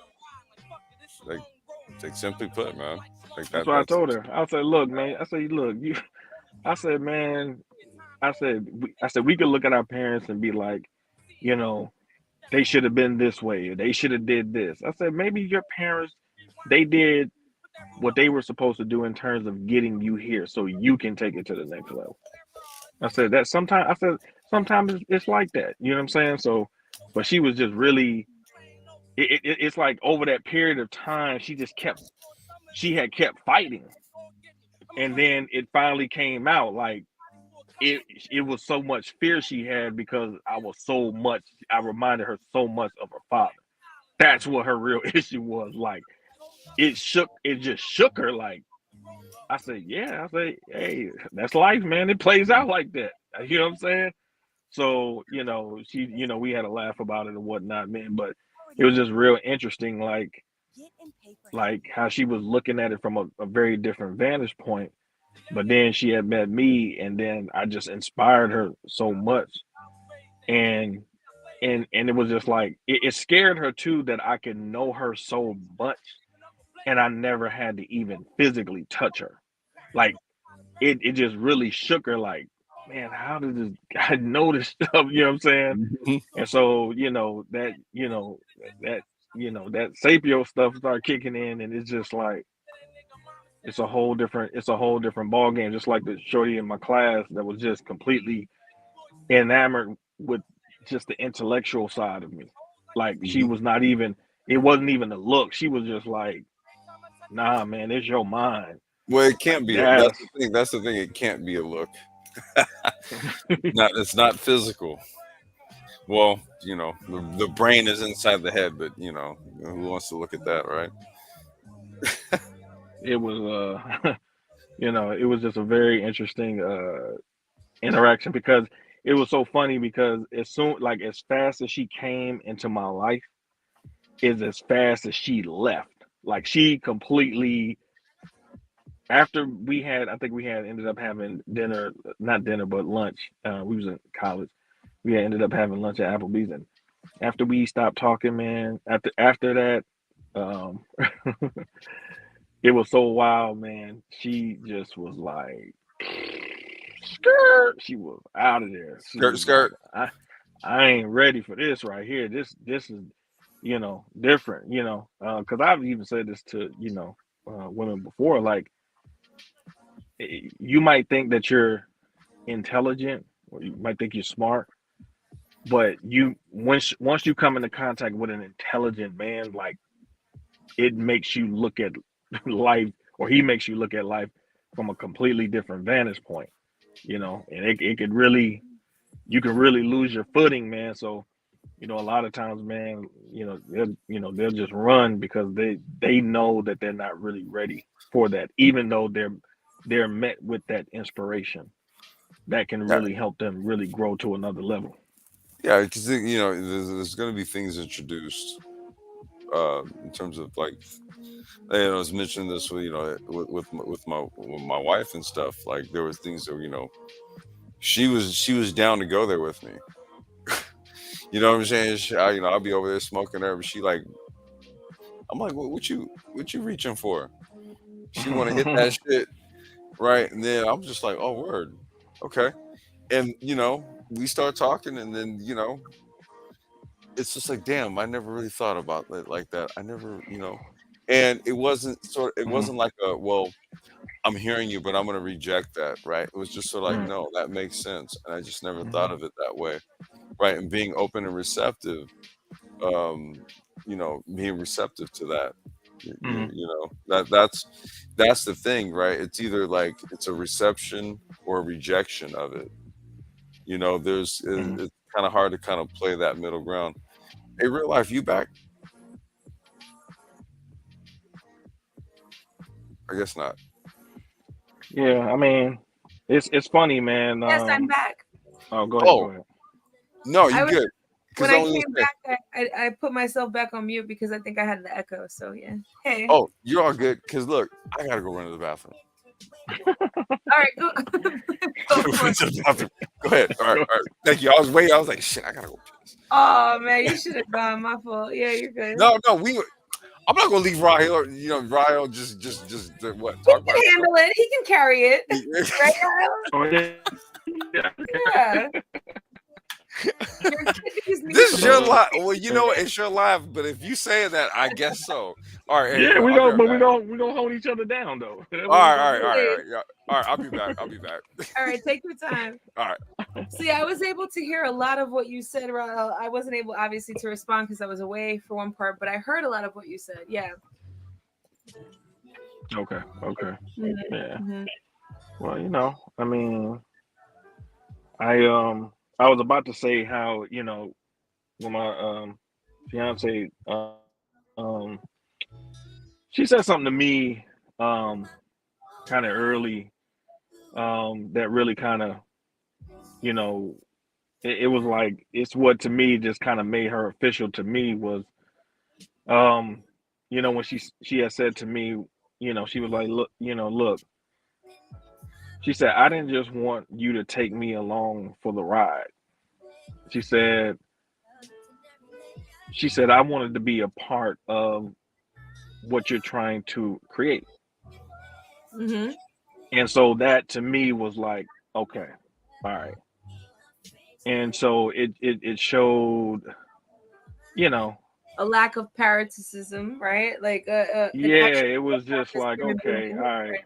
Like, simply put, man. Like That's that. what I That's told her. I said, look, man. I said, look, you. I said, man. I said, we could look at our parents and be like, you know, they should have been this way, or they should have did this. I said, maybe your parents, they did what they were supposed to do in terms of getting you here, so you can take it to the next level. I said that sometimes. I said sometimes it's like that. You know what I'm saying? So, but she was just really. It's like over that period of time, she had kept fighting, and then it finally came out. Like it, it was so much fear she had because I reminded her so much of her father. That's what her real issue was. Like it just shook her. Like I said, yeah. I said, hey, that's life, man. It plays out like that. You know what I'm saying? So, we had a laugh about it and whatnot, man. But it was just real interesting, like how she was looking at it from a very different vantage point. But then she had met me, and then I just inspired her so much, and and it was just like it scared her too, that I could know her so much, and I never had to even physically touch her. Like it just really shook her. Like, man, how did this guy know this stuff? You know what I'm saying? Mhm. And so, that that Sapio stuff started kicking in, and it's just like it's a whole different ball game. Just like the shorty in my class that was just completely enamored with just the intellectual side of me. Like she Mhm. was not even. It wasn't even a look. She was just like, nah, man, it's your mind. Well, it Like can't be. That's that's the thing. That's the thing. It can't be a look. Not. It's not physical. Well, the brain is inside the head, but who wants to look at that, right? it was it was just a very interesting interaction, because it was so funny, because as fast as she came into my life is as fast as she left. Like she completely, after we had, I think we had ended up having dinner, not dinner but lunch. We was in college, we ended up having lunch at Applebee's, and after we stopped talking, man, after that, um, it was so wild, man. She just was like, skirt. She was out of there. She Skirt, was like, skirt. I ain't ready for this right here. This is, different. Because I've even said this to women before. Like, you might think that you're intelligent, or you might think you're smart, but once you come into contact with an intelligent man, like, it makes you look at life, or he makes you look at life from a completely different vantage point, and it could really, you can really lose your footing, man. So, a lot of times, man, they'll just run because they know that they're not really ready for that, even though they're met with that inspiration that can Yeah, really help them really grow to another level. yeah, because there's going to be things introduced in terms of like, I was mentioning this with with my wife and stuff. Like there was things that she was down to go there with me. You know what I'm saying? I'll be over there smoking her, but I'm like, what you reaching for? She want to hit that shit, right? And then I'm just like, oh word, okay. And we start talking, and then it's just like, damn, I never really thought about it like that. I never, and it Mhm, wasn't like a, well, I'm hearing you, but I'm going to reject that, right? It was just sort of like, mhm, no, that makes sense. And I just never thought mhm, of it that way, right? And being open and receptive, being receptive to that, mhm, that's the thing, right? It's either like it's a reception or a rejection of it. mhm. It's kind of hard to kind of play that middle ground. Hey, real life, you back? I guess not. Yeah, I mean, it's funny, man. Yes, I'm back. Oh, go ahead, Oh go ahead. no, I you was good? when Because I I was came gonna say, back, I put myself back on mute because I think I had the echo. So yeah. Hey. oh, you're all good. Because look, I gotta go run to the bathroom. All right, go I go gotta for run it. to the bathroom. Go ahead. All right, Go. all right. Thank you. I was waiting. I was like, shit, I gotta go piss. Oh man, you should have gone. My fault. Yeah, you're good. No, no, I'm not gonna leave Rahel. Rahel just what He talk by can himself. handle it. He can carry it. Right, Kyle? Oh, yeah. Yeah. Your kidneys need This is your to life. Well, it's your life. But if you saying that, I guess so. All right, hey, Yeah, look, we I'll be don't, right but back. we don't hold each other down though. That's All what we right, all gonna right, all do. right, all really. right. Yeah. All right, I'll be back. I'll be back. All right, take your time. All right. See, I was able to hear a lot of what you said. I wasn't able, obviously, to respond because I was away for one part, but I heard a lot of what you said. Yeah. Okay, okay, yeah. Mhm. Well, I mean, I was about to say how when my fiance she said something to me kind of early that really kind of you know it was like it's what to me just kind of made her official to me was um when she had said to me, she was like, look, she said, I didn't just want you to take me along for the ride. She said I wanted to be a part of what you're trying to create. Mhm. And so that to me was like, okay, all right. And so it showed, you know, A lack of parasitism, right? Like an yeah, actual it was just just like, human okay, all being. right.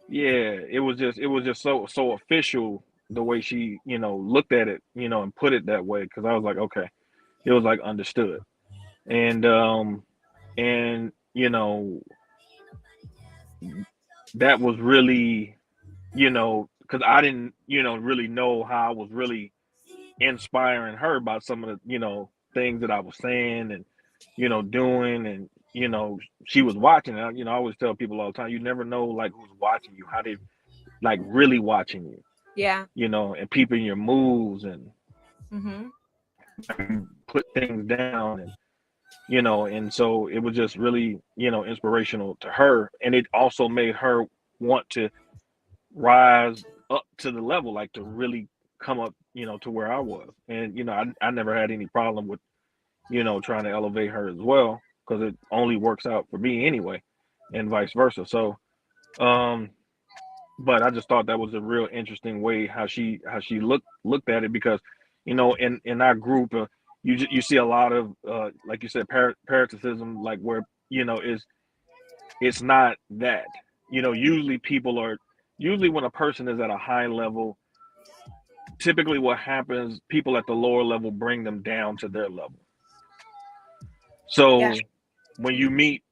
Yeah, it was just so official the way she, looked at it, and put it that way. Cause I was like, okay, it was like understood. And that was really, because I didn't, really know how I was really inspiring her by some of the, things that I was saying and, doing. And, she was watching. And, I always tell people all the time, you never know like who's watching you, how they like really watching you, Yeah. and peeping your moves and Mhm. put things down. And, and so it was just really, inspirational to her. And it also made her want to rise up to the level, like to really come up to where I was. And I never had any problem with trying to elevate her as well, because it only works out for me anyway, and vice versa. So um but I just thought that was a real interesting way how she looked at it, because in our group, you see a lot of like you said, parasitism, like where it's not that. Usually when a person is at a high level, typically what happens, people at the lower level bring them down to their level. Yeah. So when you meet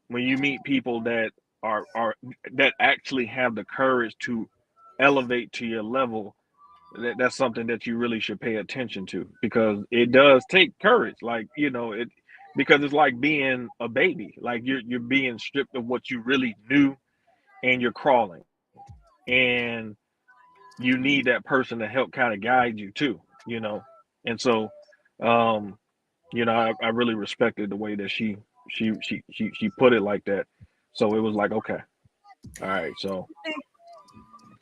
people that are that actually have the courage to elevate to your level, that's something that you really should pay attention to, because it does take courage. Like, it, because it's like being a baby. Like you're being stripped of what you really knew, and you're crawling, and you need that person to help kind of guide you too. And so um I really respected the way that she put it like that. So it was like, okay, all right, so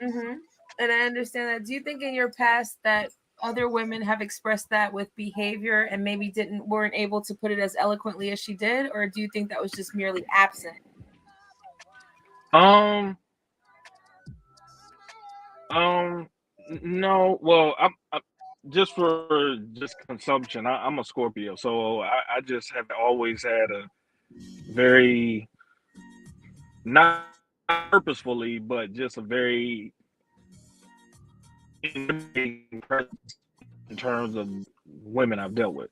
Mm-hmm. And I understand that. Do you think in your past that other women have expressed that with behavior and maybe weren't able to put it as eloquently as she did, or do you think that was just merely absent? um Um, no. Well, I'm just for just consumption. I'm a Scorpio, so I just have always had a very, not purposefully, but just a very intimidating presence in terms of women I've dealt with.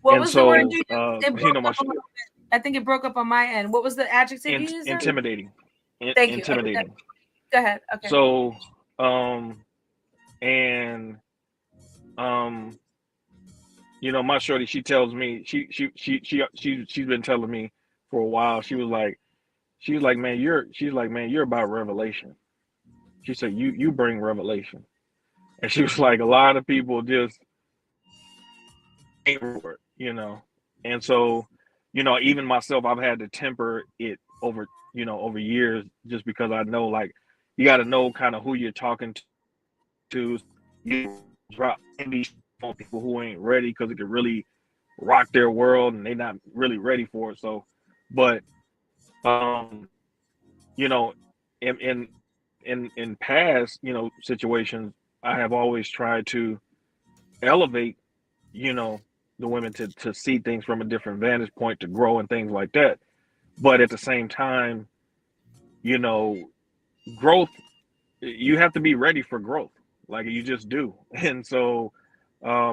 What And was the word so, you used? It broke my up a little bit. I think it broke up on my end. What was the adjective you used then? intimidating, Thank you. Okay, intimidating. go ahead. Okay. So, um, and um, my shorty, she tells me, she's been telling me for a while. She was like, man, you're about revelation. She said, you bring revelation. And she was like, a lot of people just ain't for it. And so, even myself, I've had to temper it over years, just because I know, like, you got to know kind of who you're talking to. You drop any on people who ain't ready, because it could really rock their world, and they're not really ready for it. So, but um, you know, in past situations, I have always tried to elevate you know the women to see things from a different vantage point, to grow and things like that. But at the same time, you know, growth, you have to be ready for growth, like you just do. And so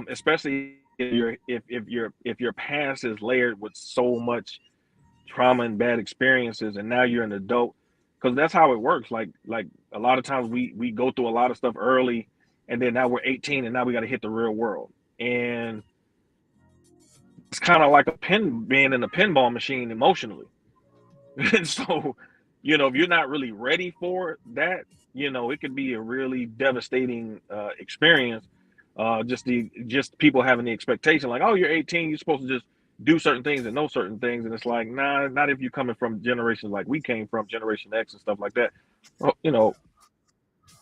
especially if your past is layered with so much trauma and bad experiences, and now you're an adult, because that's how it works. Like a lot of times we go through a lot of stuff early, and then now we're 18, and now we got to hit the real world. And it's kind of like a pin being in a pinball machine emotionally. And so, if you're not really ready for that, it could be a really devastating experience. Just people having the expectation, like, oh, you're 18, you're supposed to just do certain things and know certain things, and it's like, nah, not if you're coming from generations like we came from, Generation X and stuff like that. Well,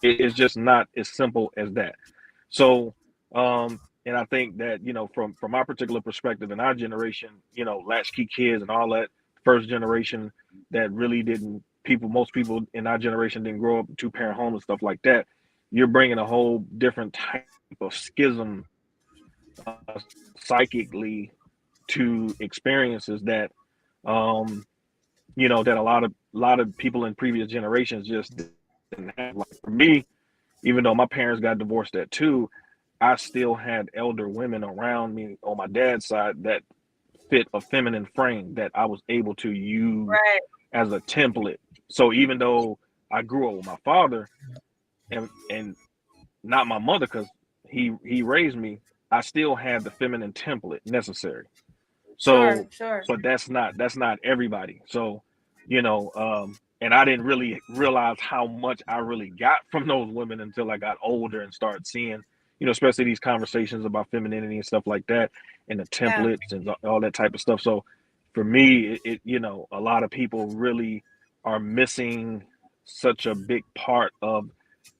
it's just not as simple as that. So, and I think that from our particular perspective in our generation, latchkey kids and all that, first generation that really didn't most people in our generation didn't grow up in two-parent homes and stuff like that. You're bringing a whole different type of schism uh, psychically to experiences that that a lot of people in previous generations just didn't have. Like for me, even though my parents got divorced at 2, I still had elder women around me on my dad's side that fit a feminine frame that I was able to use Right. as a template. So even though I grew up with my father and not my mother, because he raised me, I still had the feminine template necessary. Sure. So, Sure. but that's not everybody. So, and I didn't really realize how much I really got from those women until I got older and started seeing, especially these conversations about femininity and stuff like that, and the Yeah. templates and all that type of stuff. So, for me, a lot of people really are missing such a big part of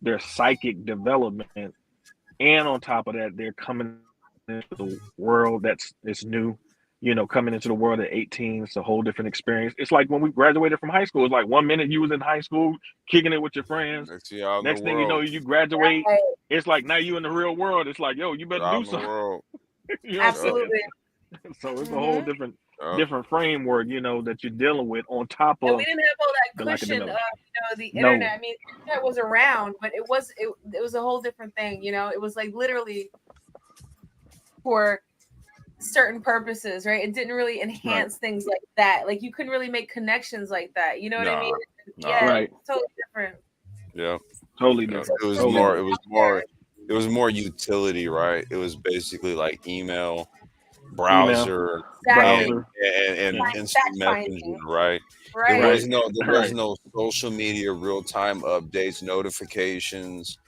their psychic development and on top of that, they're coming into the world it's new. Coming into the world at 18, it's a whole different experience. It's like when we graduated from high school. It's like 1 minute you was in high school, kicking it with your friends. Next year out in Next the thing you know, world. you graduate. Right. It's like now you in the real world. It's like, yo, you better Out do in the something. world. You know what I'm saying? Absolutely. So it's a whole different Yeah. framework, that you're dealing with on top And of we didn't have all the that cushion of academic. the No. internet. I mean, the internet was around, but it was a whole different thing. It was like literally for certain purposes, right? It didn't really enhance things like that. Like you couldn't really make connections like that. You know what I mean? Nah. Yeah, Right. totally different. Yeah. Totally Yeah. different. It was Totally more. different. It was more utility, right? It was basically like email, Email, browser, Exactly. browser. and Yeah. instant Fact messenger, finding. right? Right. There was Right. no social media real time updates, notifications.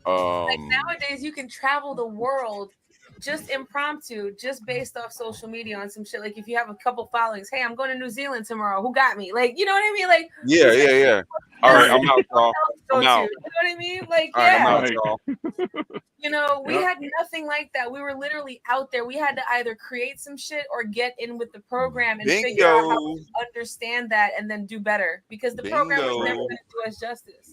Like nowadays, you can travel the world just impromptu, just based off social media on some shit. Like if you have a couple followings, hey, I'm going to New Zealand tomorrow. Who got me? Like, you know what I mean? Like, Yeah. All right, I'm out, y'all. go I'm to. out. You know what I mean? Like, All right, I'm yeah. out, Right. y'all. We had nothing like that. We were literally out there. We had to either create some shit or get in with the program and figure out how to understand that and then do better, because the program was never going to do us justice.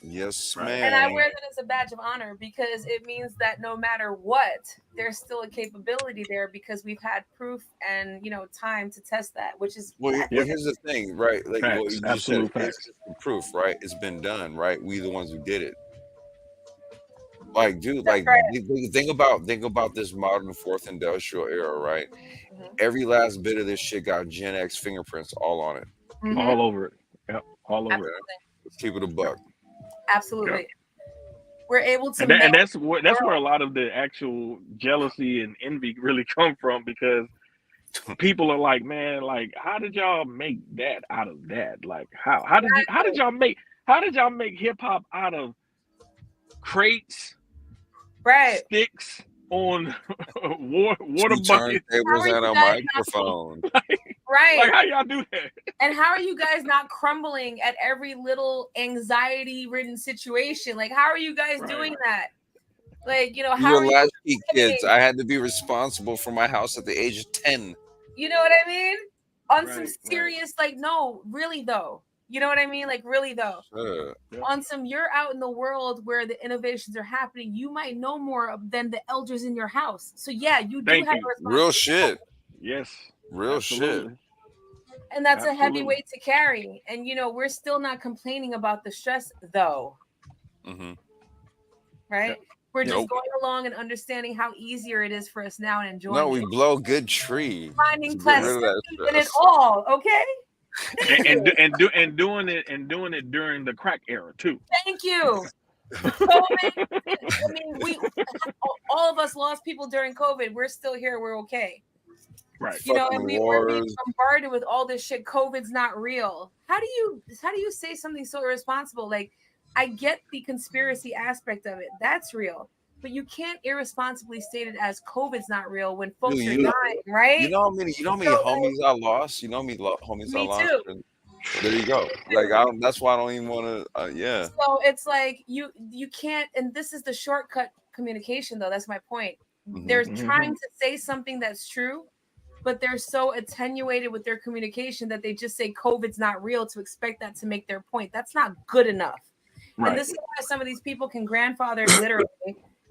Yes, Right. ma'am. And I wear that as a badge of honor because it means that no matter what, there's still a capability there because we've had proof and time to test that, which is Well, here's the thing, right? Like what Facts. you just Absolute said, facts. it's the proof, right? It's been done, right? We the ones who did it. Like, dude, That's like right. think about this modern fourth industrial era, right? Mhm. Every last bit of this shit got Gen X fingerprints all on it. Mhm. All over it. Yep. All over Absolutely. Let's keep it a buck. Absolutely. Yep. We're able to And that's where a lot of the actual jealousy and envy really come from, because people are like, man, like, how did y'all make that out of that? Like, how did y'all make hip hop out of crates, right, sticks on water Two buckets? turntables and a microphone. right. Like, how y'all do that? And how are you guys not crumbling at every little anxiety-ridden situation? Like, how are you guys doing that? Like, We how were are you latchkey kids. I had to be responsible for my house at the age of 10. You know what I mean? On some Right. serious, like, no, really though. You know what I mean? Like, really though. Yep. On some, you're out in the world where the innovations are happening. You might know more than the elders in your house. So yeah, you do Thank have you. a responsibility. Real shit. Yes. Real Absolutely. shit. And that's a heavy Absolutely. weight to carry. And we're still not complaining about the stress though. Mm-hmm. Right? Yep. We're just Nope. going along and understanding how easier it is for us now and enjoying No, we it. blow good tree. Finding to get rid of plasticity that in it stress. all, okay? and doing it during the crack era too. Thank you. COVID, I mean, all of us lost people during COVID. We're still here. We're okay. Right. And we're being bombarded with all this shit. COVID's not real. How do you say something so irresponsible? Like, I get the conspiracy aspect of it. That's real. But you can't irresponsibly state it as COVID's not real when folks are dying, right? You know how many homies I lost? You know how many homies I lost? Too. There you go. Like, that's why I don't even want to. Yeah. So it's like you can't, and this is the shortcut communication, though. That's my point. Mm-hmm. They're trying to say something that's true, but they're so attenuated with their communication that they just say COVID's not real to expect that to make their point. That's not good enough. Right. And this is why some of these people can literally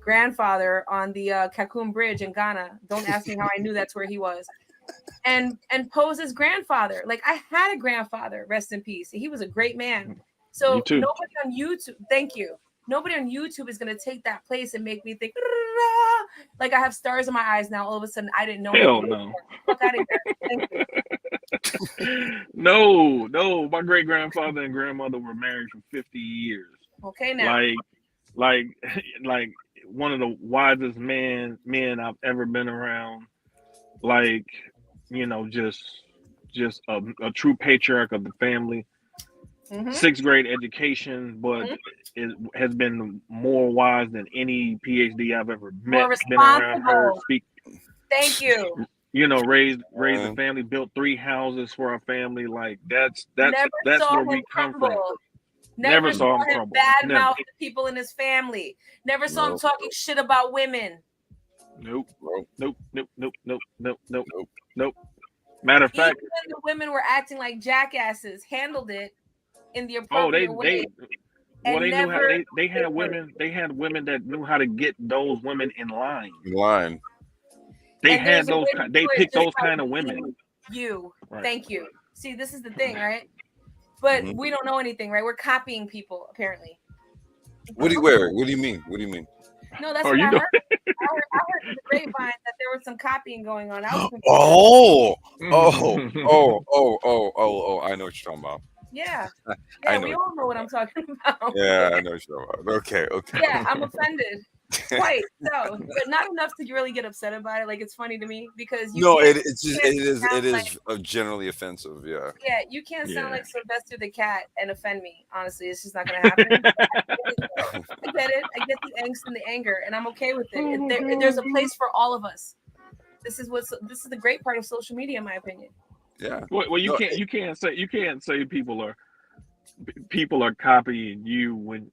grandfather on the Kakum Bridge in Ghana. Don't ask me how I knew that's where he was. And pose as grandfather. Like, I had a grandfather, rest in peace. He was a great man. So nobody on YouTube, thank you. Nobody on YouTube is gonna take that place and make me think like I have stars in my eyes now. All of a sudden, I didn't know. Hell no. Fuck out of here. Thank you. No. My great grandfather and grandmother were married for 50 years. Okay, now. Like one of the wisest men I've ever been around. Like, just a true patriarch of the family. Mm-hmm. 6th grade education, but it has been more wise than any PhD I've ever met. Been around her, speak. Thank you. Raised the family, built 3 houses for our family. Like that's where we come from. Never saw him crumble. bad Never. mouth the people in his family. Never saw him Nope. talking shit about women. Nope. Nope. Nope. Nope. Nope. Nope. Nope. Nope. Nope. Nope. Matter of Even fact, when the women were acting like jackasses, handled it in the oh, appropriate way. well, And they knew how never they had women that knew how to get those women in line. Line. They And there's had a those way to they do it picked just those by kind of being women. You. Right. Thank you. See, this is the thing, right? But Mhm. we don't know anything, right? We're copying people, apparently. What do you wear? What do you mean? What do you mean? No, that's Oh, what you I know. heard. I heard through the grapevine that there was some copying going on. I was confused. Oh, I know what you're talking about. Yeah. I Yeah, know. we all know what I'm talking about. Yeah, I know what you're talking about. Okay. Yeah, I'm offended. Quite so, but not enough to really get upset about it. Like, it's funny to me because you No, can't, it's just can't it sound is like, generally offensive. Yeah. yeah, you can't sound Yeah. like Sylvester the cat and offend me. Honestly, it's just not gonna happen. I get it. I get the angst and the anger, and I'm okay with it. There's a place for all of us. This is the great part of social media, in my opinion. Yeah. Well, you No, can't say people are copying you when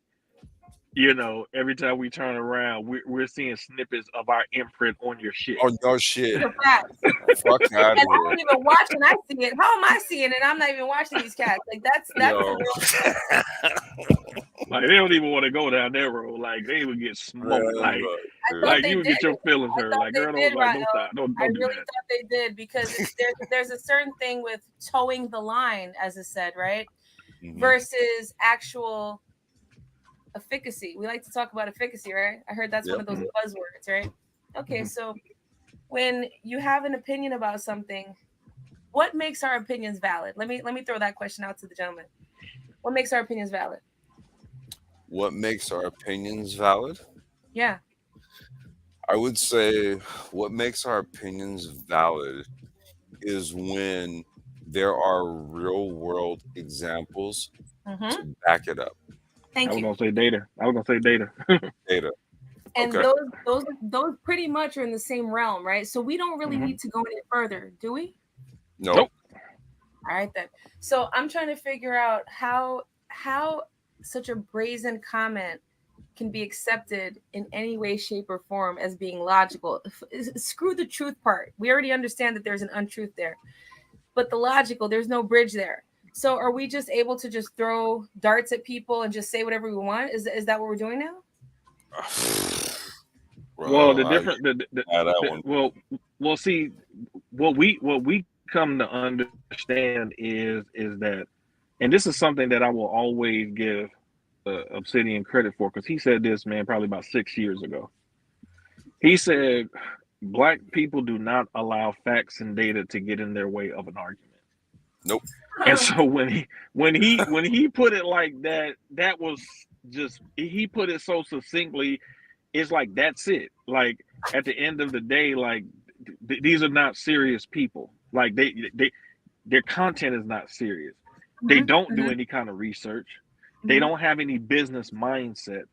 every time we turn around we're seeing snippets of our imprint on your shit. Oh no shit. It's a fact. Fuck out And I of don't even watch and I see it. How am I seeing it? I'm not even watching these cats. Like that's here. the real. Like they don't even want to go down that road. Like they would get smoked. I thought Like they you would did. get your feelings I hurt. thought Like they girl, did, don't stop. Don't I do really that. thought they did because there's a certain thing with towing the line, as it said, right? Mhm. Versus actual efficacy. We like to talk about efficacy, right? I heard that's one of those buzzwords, right? Okay, so when you have an opinion about something, what makes our opinions valid? Let me throw that question out to the gentleman. What makes our opinions valid? What makes our opinions valid? Yeah. I would say what makes our opinions valid is when there are real world examples to back it up. Thank I was you. gonna say data. Data. And Okay. those pretty much are in the same realm, right? So we don't really need to go any further, do we? Nope. All right then. So I'm trying to figure out how such a brazen comment can be accepted in any way, shape, or form as being logical. Screw the truth part. We already understand that there's an untruth there. But the logical, there's no bridge there. So are we just able to just throw darts at people and just say whatever we want? Is that what we're doing now? Well, the different well, see, what we come to understand is that, and this is something that I will always give Obsidian credit for, because he said this, man, probably about 6 years ago. He said, "Black people do not allow facts and data to get in their way of an argument." Nope. And so when he put it like that, that was just, he put it so succinctly. It's like, that's it. Like at the end of the day, like these are not serious people. Like their content is not serious. They don't do any kind of research. They don't have any business mindset.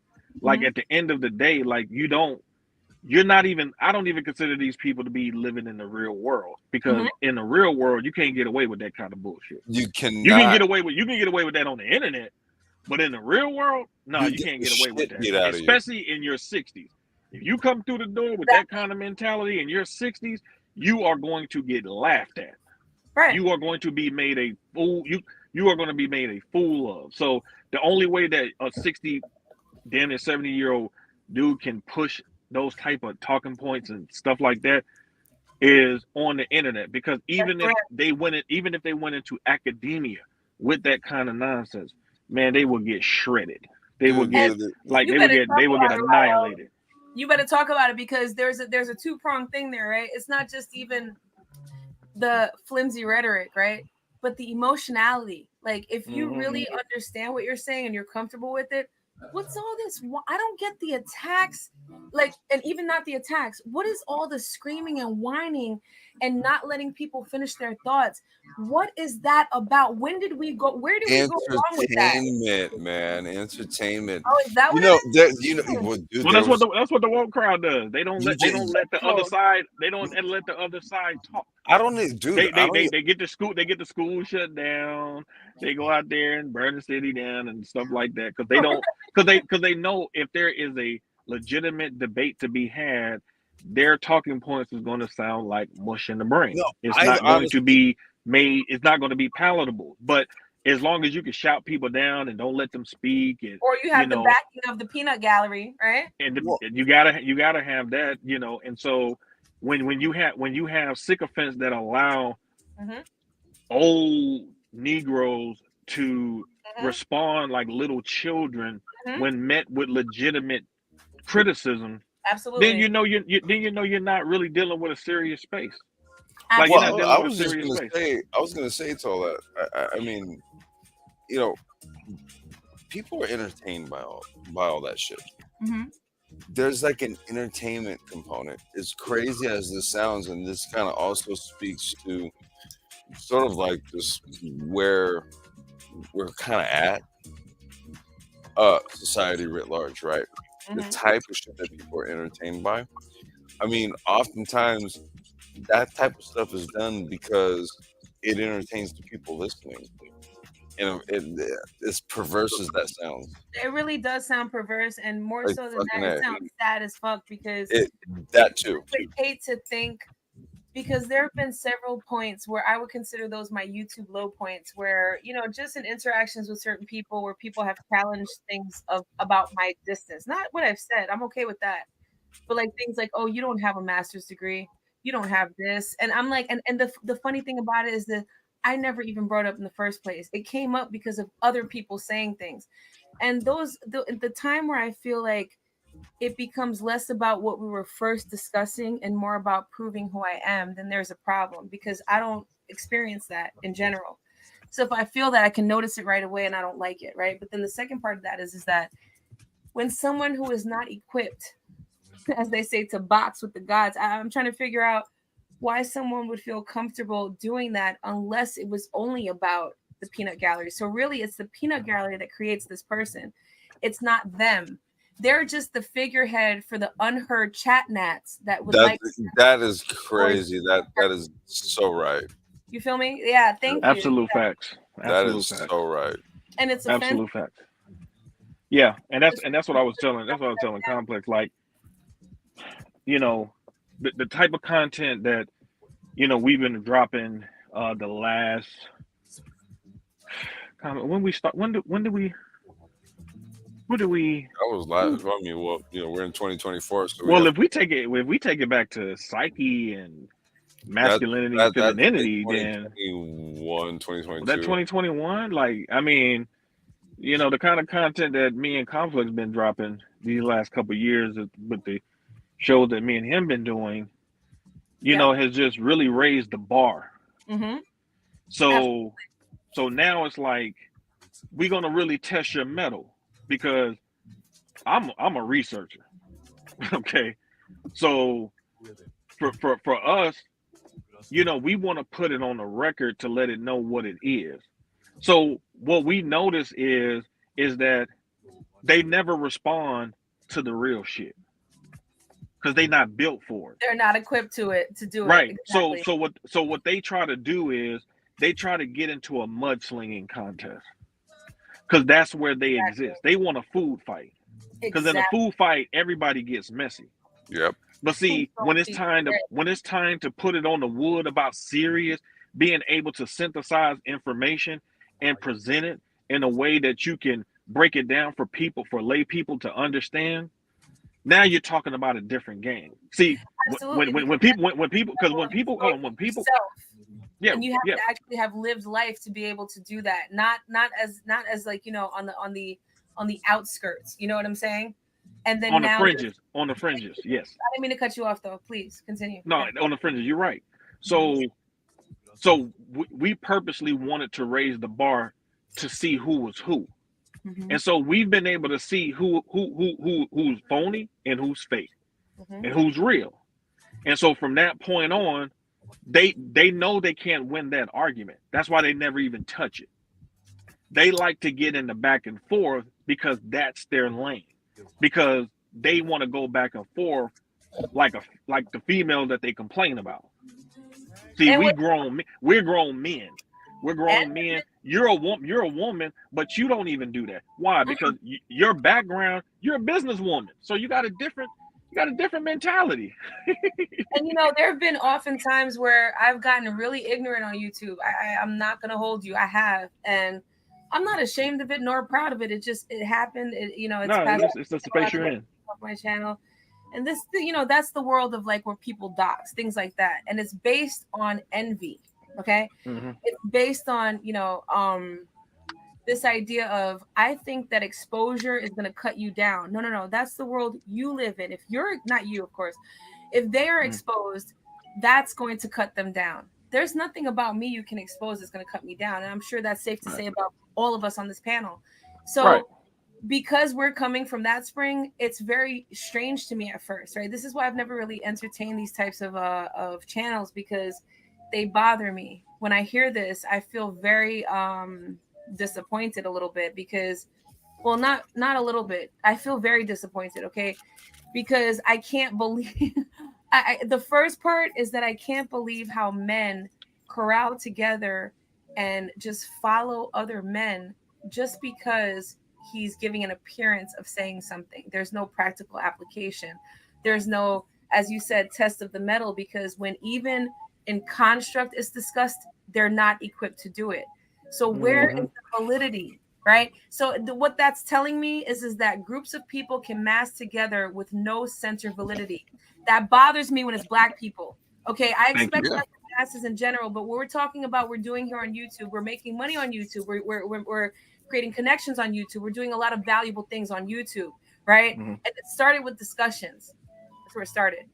Like at the end of the day, like you're not even, I don't even consider these people to be living in the real world, because in the real world, you can't get away with that kind of bullshit. You can get away with that on the internet, but in the real world, no, you can't get away with that. Especially in your 60s. If you come through the door with that kind of mentality in your 60s, you are going to get laughed at. Right. You are going to be made a fool. You are going to be made a fool of. So the only way that a 60, damn near 70-year-old dude can push those type of talking points and stuff like that is on the internet, because even if they went into academia with that kind of nonsense, man, they will get shredded. They will get annihilated. You better talk about it, because there's a two-pronged thing there, right? It's not just even the flimsy rhetoric, right? But the emotionality. Like, if you really understand what you're saying and you're comfortable with it, what's all this? I don't get the attacks, like, and even not the attacks. What is all the screaming and whining and not letting people finish their thoughts. What is that about? When did we go? Where did we go wrong with that? Entertainment, man, entertainment. Oh, is that You what know, it there, is? you know, well, dude, Well, there was that's what the woke crowd does. They don't you let the other side. They don't let the other side talk. I don't need, dude. They get the school. They get the school shut down. They go out there and burn the city down and stuff like that because they don't because they know if there is a legitimate debate to be had, their talking points is going to sound like mush in the brain. No, It's I not going honestly, to be made. It's not going to be palatable. But as long as you can shout people down and don't let them speak, and Or you have the backing of the peanut gallery, right? and you gotta have that, and so when you have sycophants that allow old Negroes to respond like little children when met with legitimate criticism, Absolutely. then you're not really dealing with a serious space. Absolutely. Like you're not well, dealing I with was a just serious gonna space. say, I was gonna say to all that. I mean, you know, people are entertained by all that shit. There's like an entertainment component. As crazy as this sounds, and this kind of also speaks to sort of like this where we're kind of at society writ large, right? The type of shit that people are entertained by. I mean, oftentimes that type of stuff is done because it entertains the people listening. And as perverse as that sounds, it really does sound perverse, and more like so than that, it sounds sad as fuck because that too. I hate to think, because there have been several points where I would consider those my YouTube low points, where just in interactions with certain people, where people have challenged things about my existence, not what I've said. I'm okay with that, but like things like, oh, you don't have a master's degree, you don't have this, and I'm like, and the funny thing about it is that I never even brought up in the first place. It came up because of other people saying things. And the time where I feel like it becomes less about what we were first discussing and more about proving who I am, then there's a problem, because I don't experience that in general. So if I feel that, I can notice it right away and I don't like it, right? But then the second part of that is that when someone who is not equipped, as they say, to box with the gods, I'm trying to figure out why someone would feel comfortable doing that unless it was only about the peanut gallery. So really, it's the peanut gallery that creates this person. It's not them. They're just the figurehead for the unheard chat nats that would that is crazy. That is so right. You feel me? Yeah, thank you. Absolute facts. That is so right. And it's absolute fact. Yeah, and that's what I was telling. That's what I was telling Complex. Like, the type of content that we've been dropping the last when we start when did we that was last. I mean, well, we're in 2024, so if we take it back to psyche and masculinity and femininity, then 2022. That 2021, like, I mean, the kind of content that me and Conflict's been dropping these last couple of years with the shows that me and him been doing, has just really raised the bar. So now it's like, we're gonna really test your mettle, because I'm a researcher. Okay, so for us, we want to put it on the record to let it know what it is. So what we notice is that they never respond to the real shit, because they're not built for it. They're not equipped to do it. Right. Exactly. So what they try to do is they try to get into a mudslinging contest, because that's where they exist. They want a food fight, because in a food fight, everybody gets messy. Yep. But see, when it's time to put it on the wood about serious, being able to synthesize information and present it in a way that you can break it down for lay people to understand, now you're talking about a different game. See, when people yeah, and you have to actually have lived life to be able to do that. Not as like, on the outskirts. You know what I'm saying? And then on the fringes, yes. I didn't mean to cut you off, though. Please continue. No, on the fringes, you're right. So we purposely wanted to raise the bar to see who was who, and so we've been able to see who's phony and who's fake, and who's real. And so from that point on, they know they can't win that argument. That's why they never even touch it. They like to get in the back and forth because that's their lane. Because they want to go back and forth like the female that they complain about. See, And we're grown men. We're grown men. You're a woman, but you don't even do that. Why? Because your background, you're a businesswoman, so you got a different mentality. And there have been often times where I've gotten really ignorant on YouTube. I'm not gonna hold you. I have, and I'm not ashamed of it nor proud of it. It happened. It's the space you're in. My channel, and that's the world of like where people dox things like that, and it's based on envy. Okay, it's based on this idea of, I think that exposure is going to cut you down. No, that's the world you live in. If you're not you, of course, if they are exposed, that's going to cut them down. There's nothing about me you can expose that's going to cut me down, and I'm sure that's safe to say about all of us on this panel. So because we're coming from that spring, it's very strange to me at first, right? This is why I've never really entertained these types of channels, because they bother me. When I hear this, I feel very disappointed a little bit, because, well, not a little bit. I feel very disappointed, okay? Because I can't believe the first part is that I can't believe how men corral together and just follow other men just because he's giving an appearance of saying something. There's no practical application. There's no, as you said, test of the metal, because when even in construct is discussed, they're not equipped to do it. So where is the validity, right? So what that's telling me is that groups of people can mass together with no center validity. That bothers me when it's Black people. Okay, I expect that masses in general, but what we're talking about, we're doing here on YouTube, we're making money on YouTube, we're creating connections on YouTube, we're doing a lot of valuable things on YouTube, right? And it started with discussions. That's where it started,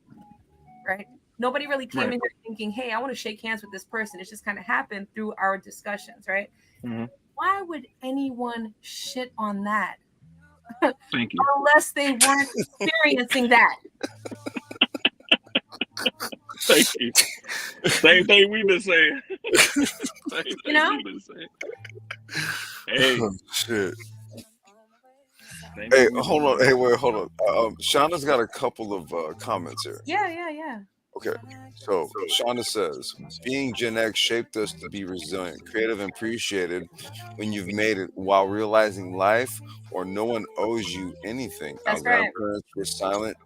right? Nobody really came in here thinking, hey, I want to shake hands with this person. It just kind of happened through our discussions, right? Why would anyone shit on that? Thank you. Unless they weren't experiencing that. Thank you. Same thing we've been saying. We've been saying. Hey. Oh, shit. Hey, hold on. Hey, wait, hold on. Shauna's got a couple of comments here. Yeah. Okay, so Shauna says, being Gen X shaped us to be resilient, creative, and appreciated when you've made it, while realizing life or no one owes you anything. That's Our grandparents were silent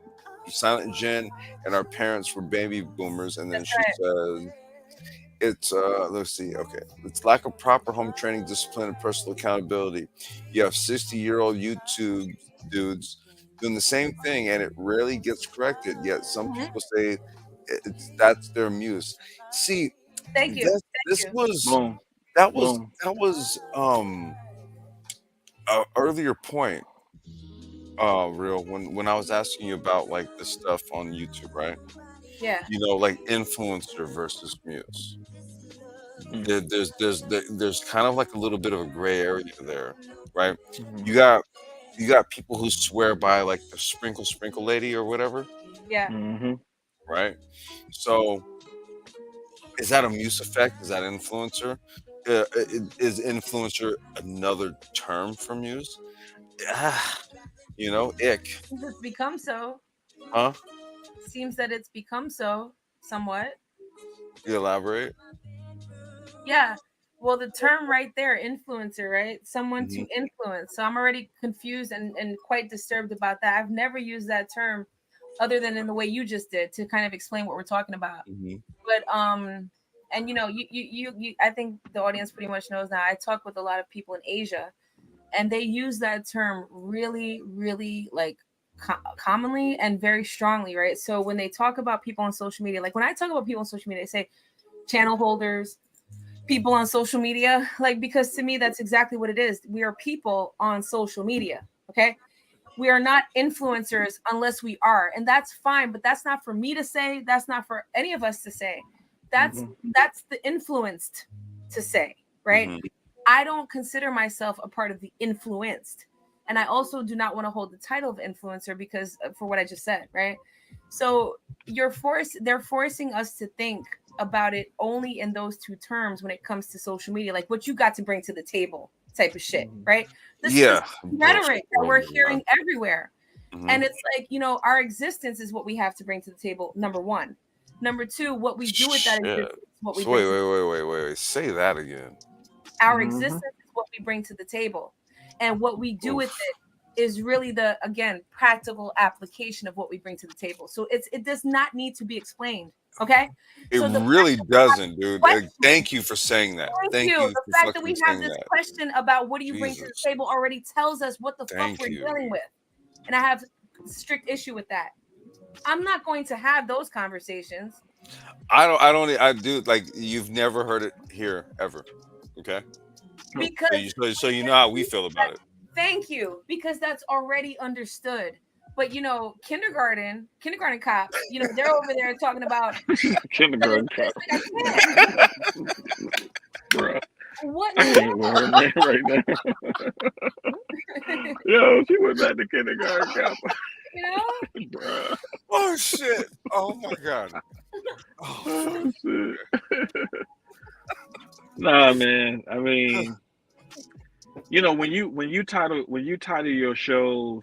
Gen, and our parents were baby boomers. And then says, it's let's see, okay, it's lack of proper home training, discipline, and personal accountability. You have 60-year-old YouTube dudes doing the same thing, and it rarely gets corrected. Yet some people say that's their muse. See, thank you. That was a earlier point, real, when I was asking you about like the stuff on YouTube, right? Yeah. Like influencer versus muse. There's kind of like a little bit of a gray area there, right? You got people who swear by like the sprinkle lady or whatever. Yeah. Right. So is that a muse effect? Is that influencer? Is influencer another term for muse? Ick. It's become so. Huh? Seems that it's become so somewhat. You elaborate? Yeah. Well, the term right there, influencer, right? Someone to influence. So I'm already confused and quite disturbed about that. I've never used that term other than in the way you just did to kind of explain what we're talking about. But and you I think the audience pretty much knows now. I talk with a lot of people in Asia, and they use that term really, really like commonly and very strongly, right? So when they talk about people on social media, like when I talk about people on social media, they say channel holders, people on social media, like, because to me that's exactly what it is. We are people on social media. Okay, we are not influencers unless we are, and that's fine, but that's not for me to say, that's not for any of us to say. That's the influenced to say, right? I don't consider myself a part of the influenced, and I also do not want to hold the title of influencer because for what I just said, right? So they're forcing us to think about it only in those two terms when it comes to social media, like what you got to bring to the table type of shit, right? This is rhetoric that we're hearing everywhere. And it's like, you know, our existence is what we have to bring to the table, number one. Number two, what we do with that existence is what we bring. Wait. Say that again. Our existence is what we bring to the table. And what we do with it is really the, again, practical application of what we bring to the table. So it does not need to be explained. Okay. It really doesn't, dude. Thank you for saying that. Thank you. The fact that we have this question about what do you bring to the table already tells us what the fuck we're dealing with. And I have strict issue with that. I'm not going to have those conversations. I do, like, you've never heard it here ever. Okay. Because so you know how we feel about it. Thank you. Because that's already understood. But you know, kindergarten cops, you know, they're over there talking about kindergarten cops. Bruh. What? I can't with her name right now. Yo, she went back to kindergarten cop. You know? Bruh. Oh shit! Oh my god! Oh shit! Nah, man. I mean, you know, when you title your shows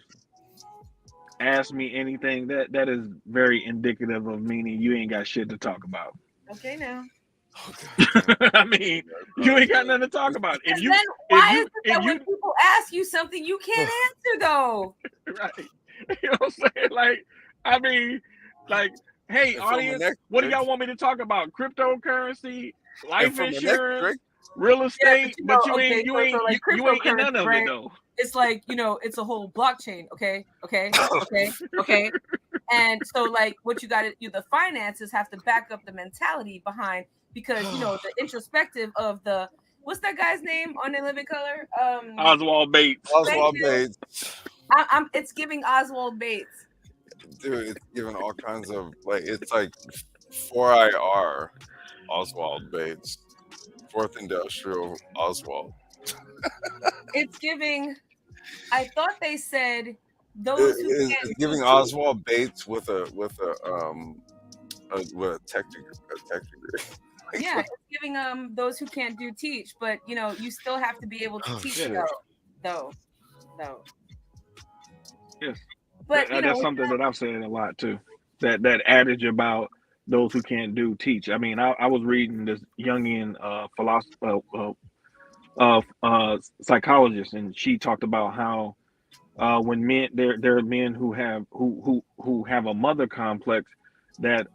"Ask Me Anything," that is very indicative of meaning you ain't got shit to talk about. Okay, now. I mean, you ain't got nothing to talk about. When people ask you something, you can't answer though? Right. You know what I'm saying? Like, I mean, like, hey, audience, what do y'all want me to talk about? Cryptocurrency, life insurance, real estate, but you ain't in none of it though. It's like, you know, it's a whole blockchain. Okay. And so, like, what you got to do, the finances have to back up the mentality behind, because, you know, the introspective of the, what's that guy's name on In Living Color? Oswald Bates. It's giving Oswald Bates. Dude, it's giving all kinds of, like, it's like 4IR Oswald Bates, Fourth Industrial Oswald. It's giving, I thought they said those who it's giving Oswald Bates with a tech degree. Yeah, it's giving those who can't do teach, but you know, you still have to be able to teach though. Yes. But that's something that I've said a lot too. That adage about those who can't do teach. I mean, I was reading this Jungian psychologist, and she talked about how when men, there are men who have a mother complex, that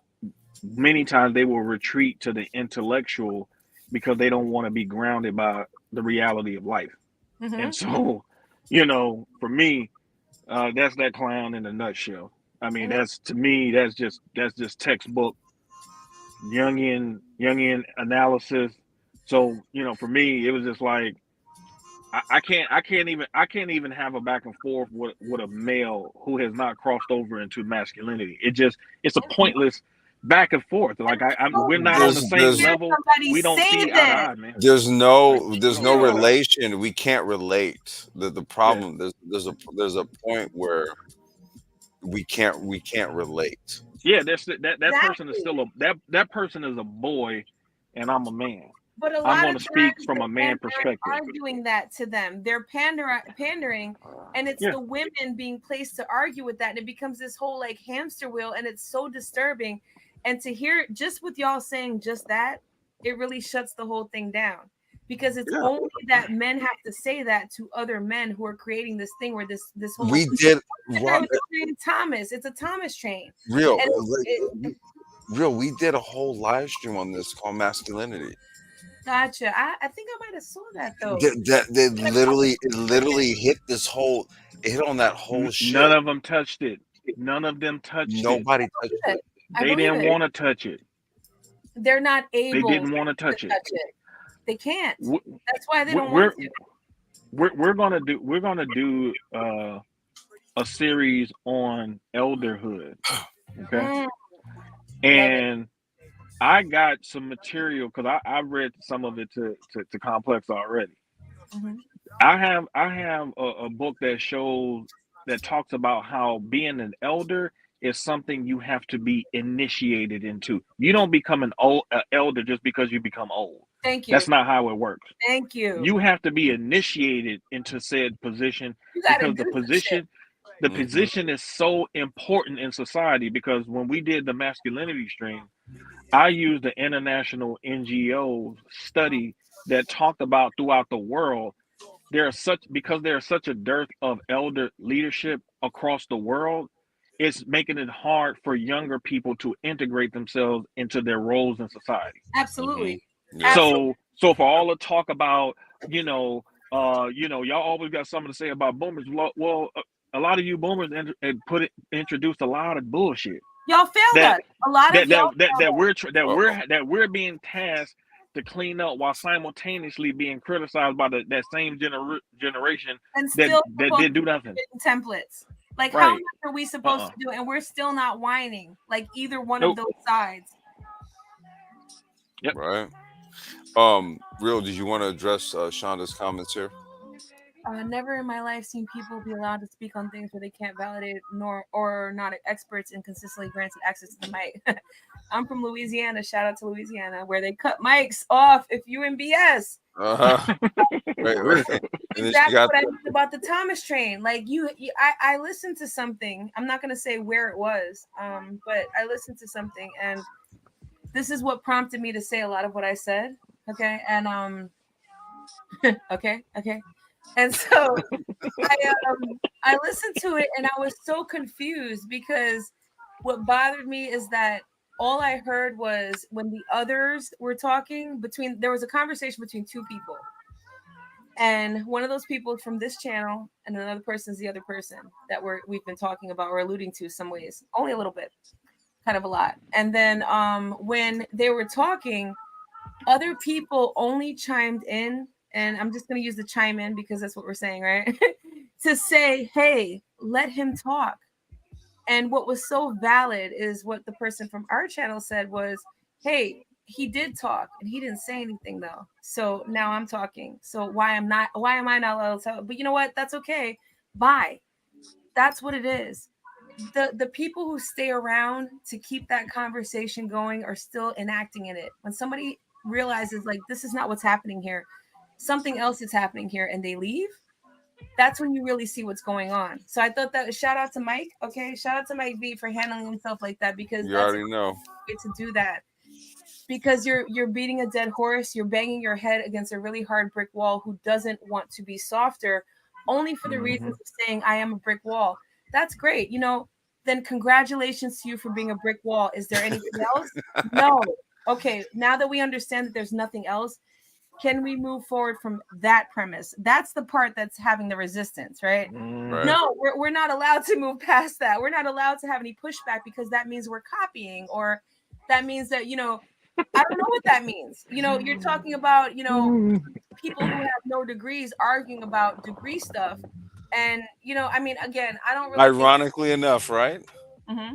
many times they will retreat to the intellectual because they don't want to be grounded by the reality of life. Mm-hmm. And so, you know, for me, that's that clown in a nutshell. I mean, that's just textbook Jungian analysis. So, you know, for me, it was just like, I can't even have a back and forth with a male who has not crossed over into masculinity. It's a pointless back and forth. Like we're not on the same level. We don't see eye to eye, man. There's no relation. We can't relate. The problem, there's a point where we can't relate. Yeah, that person is still that person is a boy, and I'm a man. But I'm going to speak from a man perspective. Arguing that to them, they're pandering, and it's the women being placed to argue with that, and it becomes this whole like hamster wheel, and it's so disturbing. And to hear just with y'all saying just that, it really shuts the whole thing down, because it's only that men have to say that to other men who are creating this thing where this whole Thomas. It's a Thomas train. Real. We did a whole live stream on this called Masculinity. Gotcha. I think I might have saw that though. It literally hit this whole. It hit on that whole shit. None of them touched it. Nobody touched it. They didn't want to touch it. They're not able. They didn't want to touch it. They can't. That's why they don't want to. We're gonna do a series on elderhood. Okay. And I got some material because I read some of it to Complex already. Mm-hmm. I have a book that talks about how being an elder is something you have to be initiated into. You don't become an elder just because you become old. Thank you. That's not how it works. Thank you. You have to be initiated into said position, You gotta because do the some position the position is so important in society. Because when we did the masculinity stream, I used the international NGO study that talked about throughout the world, because there's such a dearth of elder leadership across the world, it's making it hard for younger people to integrate themselves into their roles in society. Absolutely. Yeah. Absolutely. So for all the talk about, y'all always got something to say about boomers. Well, a lot of you boomers introduced a lot of bullshit Y'all failed that us. A lot of y'all that we're being tasked to clean up, while simultaneously being criticized by that same generation and that still didn't do nothing. templates. Like, how Right. much are we supposed to do? And we're still not whining like either one of those sides. Yep. Right. Real, did you want to address Shonda's comments here? Never in my life seen people be allowed to speak on things where they can't validate or not experts and consistently granted access to the mic. I'm from Louisiana. Shout out to Louisiana, where they cut mics off if you in BS. Right. Exactly what I mean about the Thomas train. Like I listened to something. I'm not gonna say where it was, but I listened to something, and this is what prompted me to say a lot of what I said. Okay, and okay. And so I listened to it, and I was so confused, because what bothered me is that all I heard was when the others were talking, there was a conversation between two people. And one of those people from this channel, and another person is the other person that we've been talking about or alluding to some ways, only a little bit, kind of a lot. And then when they were talking, other people only chimed in, and I'm just going to use the chime in because that's what we're saying, right? To say, hey, let him talk. And what was so valid is what the person from our channel said was, hey, he did talk and he didn't say anything though. So now I'm talking. So why am I not allowed to talk? But you know what? That's okay. Bye. That's what it is. The people who stay around to keep that conversation going are still enacting in it. When somebody realizes, like, this is not what's happening here, something else is happening here, and they leave, that's when you really see what's going on. So I thought that, shout out to Mike. Okay, shout out to Mike V for handling himself like that, because you that's already know way to do that. Because you're beating a dead horse, you're banging your head against a really hard brick wall who doesn't want to be softer, only for the reasons of saying I am a brick wall. That's great. Then congratulations to you for being a brick wall. Is there anything else? No. Okay, now that we understand that there's nothing else, can we move forward from that premise? That's the part that's having the resistance, right? Right. No, we're not allowed to move past that. We're not allowed to have any pushback, because that means we're copying, or that means that, I don't know what that means. You're talking about, people who have no degrees arguing about degree stuff. And, again, I don't really Ironically enough, right? Mm-hmm.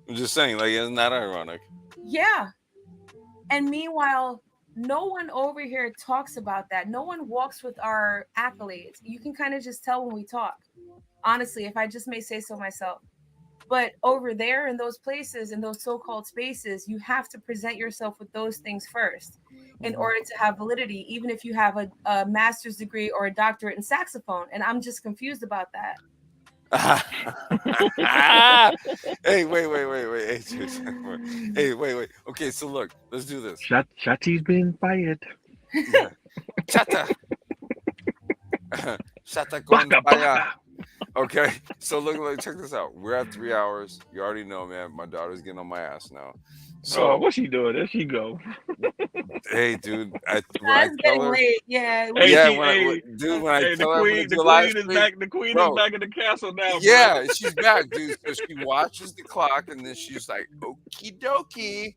I'm just saying, like, isn't that ironic? Yeah. And meanwhile, no one over here talks about that. No one walks with our accolades. You can kind of just tell when we talk. Honestly, if I just may say so myself. But over there in those places, in those so-called spaces, you have to present yourself with those things first in order to have validity, even if you have a master's degree or a doctorate in saxophone. And I'm just confused about that. Hey, wait. Hey, wait. Okay, so look, let's do this. Shotty's been fired. Shatta. Shatta con fire. Okay, so look, check this out. We're at 3 hours. You already know, man. My daughter's getting on my ass now. So what's she doing? There she go. Hey, dude. It's getting late. Yeah. When I tell her I'm gonna do a live stream, the queen is back in the castle now. Yeah, bro. She's back, dude. So she watches the clock, and then she's like, "Okie dokie."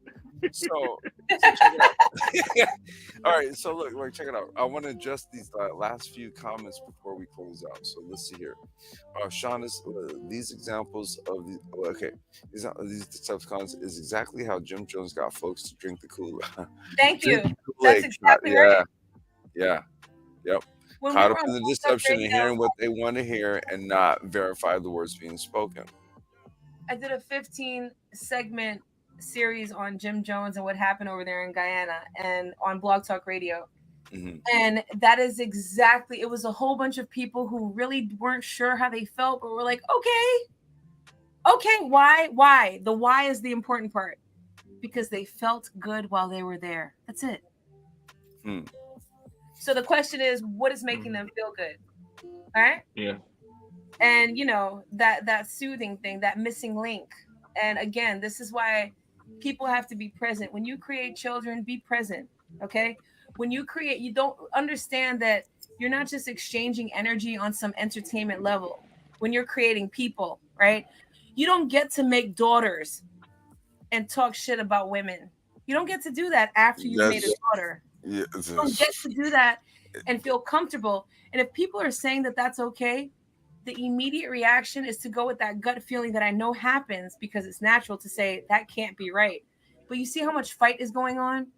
So check it out. All right, so look, check it out. I want to adjust these last few comments before we close out. So let's see here. Sean, these examples of these types of comments is exactly how Jim Jones got folks to drink the Kool-Aid. Thank you. That's exactly right. Yeah. Yep. Caught up in the deception and hearing what they want to hear and not verify the words being spoken. I did a 15 segment series on Jim Jones and what happened over there in Guyana and on Blog Talk Radio. Mhm. And that is exactly, it was a whole bunch of people who really weren't sure how they felt, but were like, okay, why? The why is the important part, because they felt good while they were there. That's it. Hmm. So the question is, what is making them feel good? All right. Yeah. And that soothing thing, that missing link. And again, this is why people have to be present. When you create children, be present. Okay. When you create, you don't understand that you're not just exchanging energy on some entertainment level. When you're creating people, right? You don't get to make daughters and talk shit about women. You don't get to do that after you've made a daughter. Yeah, You don't get to do that and feel comfortable. And if people are saying that that's okay, the immediate reaction is to go with that gut feeling that I know happens, because it's natural to say that can't be right. But you see how much fight is going on?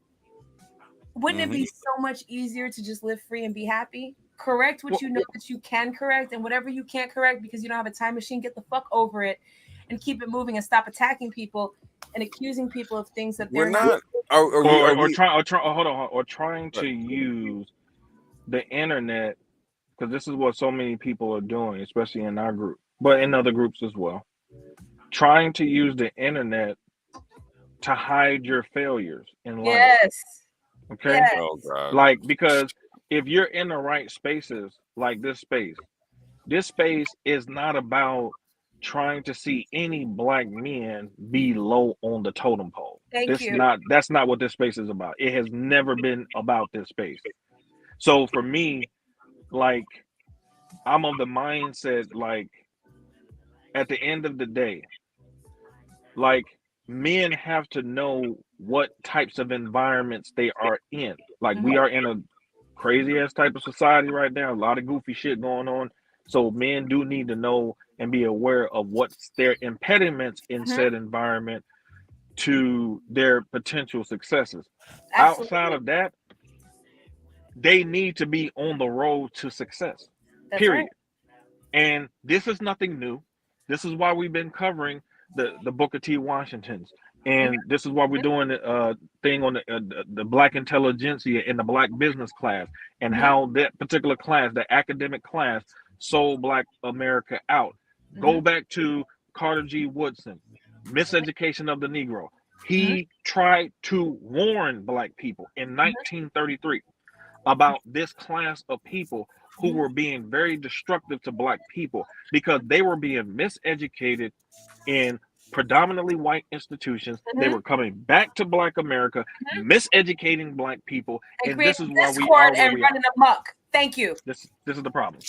Wouldn't it be so much easier to just live free and be happy? Correct what you know that you can correct, and whatever you can't correct because you don't have a time machine, get the fuck over it and keep it moving and stop attacking people and accusing people of things that they're not. Trying to use the internet, because this is what so many people are doing, especially in our group, but in other groups as well. Trying to use the internet to hide your failures in life. Yes. Okay. Yes. Oh God. Like, because if you're in the right spaces, like this space is not about trying to see any black men be low on the totem pole. That's not what this space is about. It has never been about this space. So for me, like, I'm of the mindset, like, at the end of the day, like, men have to know what types of environments they are in. Like, we are in a crazy ass type of society right now, a lot of goofy shit going on. So men do need to know and be aware of what's their impediments in said environment to their potential successes. Absolutely. Outside of that, they need to be on the road to success. That's period. Right. And this is nothing new. This is why we've been covering the Booker T. Washingtons. And this is why we're doing the thing on the Black intelligentsia in the Black business class, and how that particular class, the academic class, sold Black America out. Go back to Carter G. Woodson, Miseducation of the Negro. He tried to warn Black people in 1933 about this class of people who were being very destructive to Black people because they were being miseducated in predominantly white institutions. They were coming back to Black America, miseducating Black people, and this is why we are where we are. Running amok. Thank you. This is the problem.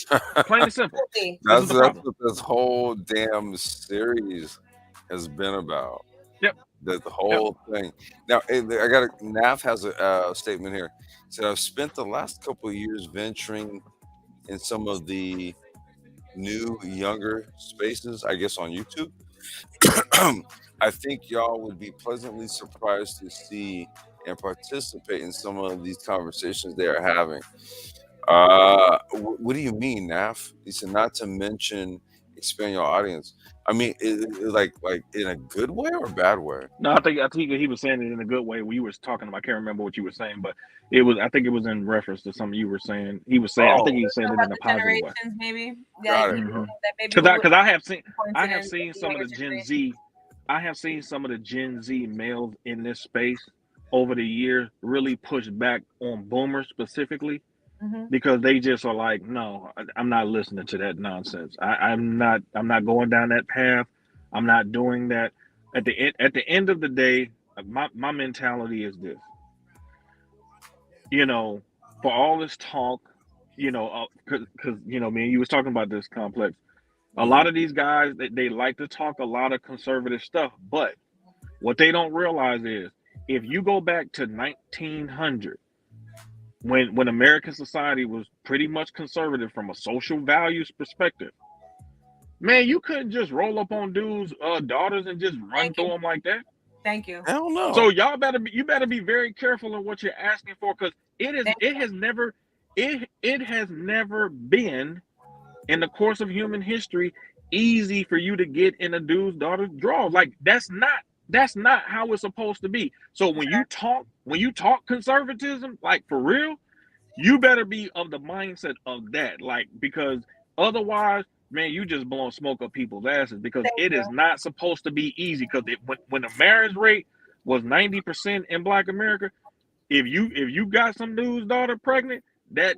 Plain and simple. That's what this whole damn series has been about. Yep. The whole thing. Now, Naf has a statement here. He said, I've spent the last couple of years venturing in some of the new, younger spaces, I guess, on YouTube. I think y'all would be pleasantly surprised to see and participate in some of these conversations they are having. What do you mean, Naf? He said, not to mention expand your audience. I mean, like in a good way or a bad way? No, I think he was saying it in a good way. We were talking about, I can't remember what you were saying, but I think it was in reference to something you were saying. He was saying, I think he was saying it in a positive way. Maybe. Got it. Because I have seen some of the Gen Z. I have seen some of the Gen Z males in this space over the years really push back on boomers specifically. Because they just are like, no, I'm not listening to that nonsense. I'm not going down that path. I'm not doing that. At the end of the day, my mentality is this. For all this talk, because me and you was talking about this complex. A lot of these guys, they like to talk a lot of conservative stuff, but what they don't realize is if you go back to 1900. When American society was pretty much conservative from a social values perspective, man, you couldn't just roll up on dudes' daughters and just run through them like that. Thank you. Hell no. So y'all better be very careful in what you're asking for, because it has never been in the course of human history easy for you to get in a dude's daughter's drawers. Like that's not how it's supposed to be. So when you talk conservatism, like for real, you better be of the mindset of that. Like, because otherwise, man, you just blowing smoke up people's asses, because Thank it you. is not supposed to be easy. Because when the marriage rate was 90% in Black America, if you got some dude's daughter pregnant, that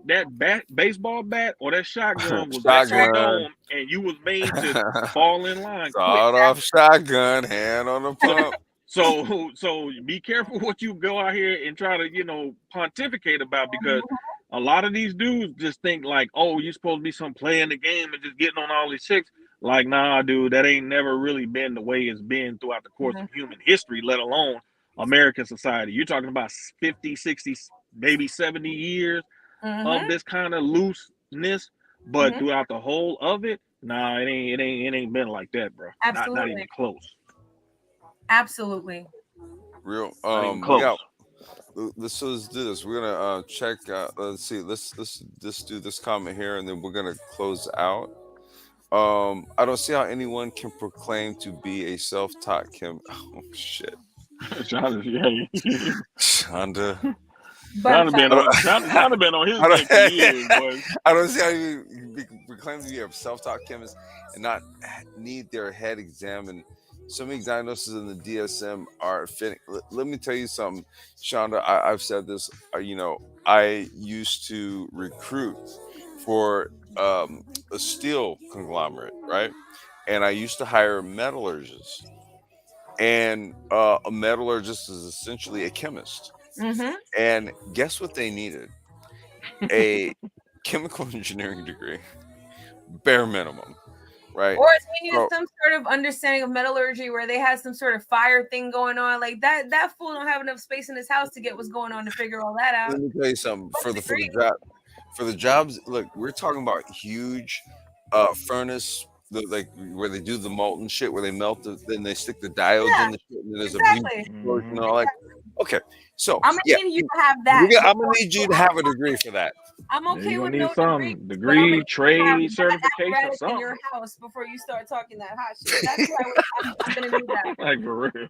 baseball bat or that shotgun was at your Shotgun. dome, and you was made to fall in line quick. Sawed off shotgun, hand on the pump. So be careful what you go out here and try to pontificate about, because a lot of these dudes just think like, oh, you're supposed to be some playing the game and just getting on all these chicks. Like, nah, dude, that ain't never really been the way it's been throughout the course of human history, let alone American society. You're talking about 50, 60, maybe 70 years of this kind of looseness, but throughout the whole of it, nah, it ain't been like that, bro. Absolutely. Not even close. Absolutely. Real. Not even We close. got. Let's do this. We're gonna check. Let's see. Let's do this comment here, and then we're gonna close out. I don't see how anyone can proclaim to be a self-taught Kim. Oh shit, Shonda. But Shonda been on his dick for years, boy. I don't see how you proclaim to be a self-taught chemist and not need their head examined. So many diagnoses in the DSM are fitting. Let me tell you something, Shonda. I've said this. I used to recruit for a steel conglomerate, right? And I used to hire metallurgists. And a metallurgist is essentially a chemist. And guess what they needed? A chemical engineering degree, bare minimum, right? Or they needed some sort of understanding of metallurgy, where they had some sort of fire thing going on. Like that fool don't have enough space in his house to get what's going on to figure all that out. Let me tell you something. For the jobs, look, we're talking about huge furnace, like where they do the molten shit, where they melt then they stick the diodes in the shit, and there's a huge explosion and all that. Okay, so I'm gonna need you to have that. I'm gonna need you to have a degree for that. I'm okay with need no some degree, trade certification, something in your house before you start talking that hot shit. That's why I'm gonna need that. Like for real.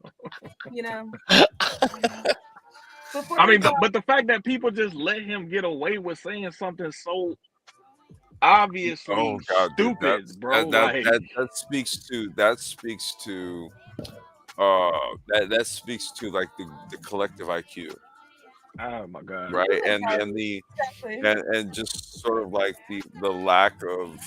I mean, but the fact that people just let him get away with saying something so obviously stupid, dude, bro. That speaks to like the collective IQ. Oh my god! Right, and just sort of like the lack of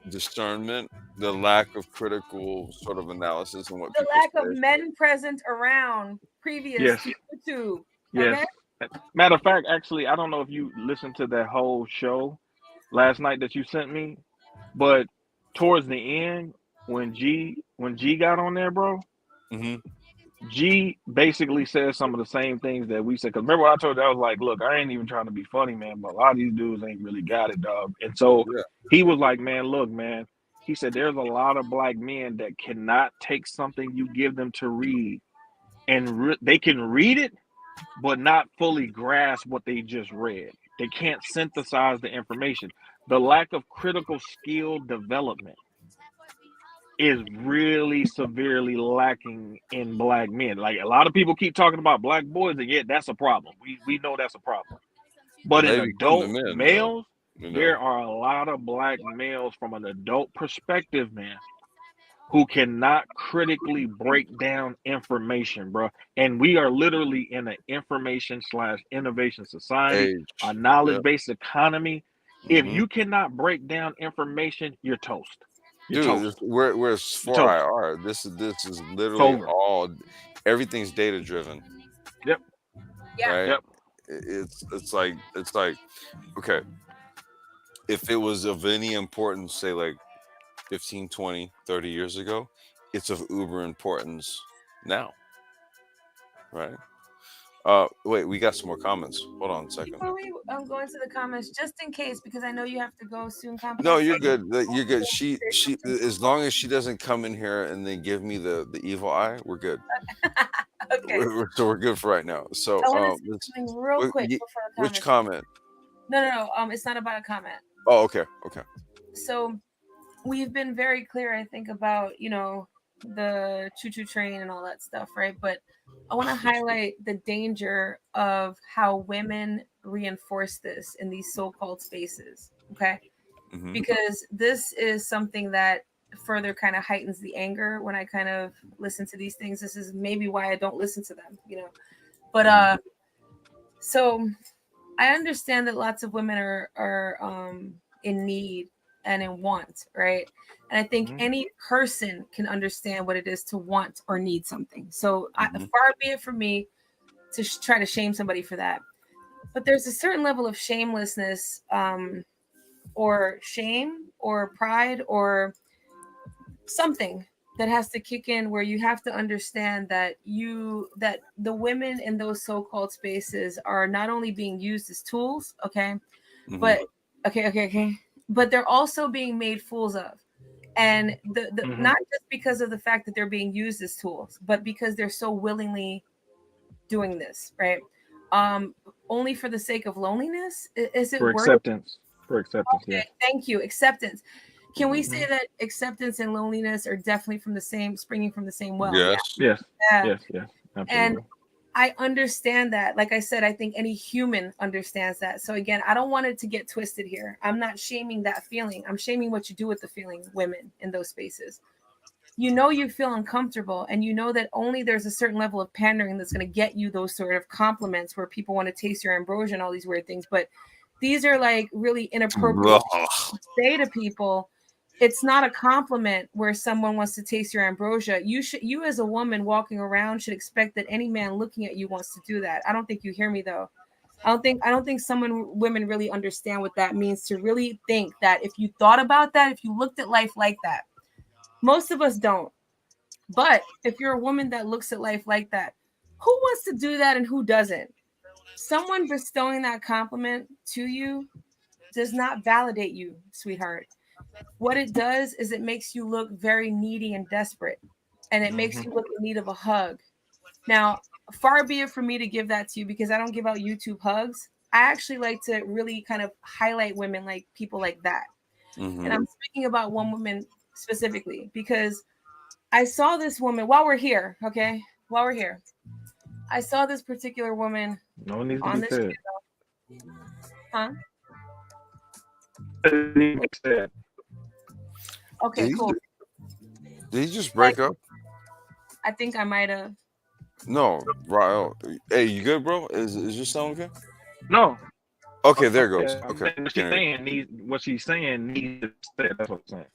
discernment, the lack of critical sort of analysis, and the lack of men present around previous to YouTube. Yes. Okay? Matter of fact, actually, I don't know if you listened to that whole show last night that you sent me, but towards the end, when G got on there, bro, G basically said some of the same things that we said. Because remember what I told you, I was like, look, I ain't even trying to be funny, man, but a lot of these dudes ain't really got it, dog. And so he was like, man, look, man, he said there's a lot of black men that cannot take something you give them to read, and they can read it, but not fully grasp what they just read. They can't synthesize the information. The lack of critical skill development is really severely lacking in black men. Like, a lot of people keep talking about black boys, and yet that's a problem. We know that's a problem. But in adult males, there are a lot of black males from an adult perspective, man, who cannot critically break down information, bro. And we are literally in an information/innovation society, a knowledge-based economy. If you cannot break down information, you're toast. Dude, we're 4IR. This is literally everything's data driven. Yep. Right? Yep. It's like okay. If it was of any importance, say like 15, 20, 30 years ago, it's of uber importance now. Right? Wait, we got some more comments. Hold on a second. Before I'm going to the comments, just in case, because I know you have to go soon. No, you're good. You're good. She as long as she doesn't come in here and then give me the evil eye, we're good. Okay. So we're good for right now. So real quick before the which comment? No. It's not about a comment. Oh, okay. So we've been very clear, I think, about, the choo-choo train and all that stuff, right? But I want to highlight the danger of how women reinforce this in these so-called spaces, okay? Hmm. Because this is something that further kind of heightens the anger when I kind of listen to these things. This is maybe why I don't listen to them, But so I understand that lots of women are in need and in want, right? And I think Mhm. any person can understand what it is to want or need something. So Hmm. far be it from me to try to shame somebody for that. But there's a certain level of shamelessness, or shame or pride or something that has to kick in, where you have to understand that the women in those so-called spaces are not only being used as tools, okay, Hmm. but okay, but they're also being made fools of. And the Mhm. not just because of the fact that they're being used as tools, but because they're so willingly doing this, right? um Only for the sake of loneliness. Is it For worth it? acceptance. For acceptance, yes. Okay, thank you. Acceptance. Can we Hmm. say Mhm. that acceptance and loneliness are definitely springing from the same well? Yeah. Yes. Yes. Yeah. Yes. Yes. And Absolutely. I understand that. Like I said, I think any human understands that. So again, I don't want it to get twisted here. I'm not shaming that feeling. I'm shaming what you do with the feeling, women in those spaces. You feel uncomfortable, and you know that only there's a certain level of pandering that's going to get you those sort of compliments where people want to taste your ambrosia and all these weird things. But these are like really inappropriate Ugh. to say to people. It's not a compliment where someone wants to taste your ambrosia. You as a woman walking around should expect that any man looking at you wants to do that. I don't think you hear me though. I don't think women really understand what that means, to really think that if you thought about that, if you looked at life like that. Most of us don't. But if you're a woman that looks at life like that, who wants to do that and who doesn't? Someone bestowing that compliment to you does not validate you, sweetheart. What it does is it makes you look very needy and desperate, and it makes Mhm. you look in need of a hug. Now, far be it from me to give that to you, because I don't give out YouTube hugs. I actually like to really kind of highlight women, like people like that. And Hmm. I'm speaking about one woman specifically because I saw this woman while we're here, okay? While we're here, I saw this particular woman No one needs to on be this said. channel. Huh? It needs to be said. Okay, Did he, cool. did he just Like, break up? I think I might have. No, right. Hey, you good, bro? Is your sound okay? No. Okay, there it goes. Yeah, Okay, what can she's hear you. saying needs what she's saying needs to be said. That's what I'm saying.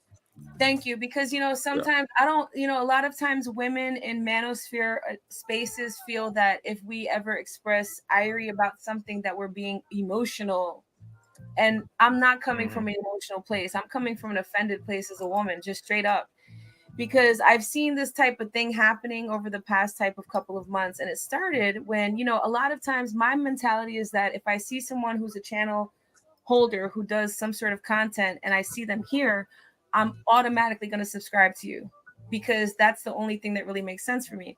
Thank you, because Yeah. sometimes I don't. A lot of times women in manosphere spaces feel that if we ever express irie about something, that we're being emotional. And I'm not coming Mhm. from an emotional place. I'm coming from an offended place as a woman, just straight up. Because I've seen this type of thing happening over the past type of couple of months. And it started when, a lot of times my mentality is that if I see someone who's a channel holder who does some sort of content and I see them here, I'm automatically going to subscribe to you, because that's the only thing that really makes sense for me.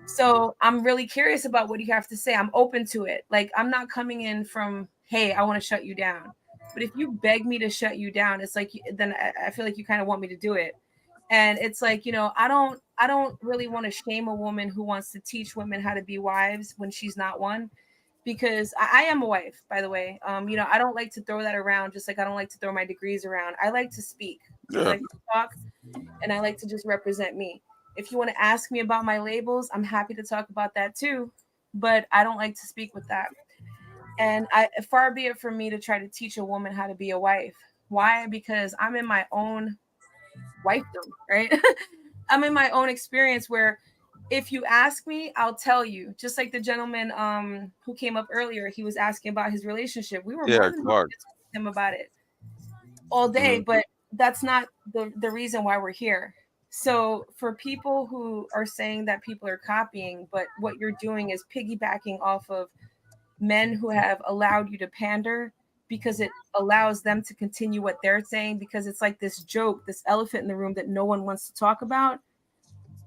So I'm really curious about what you have to say. I'm open to it. Like, I'm not coming in from, hey, I want to shut you down. But if you beg me to shut you down, it's like, then I feel like you kind of want me to do it. And it's like, I don't really want to shame a woman who wants to teach women how to be wives when she's not one, because I am a wife, by the way. I don't like to throw that around, just like I don't like to throw my degrees around. I like to speak. I Yeah. like to talk, and I like to just represent me. If you want to ask me about my labels, I'm happy to talk about that too, but I don't like to speak with that. And far be it from me to try to teach a woman how to be a wife. Why? Because I'm in my own wifedom, right? I'm in my own experience where if you ask me, I'll tell you. Just like the gentleman who came up earlier, he was asking about his relationship. We were more Yeah, than happy Clark. to talk to him about it all day, Hmm. but that's not the reason why we're here. So for people who are saying that people are copying, but what you're doing is piggybacking off of men who have allowed you to pander, because it allows them to continue what they're saying, because it's like this joke, this elephant in the room that no one wants to talk about.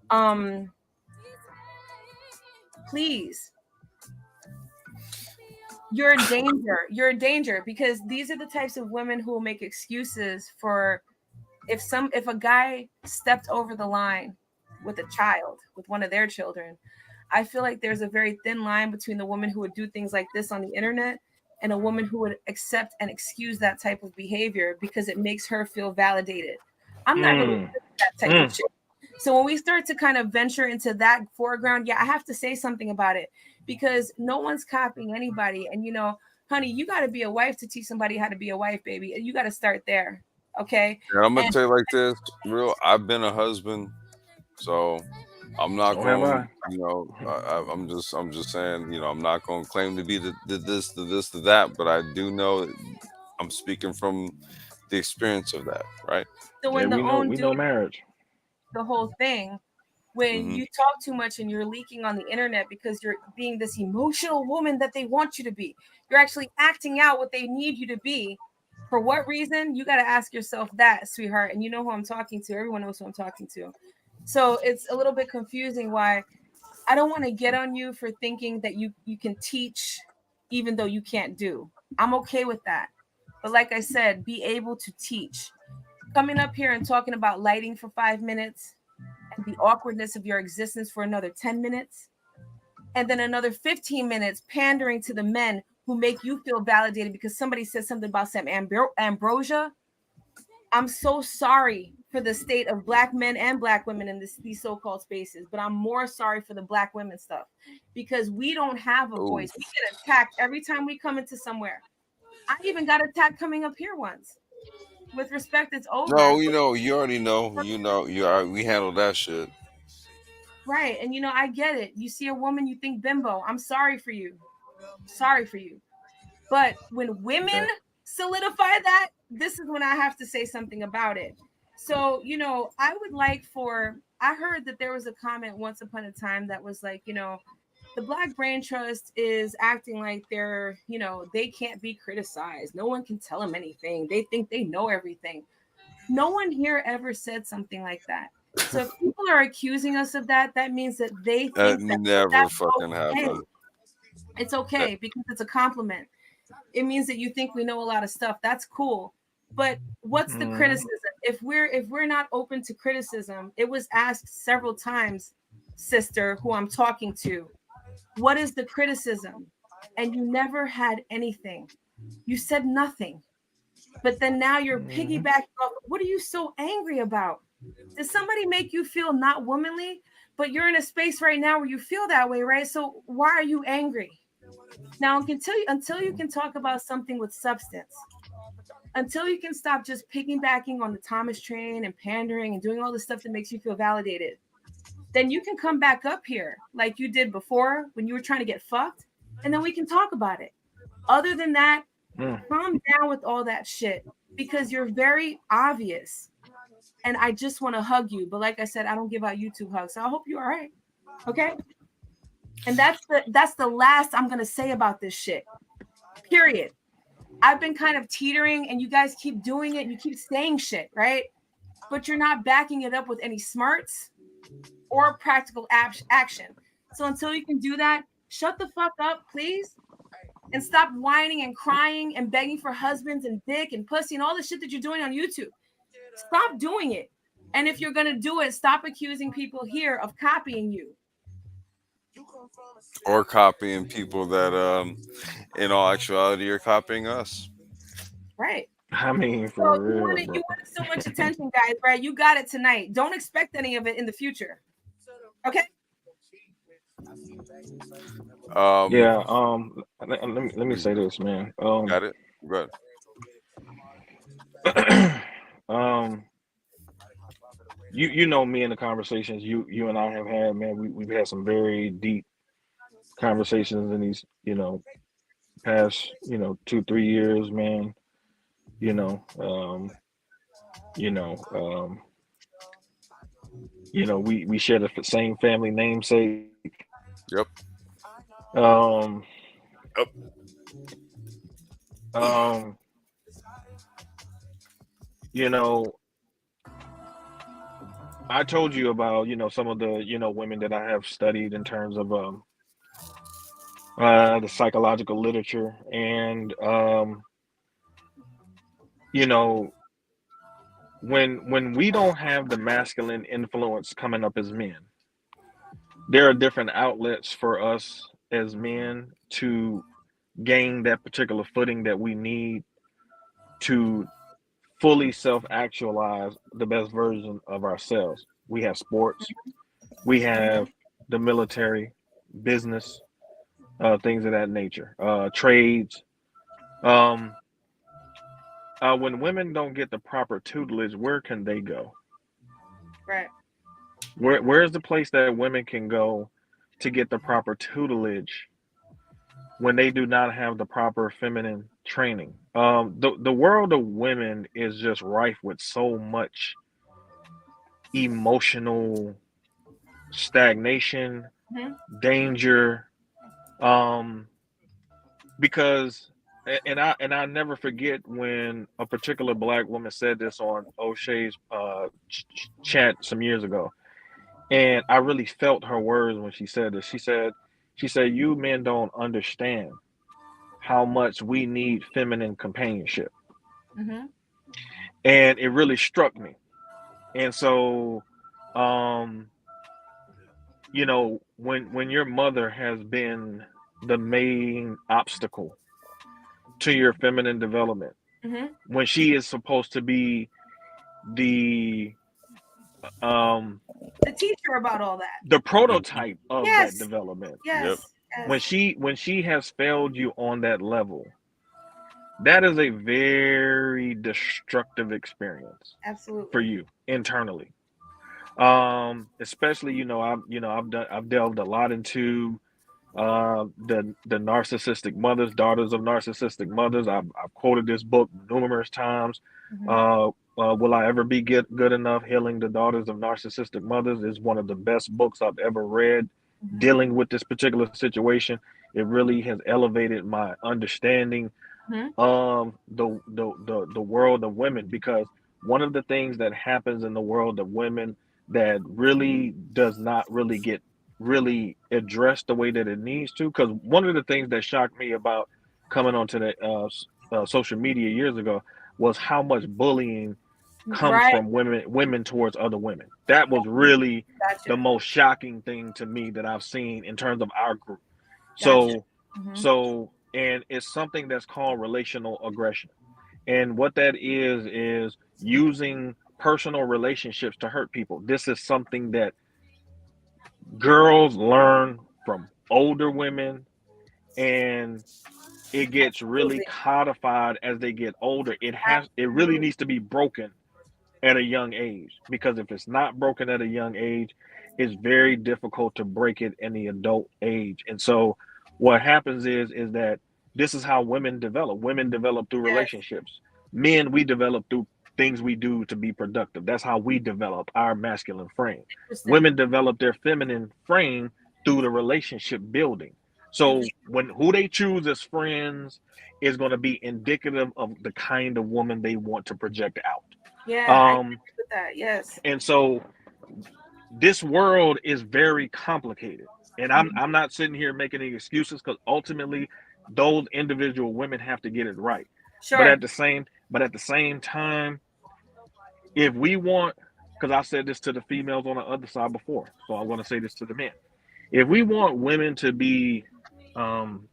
um Please, you're in danger, because these are the types of women who will make excuses for if a guy stepped over the line with a child, with one of their children, I feel like there's a very thin line between the woman who would do things like this on the internet and a woman who would accept and excuse that type of behavior because it makes her feel validated. I'm not really that type of shit. So when we start to kind of venture into that foreground, yeah, I have to say something about it because no one's copying anybody. And you know, honey, you got to be a wife to teach somebody how to be a wife, baby. You got to start there. Okay. And I'm gonna tell you like this, real. I've been a husband, so I'm not So have going. I. You know, I'm just saying. You know, I'm not going to claim to be the that, but I do know. I'm speaking from the experience of that, right? So Yeah, when the own we dude, know marriage. the whole thing, when Hmm. you talk too much and you're leaking on the internet because you're being this emotional woman that they want you to be, you're actually acting out what they need you to be. For what reason? You got to ask yourself that, sweetheart. And you know who I'm talking to. Everyone knows who I'm talking to. So it's a little bit confusing why I don't want to get on you for thinking that you can teach even though you can't do. I'm okay with that. But like I said, be able to teach. Coming up here and talking about lighting for 5 minutes and the awkwardness of your existence for another 10 minutes, and then another 15 minutes pandering to the men who make you feel validated because somebody said something about some ambrosia. I'm so sorry for the state of black men and black women in these so-called spaces, but I'm more sorry for the black women stuff because we don't have a Oh voice. We get attacked every time we come into somewhere. I even got attacked coming up here once. With respect, it's over. no, you know, you already know. You know, you are. We handle that shit. Right. And you know, I get it. You see a woman, you think bimbo. I'm sorry for you. Sorry for you. But when women Yeah. solidify that, this is when I have to say something about it. So, you know, I would like I heard that there was a comment once upon a time that was like, you know, the Black Brain Trust is acting like they're, you know, they can't be criticized. No one can tell them anything. They think they know everything. No one here ever said something like that. So if people are accusing us of that, that means that they That think that never that's fucking okay. happened. It's That, okay because it's a compliment. It means that you think we know a lot of stuff. That's cool. But what's the Mhm. criticism? If we're not open to criticism, it was asked several times, sister, who I'm talking to, what is the criticism? And you never had anything. You said nothing. But then now you're Mhm. piggybacking off. What are you so angry about? Did somebody make you feel not womanly? But you're in a space right now where you feel that way, right? So why are you angry? Now, until you can talk about something with substance, until you can stop just piggybacking on the Thomas train and pandering and doing all the stuff that makes you feel validated, then you can come back up here like you did before when you were trying to get fucked, and then we can talk about it. Other than that, Mm. calm down with all that shit because you're very obvious. And I just want to hug you. But like I said, I don't give out YouTube hugs. So I hope you're all right. Okay. And that's the last I'm gonna say about this shit. Period. I've been kind of teetering and you guys keep doing it and you keep saying shit, right? But you're not backing it up with any smarts or practical action. So until you can do that, shut the fuck up, please. And stop whining and crying and begging for husbands and dick and pussy and all the shit that you're doing on YouTube. Stop doing it. And if you're gonna do it, stop accusing people here of copying you. or copying people that, in all actuality, are copying us. Right. I mean, So for real, you bro. wanted so much attention, guys, right? You got it tonight. Don't expect any of it in the future. Okay. Um, Yeah. Let me say this, man. got it. Good. Um. You know me in the conversations you and I have had, man. We've had some very deep conversations in these, past, 2-3 years, man. You know, you know, um, we share the same family namesake. Yep. Um, Yep. um, you know, I told you about, some of the, women that I have studied in terms of the psychological literature, and you know, when we don't have the masculine influence coming up as men, there are different outlets for us as men to gain that particular footing that we need to fully self-actualize the best version of ourselves. We have sports, we have the military, business, things of that nature, trades. Um, when women don't get the proper tutelage, where can they go? Right. Where's the place that women can go to get the proper tutelage when they do not have the proper feminine training? The world of women is just rife with so much emotional stagnation, Mhm. danger, um, because and I never forget when a particular black woman said this on O'Shea's chat some years ago, and I really felt her words when she said this. She said, "You men don't understand how much we need feminine companionship," Mm-hmm. and it really struck me. And so, um, when your mother has been the main obstacle to your feminine development, Mm-hmm. when she is supposed to be the um The teacher about all that. the prototype of that Yes. development, Yes. when she has failed you on that level, that is a very destructive experience Absolutely. for you internally. Especially, I've delved a lot into the narcissistic mothers, daughters of narcissistic mothers. I've quoted this book numerous times. Mhm. Will I ever be good enough? Healing the Daughters of Narcissistic Mothers is one of the best books I've ever read Mhm. dealing with this particular situation. It really has elevated my understanding Mhm. of the world of women, because one of the things that happens in the world of women that really does not really get really addressed the way that it needs to, because one of the things that shocked me about coming onto the social media years ago was how much bullying comes Right. from women towards other women. That was really the Gotcha. most shocking thing to me that I've seen in terms of our group. Gotcha. So Mhm. and it's something that's called relational aggression. And what that is using personal relationships to hurt people. This is something that girls learn from older women, and it gets really Absolutely. codified as they get older. It really Absolutely. needs to be broken at a young age, because if it's not broken at a young age, it's very difficult to break it in the adult age. And so what happens is that this is how women develop. Women develop through Yes. relationships. Men, we develop through things we do to be productive. That's how we develop our masculine frame. Interesting. Women develop their feminine frame through the relationship building. So when who they choose as friends is going to be indicative of the kind of woman they want to project out. Yeah, I agree Um, with that. Yes. and so this world is very complicated. And I'm not sitting here making any excuses, because ultimately those individual women have to get it right. But Sure. at the same time, if we want, because I said this to the females on the other side before, so I want to say this to the men. If we want women to be um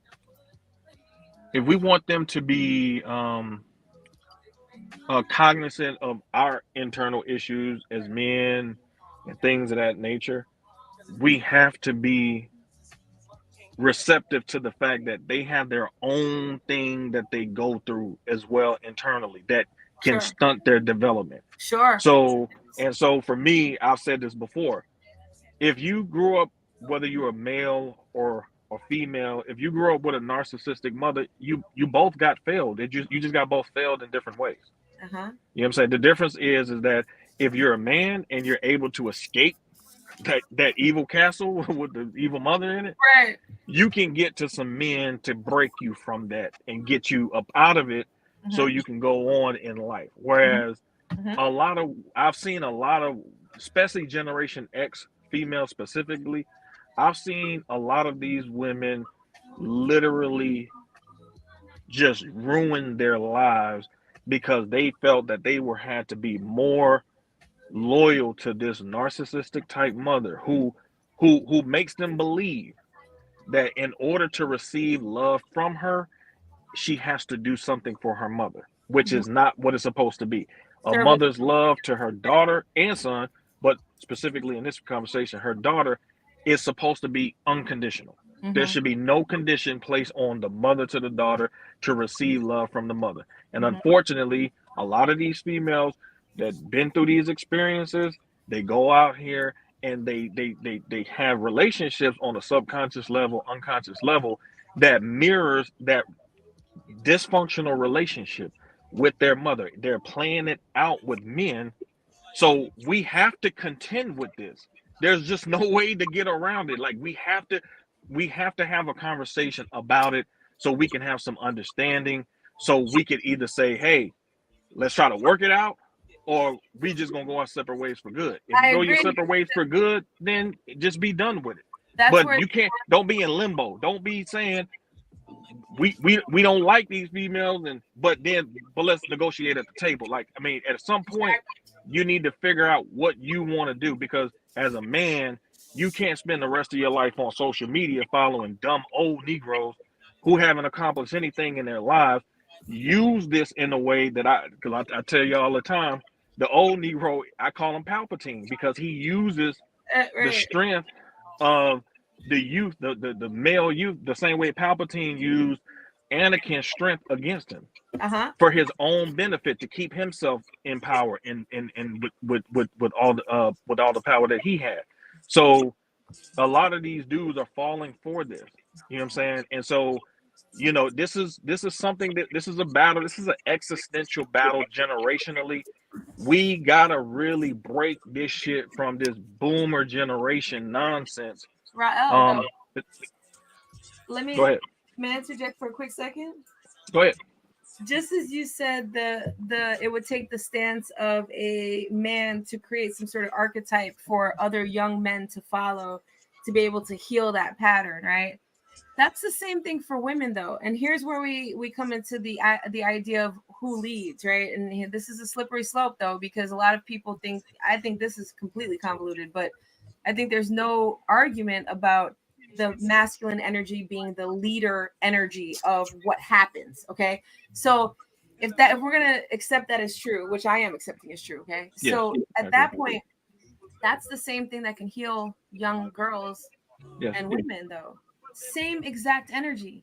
if we want them to be cognizant of our internal issues as men and things of that nature, we have to be receptive to the fact that they have their own thing that they go through as well internally that can Sure. stunt their development. Sure. So for me, I've said this before. If you grew up, whether you're a male or female, if you grew up with a narcissistic mother, you both got failed. You just got both failed in different ways. Uh-huh. You know what I'm saying? The difference is that if you're a man and you're able to escape that evil castle with the evil mother in it, Right. you can get to some men to break you from that and get you up out of it, so Mhm. you can go on in life. Whereas Mhm. I've seen a lot of, especially Generation X females specifically, I've seen a lot of these women literally just ruin their lives because they felt that they had to be more loyal to this narcissistic type mother who makes them believe that in order to receive love from her, she has to do something for her mother, which is not what it's supposed to be. A Service. mother's love to her daughter and son, but specifically in this conversation, her daughter, is supposed to be unconditional. There should be no condition placed on the mother to the daughter to receive love from the mother. And unfortunately, a lot of these females that been through these experiences, they go out here and they have relationships on a subconscious level, unconscious level, that mirrors that dysfunctional relationship with their mother. They're playing it out with men. So we have to contend with this. There's just no way to get around it. Like we have to have a conversation about it so we can have some understanding. So we could either say, hey, let's try to work it out, or we just gonna go our separate ways for good. If you go your separate ways for good, then just be done with it. But you can't, don't be in limbo. Don't be saying we don't like these females, but let's negotiate at the table. Like, I mean, at some point you need to figure out what you want to do, because as a man, you can't spend the rest of your life on social media following dumb old Negroes who haven't accomplished anything in their lives. Use this in a way that I tell you all the time, the old Negro, I call him Palpatine, because he uses the strength of the youth, the male youth, the same way Palpatine used Anakin's strength against him for his own benefit, to keep himself in power and with all the power that he had. So a lot of these dudes are falling for this. You know what I'm saying? And so, you know, this is something that this is a battle. This is an existential battle generationally. We gotta really break this shit from this boomer generation nonsense. Rael, Go ahead. May I interject for a quick second? Go ahead. Just as you said, it would take the stance of a man to create some sort of archetype for other young men to follow, to be able to heal that pattern, right? That's the same thing for women, though. And here's where we come into the idea of who leads, right? And this is a slippery slope, though, because a lot of people think, I think this is completely convoluted, but I think there's no argument about the masculine energy being the leader energy of what happens. Okay. So if we're going to accept that as true, which I am accepting as true. Okay. Yes. So at that point, that's the same thing that can heal young girls and women, though. Same exact energy.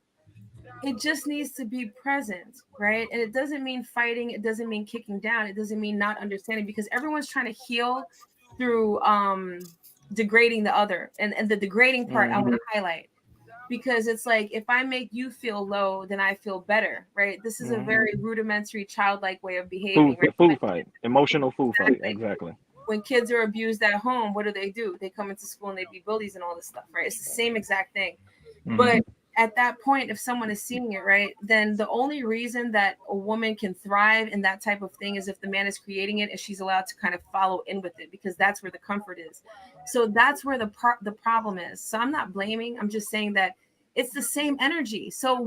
It just needs to be present, right? And it doesn't mean fighting. It doesn't mean kicking down. It doesn't mean not understanding, because everyone's trying to heal through degrading the other. And the degrading part I want to highlight, because it's like, if I make you feel low, then I feel better, right? This is a very rudimentary childlike way of behaving. Food fight, emotional food fight, exactly. When kids are abused at home, what do? They come into school and they be bullies and all this stuff, right? It's the same exact thing. But at that point, if someone is seeing it, right, then the only reason that a woman can thrive in that type of thing is if the man is creating it and she's allowed to kind of follow in with it, because that's where the comfort is. So that's where the problem is. So I'm not blaming. I'm just saying that it's the same energy. So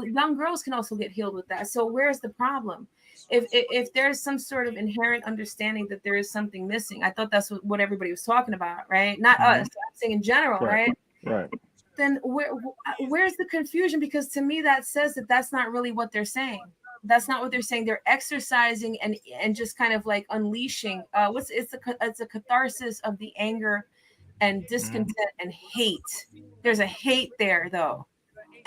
young girls can also get healed with that. So where's the problem? If there's some sort of inherent understanding that there is something missing, I thought that's what everybody was talking about, right? Not us. I'm saying in general, right? Right. Then where's the confusion? Because to me, that says that that's not really what they're saying. That's not what they're saying. They're exercising and just kind of like unleashing. It's a catharsis of the anger and discontent and hate. There's a hate there, though.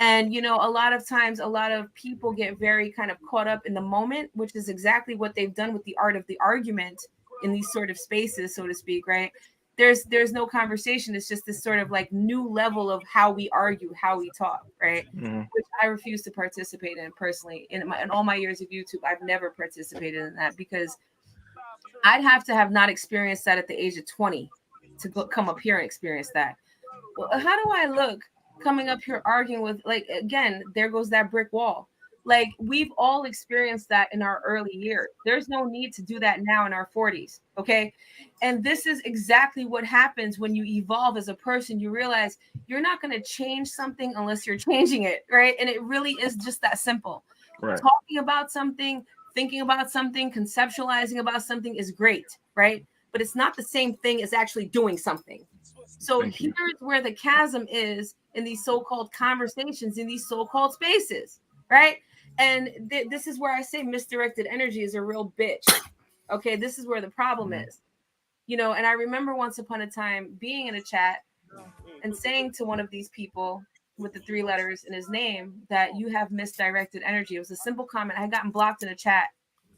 And, you know, a lot of times, a lot of people get very kind of caught up in the moment, which is exactly what they've done with the art of the argument in these sort of spaces, so to speak, right? There's no conversation. It's just this sort of like new level of how we argue, how we talk, right? Which I refuse to participate in personally. In all my years of YouTube, I've never participated in that, because I'd have to have not experienced that at the age of 20 to come up here and experience that. Well, how do I look coming up here arguing with, like, again, there goes that brick wall. Like, we've all experienced that in our early years. There's no need to do that now in our 40s, okay? And this is exactly what happens when you evolve as a person. You realize you're not going to change something unless you're changing it, right? And it really is just that simple. Right. Talking about something, thinking about something, conceptualizing about something is great, right? But it's not the same thing as actually doing something. So here's where the chasm is in these so-called conversations, in these so-called spaces, right? And this is where I say misdirected energy is a real bitch. Okay, this is where the problem is. You know, and I remember once upon a time being in a chat and saying to one of these people with the 3 letters in his name that you have misdirected energy. It was a simple comment. I had gotten blocked in a chat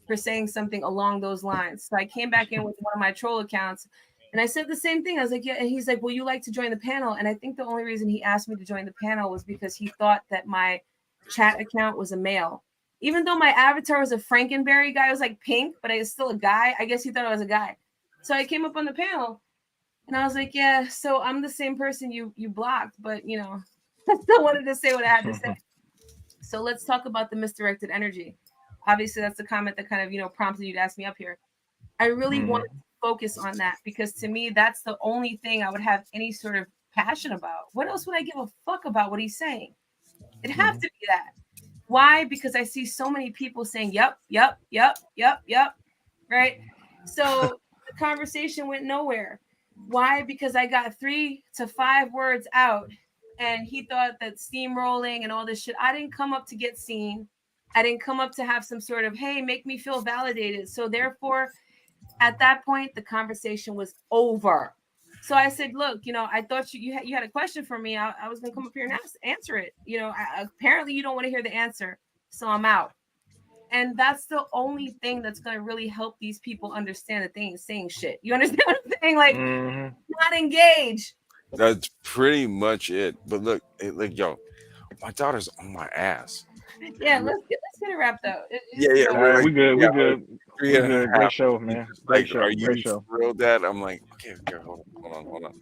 for saying something along those lines. So I came back in with one of my troll accounts and I said the same thing. I was like, yeah. And he's like, well, you like to join the panel. And I think the only reason he asked me to join the panel was because he thought that my chat account was a male. Even though my avatar was a Frankenberry guy, it was like pink, but I was still a guy. I guess he thought I was a guy. So I came up on the panel and I was like, yeah, so I'm the same person you blocked, but you know, I still wanted to say what I had to say. So let's talk about the misdirected energy. Obviously, that's the comment that kind of, you know, prompted you to ask me up here. I really wanted to focus on that because to me, that's the only thing I would have any sort of passion about. What else would I give a fuck about what he's saying? It'd have to be that. Why? Because I see so many people saying, yep, right? So the conversation went nowhere. Why? Because I got 3 to 5 words out and he thought that steamrolling and all this shit. I didn't come up to get seen. I didn't come up to have some sort of, hey, make me feel validated. So therefore, at that point, the conversation was over. So I said, look, you know, I thought you had a question for me. I was going to come up here and answer it. You know, apparently you don't want to hear the answer. So I'm out. And that's the only thing that's going to really help these people understand that they ain't saying shit. You understand what I'm saying? Like, not engage. That's pretty much it. But look, like, yo, my daughter's on my ass. Yeah, let's get it wrapped up. We good. Great show, man. Great show. Are you thrilled that? I'm like, okay, hold on.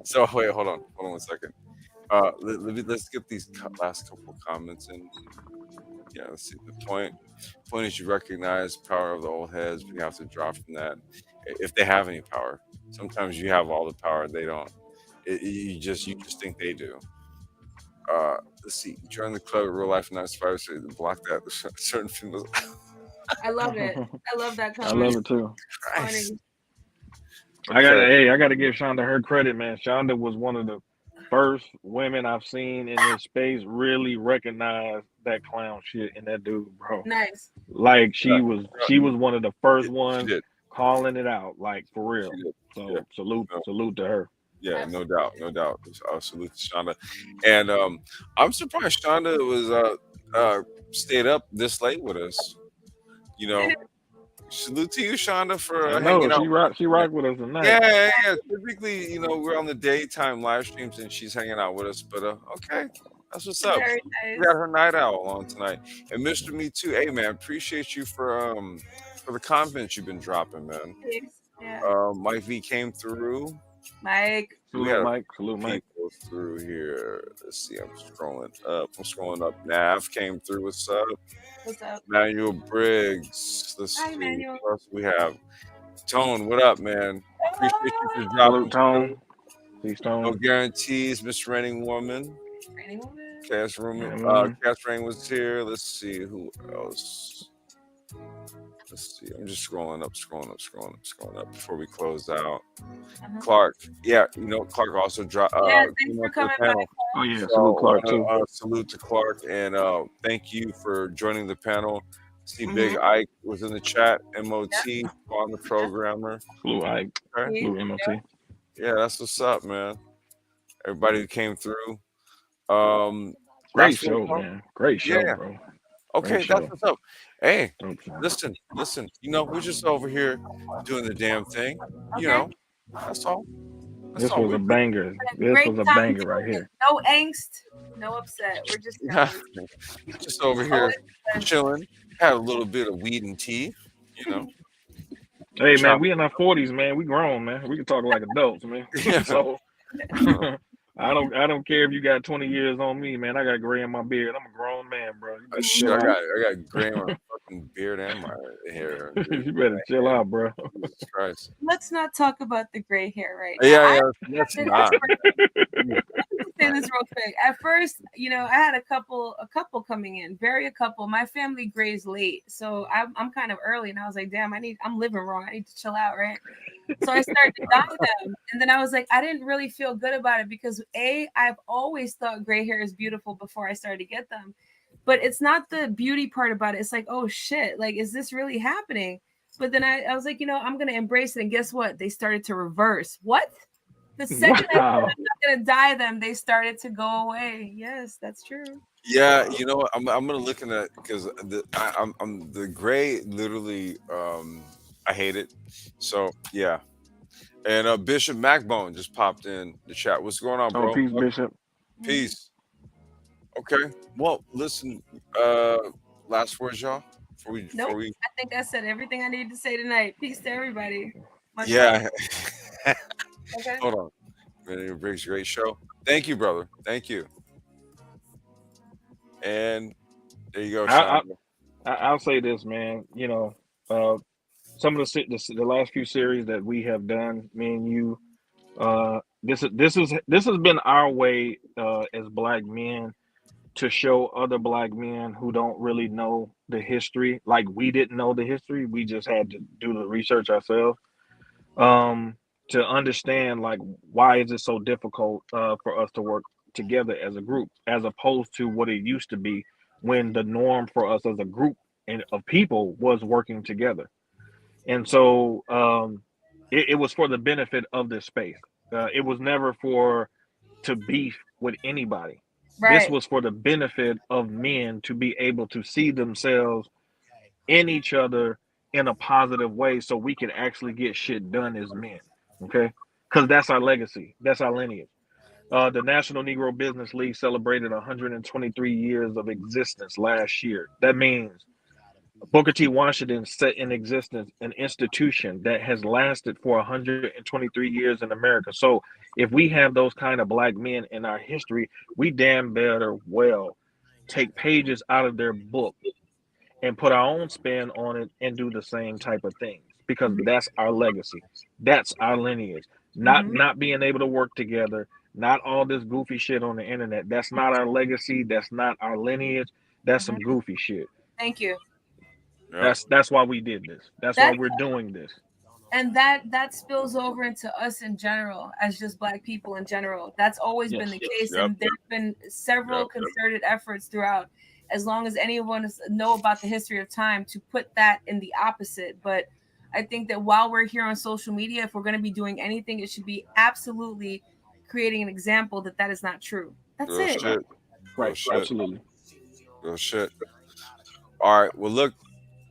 So wait, hold on 1 second. Let's get these last couple of comments in. Yeah, let's see. The point is you recognize power of the old heads. We have to drop from that if they have any power. Sometimes you have all the power, they don't. You just think they do. Let's see. Join the club, real life, not inspired. So block that. Certain females. I love it. I love that comment. I love it too. Christ. I got to give Shonda her credit, man. Shonda was one of the first women I've seen in this space really recognize that clown shit in that dude, bro. Nice. Like she was one of the first ones calling it out, like for real. So salute to her. Yeah, no doubt. Salute to Shonda. And I'm surprised Shonda was stayed up this late with us. You know, salute to you, Shonda, for hanging out. She rocked with us tonight. Yeah. Typically, you know, we're on the daytime live streams and she's hanging out with us. But okay, that's what's up. Very nice. We got her night owl on tonight. And Mr. Me Too, hey man, appreciate you for the comments you've been dropping, man. Yeah. Mike V came through. Mike. Salute Mike. Go through here. Let's see. I'm scrolling up. Nav came through. What's up? What's up? Manuel Briggs. Let's Hi, see. Manuel. What else we have? Tone, what up, man? Appreciate you for dropping. Tone. Peace, Tone. No guarantees, Miss Raining Woman. Cash Rain was here. Let's see who else. Let's see. I'm just scrolling up before we close out. Clark. Yeah, you know, Clark also dropped. Thanks for coming by. Oh, yeah. Salute Clark, too. Salute to Clark. And thank you for joining the panel. See, Big Ike was in the chat. MOT on the programmer. Salute Ike. Okay. Salute MOT. Yeah, that's what's up, man. Everybody who came through. Great show, man. Great show, bro. Okay, that's what's up. Hey, listen. You know, we're just over here doing the damn thing. Okay. You know, that's all. This was a banger. This was a banger right here. No angst, no upset. We're just over here chilling. Had a little bit of weed and tea. You know. Hey man, we in our 40s, man. We grown, man. We can talk like adults, man. Yeah. So I don't care if you got 20 years on me, man. I got gray in my beard. I'm a grown man, bro. You better Shit, chill I Mhm. out. got gray in my fucking beard and my hair, dude. You better chill And out, bro. Jesus Christ. Let's not talk about the gray hair right now. Yeah, I yeah. That's at not. first, Jesus let me say Christ. this real quick. At first, I had a couple coming in, very a couple. My family grays late, so I'm kind of early, and I was like, damn, I'm living wrong. I need to chill out, right? So I started to dye them, and then I was like, I didn't really feel good about it because I've always thought gray hair is beautiful before I started to get them, but it's not the beauty part about it. It's like, oh shit, like is this really happening? But then I was like, I'm gonna embrace it, and guess what? They started to reverse. What? The second I said Wow. I'm not gonna dye them, they started to go away. Yes, that's true. Yeah, Wow. you know what? I'm gonna look in that because I'm the gray literally I hate it. So yeah. And Bishop Macbone just popped in the chat. What's going on, Oh, bro? peace, Bishop. Mhm. Peace. Okay. Well, listen. Uh, last words, y'all. Before Nope. we. I think I said everything I needed to say tonight. Peace to everybody. Much love. Yeah. Okay. Hold on. It brings a great show. Thank you, brother. Thank you. And there you go, I, Sandra. I'll say this, man. Uh, some of the last few series that we have done, me and you, this has been our way as black men to show other black men who don't really know the history, like we didn't know the history. We just had to do the research ourselves, um, to understand like why is it so difficult for us to work together as a group, as opposed to what it used to be when the norm for us as a group and of people was working together. And so it was for the benefit of this space. It was never for to beef with anybody. This Right. was for the benefit of men to be able to see themselves in each other in a positive way so we can actually get shit done as men. Okay? Because that's our legacy, that's our lineage. The National Negro Business League celebrated 123 years of existence last year. That means Booker T. Washington set in existence an institution that has lasted for 123 years in America. So if we have those kind of black men in our history, we damn better well take pages out of their book and put our own spin on it and do the same type of things because that's our legacy. That's our lineage. Not Mm-hmm. not being able to work together, not all this goofy shit on the internet. That's not our legacy. That's not our lineage. That's some Mm-hmm. goofy shit. Thank you. Yeah. That's why we did this. That's why That we're doing this. and that spills over into us in general, as just black people in general. That's always been Yes. the case, Yep. and there's been several Yep. concerted efforts throughout. As long as anyone know about the history of time, to put that in the opposite. But I think that while we're here on social media, if we're going to be doing anything, it should be absolutely creating an example that that is not true. That's Real it. Right. shit. Real Right. shit. Absolutely. Real shit. All right. Well, look.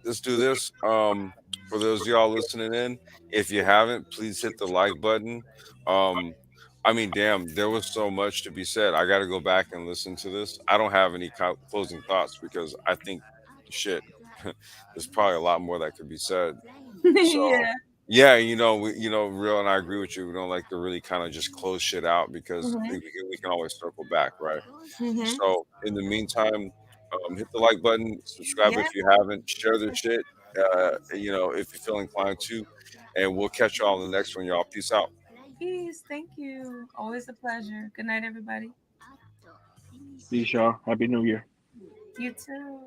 Let's do this. For those of y'all listening in, if you haven't, please hit the like button. Um, I mean, damn, there was so much to be said. I got to go back and listen to this. I don't have any closing thoughts because I think, shit, there's probably a lot more that could be said. So, Yeah. yeah, real, and I agree with you. We don't like to really kind of just close shit out because Hmm. we can always circle back, right? Hmm. So in the meantime, hit the like button, subscribe Yeah. if you haven't, share the shit, if you feel inclined to, and we'll catch y'all in the next one, y'all. Peace out. Peace. Thank you. Always a pleasure. Good night, everybody. Peace, y'all. Happy New Year. You too.